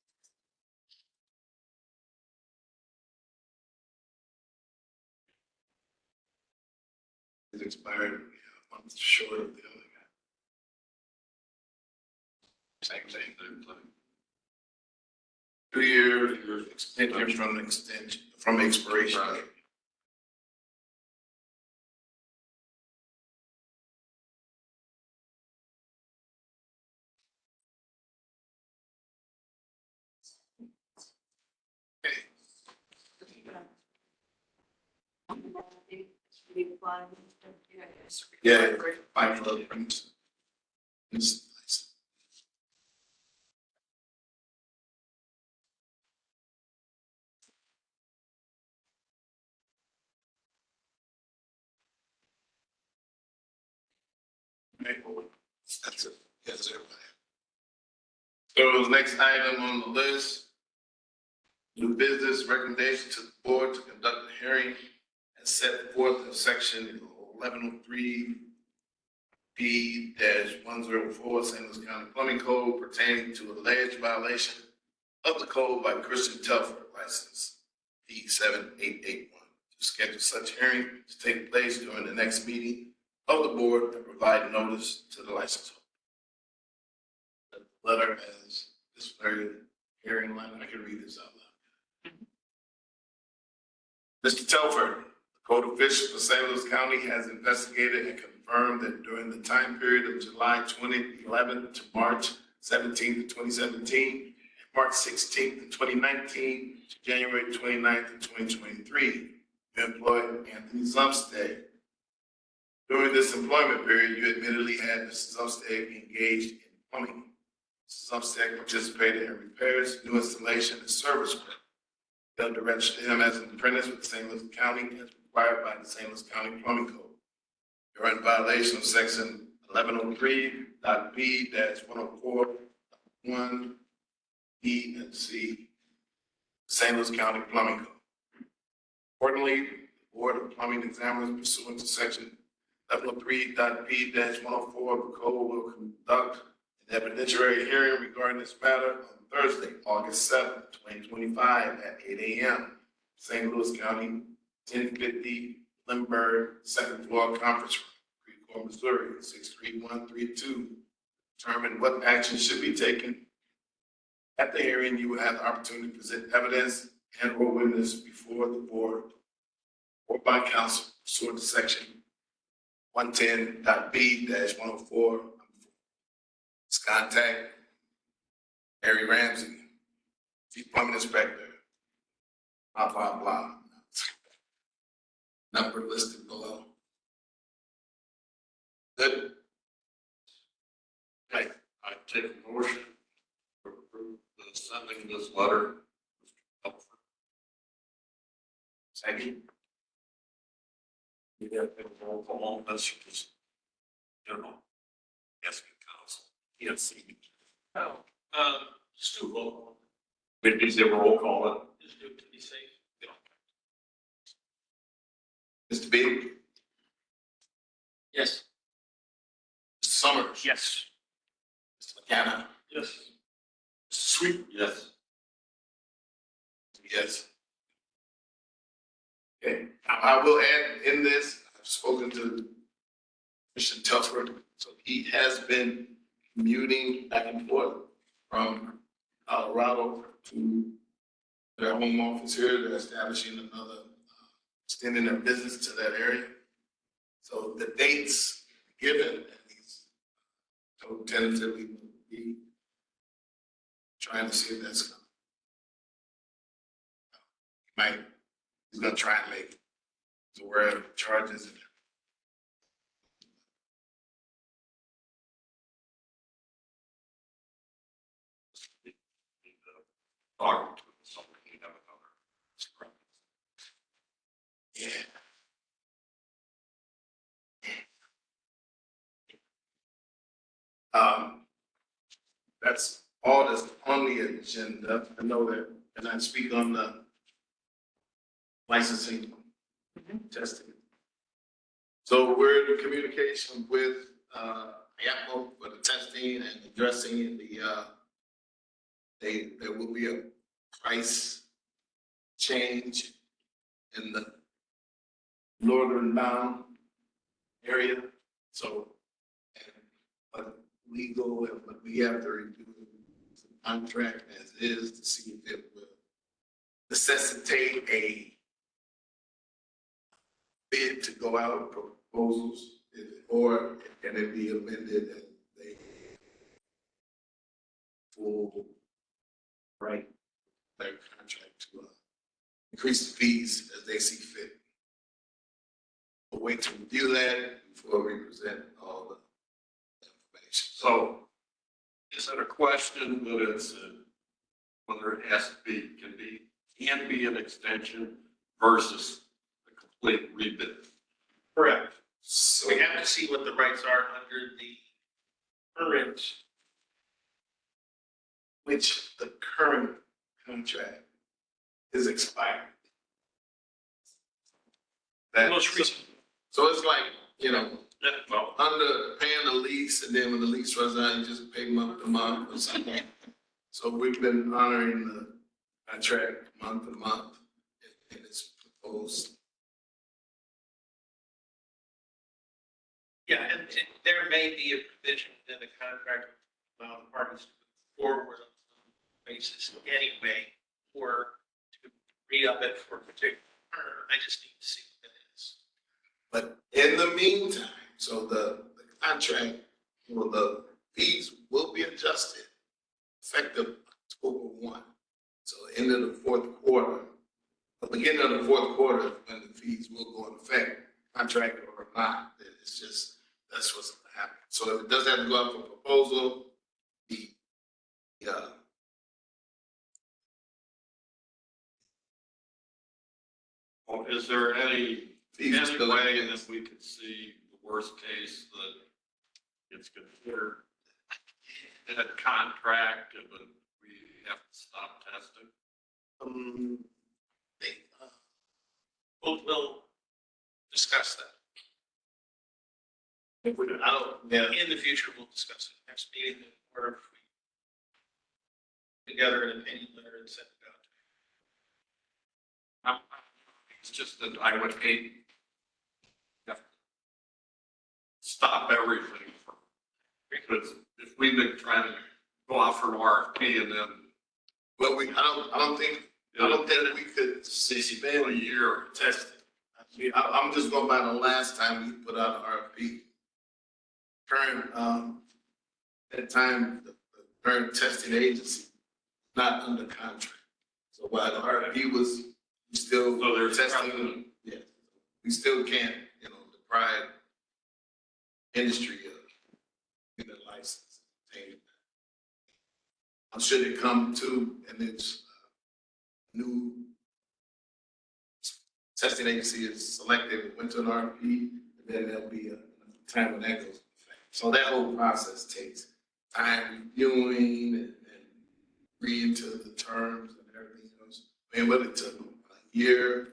It's expired, a month short of the other guy. Same thing. 2 years extension from expiration. Right. It's reapplying. Yeah, five for other things. It's nice. Right, well, that's it. Yes, everybody. So the next item on the list, new business recommendation to the board to conduct a hearing as set forth in section 1103 P-104 St. Louis County Plumbing Code pertaining to alleged violation of the code by Christian Telford, license P-7881. To schedule such hearing to take place during the next meeting of the board and provide notice to the license holder. The letter has this very hearing line. I can read this out loud. Mr. Telford, the code official for St. Louis County has investigated and confirmed that during the time period of July 2011 to March 17th, 2017, March 16th, 2019, to January 29th, 2023, you employed Anthony Zumsteg. During this employment period, you admittedly had Mr. Zumsteg engaged in plumbing. Mr. Zumsteg participated in repairs, new installation, and service work. You held registered him as an apprentice with St. Louis County as required by the St. Louis County Plumbing Code. You're in violation of section 1103.B-104.1 B and C, St. Louis County Plumbing Code. Accordingly, the Board of Plumbing Examiners pursuant to section 1103.B-104 of the code will conduct an evidentiary hearing regarding this matter on Thursday, August 7th, 2025 at 8 a.m. St. Louis County, 1050 Lindbergh, second floor conference room, Creve Coeur, Missouri, 63132. Determine what action should be taken. At the hearing, you will have the opportunity to present evidence and or witness before the board or by counsel pursuant to section 110.B-104. Let's contact Harry Ramsey, Chief Plumbing Inspector, blah, blah, blah. Number listed below. Good. Okay, I take a motion to approve the sending this letter. Second. You have to roll call, that's just general. Asking council. Yes. Oh, just do a roll call. Maybe they roll call it. Just do it to be safe. Mr. Big, Yes. Mr. Summers. Yes. Mr. McCann. Yes. Sweet. Yes. Yes. Okay, I will add in this, I've spoken to Mr. Telford, so he has been commuting back and forth from Colorado to their home office here. They're establishing another, extending their business to that area. So the dates given, and he's so tentatively will be trying to see if that's coming. He's gonna try and make to where charges. Talk to somebody, you have another. Yeah. That's all that's on the agenda. I know that, and I speak on the licensing testing. So we're in communication with, Apple for the testing and addressing the, there will be a price change in the northern bound area. So, but legal, but we have to review the contract as is to see if it will necessitate a bid to go out for proposals, or can it be amended and they full right their contract to increase the fees as they see fit. We'll wait to review that before we present all the information. So is it a question that it's whether it has to be, can be an extension versus a complete rebid? Correct. So We have to see what the rights are under the current. which the current contract is expired. That, Most recent. so it's like, you know, Well, under paying the lease, and then when the lease runs out, you just pay month to month or something. So we've been honoring the contract month to month, and it's proposed. yeah, and there may be a provision in the contract allow the parties to move forward on some basis anyway, or to re-up it for a particular term. I just need to see what that is. But in the meantime, so the contract, well, the fees will be adjusted effective October 1. So end of the fourth quarter, the beginning of the fourth quarter, when the fees will go into effect, contract or not. It's just, that's what's gonna happen. So if it does have to go out for proposal, the, Well, is there any fees are still in way place. that we could see the worst case that it's considered in a contract, but we have to stop testing? We'll discuss that. I don't, yeah. In the future, we'll discuss it next meeting, or if we together an opinion letter and send it out. It's just that I would hate to stop everything because if we've been trying to go out for an RFP and then Well, I don't think we could spend a year testing. I'm just going by the last time we put out an RFP. Current, at the time, the current testing agency, not under contract. So while the RFP was, we still So there's testing, precedent. yeah, we still can't, deprive industry of getting a license. Should it come to, and it's new testing agency is selected, went to an RFP, and then there'll be a time when that goes into effect. So that whole process takes time reviewing and reading to the terms and everything else. And but it took a year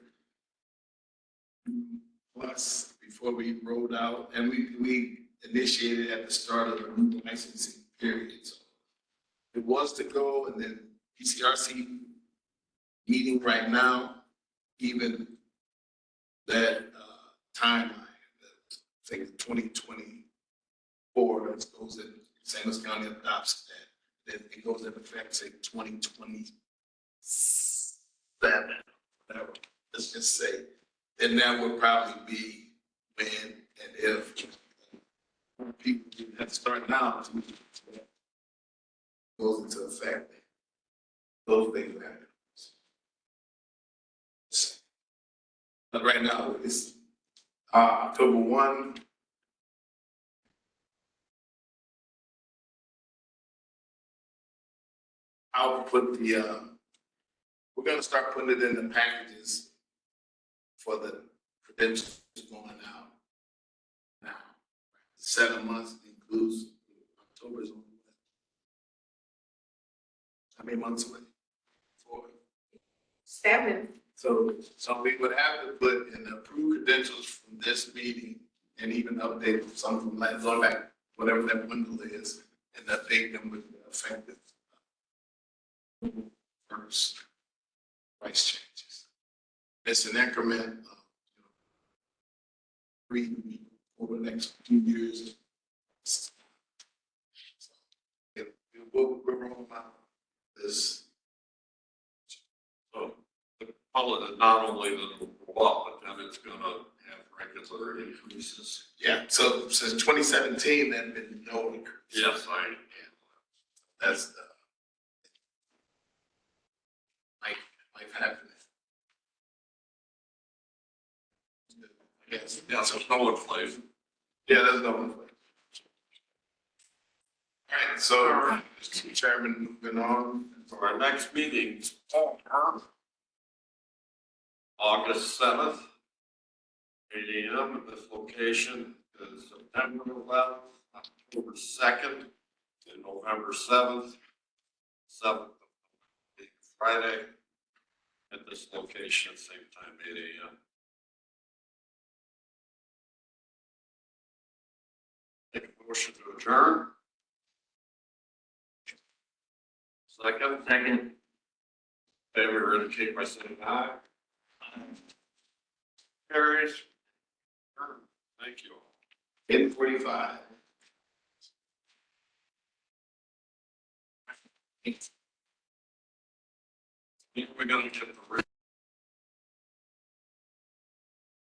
plus before we rolled out, and we initiated at the start of the new licensing period. So it was to go, and then PCRC meeting right now, even that timeline, I think 2024, that goes in, St. Louis County adopts that, then it goes in effect, say 2027, whatever, let's just say, then that would probably be when and if people have to start now to goes into effect. Those things happen. But right now, it's October 1. I'll put the, we're gonna start putting it in the packages for the credentials going out now. 7 months includes October's only. How many months away? 4. 7. So we would have to put in the approved credentials from this meeting and even update some from last, going back, whatever that window is, and update them with the effective first price changes. It's an increment of 3 over the next 2 years. So, we're rolling out this. So the public, not only the go up, but then it's gonna have regular increases. Yeah, so since 2017, there've been no increase. Yes, That's the life happening. Yes, yeah, so no inflation. yeah, there's no one. All right, so, Mr. Chairman, moving on. So our next meeting's August 7th, 8 AM at this location is September 11th, October 2nd, and November 7th, 7th, Friday, at this location at the same time, 8 AM. Take a motion to adjourn. Second. Favor indicate by saying aye. Carries. Thank you. 10:45. We're gonna get the.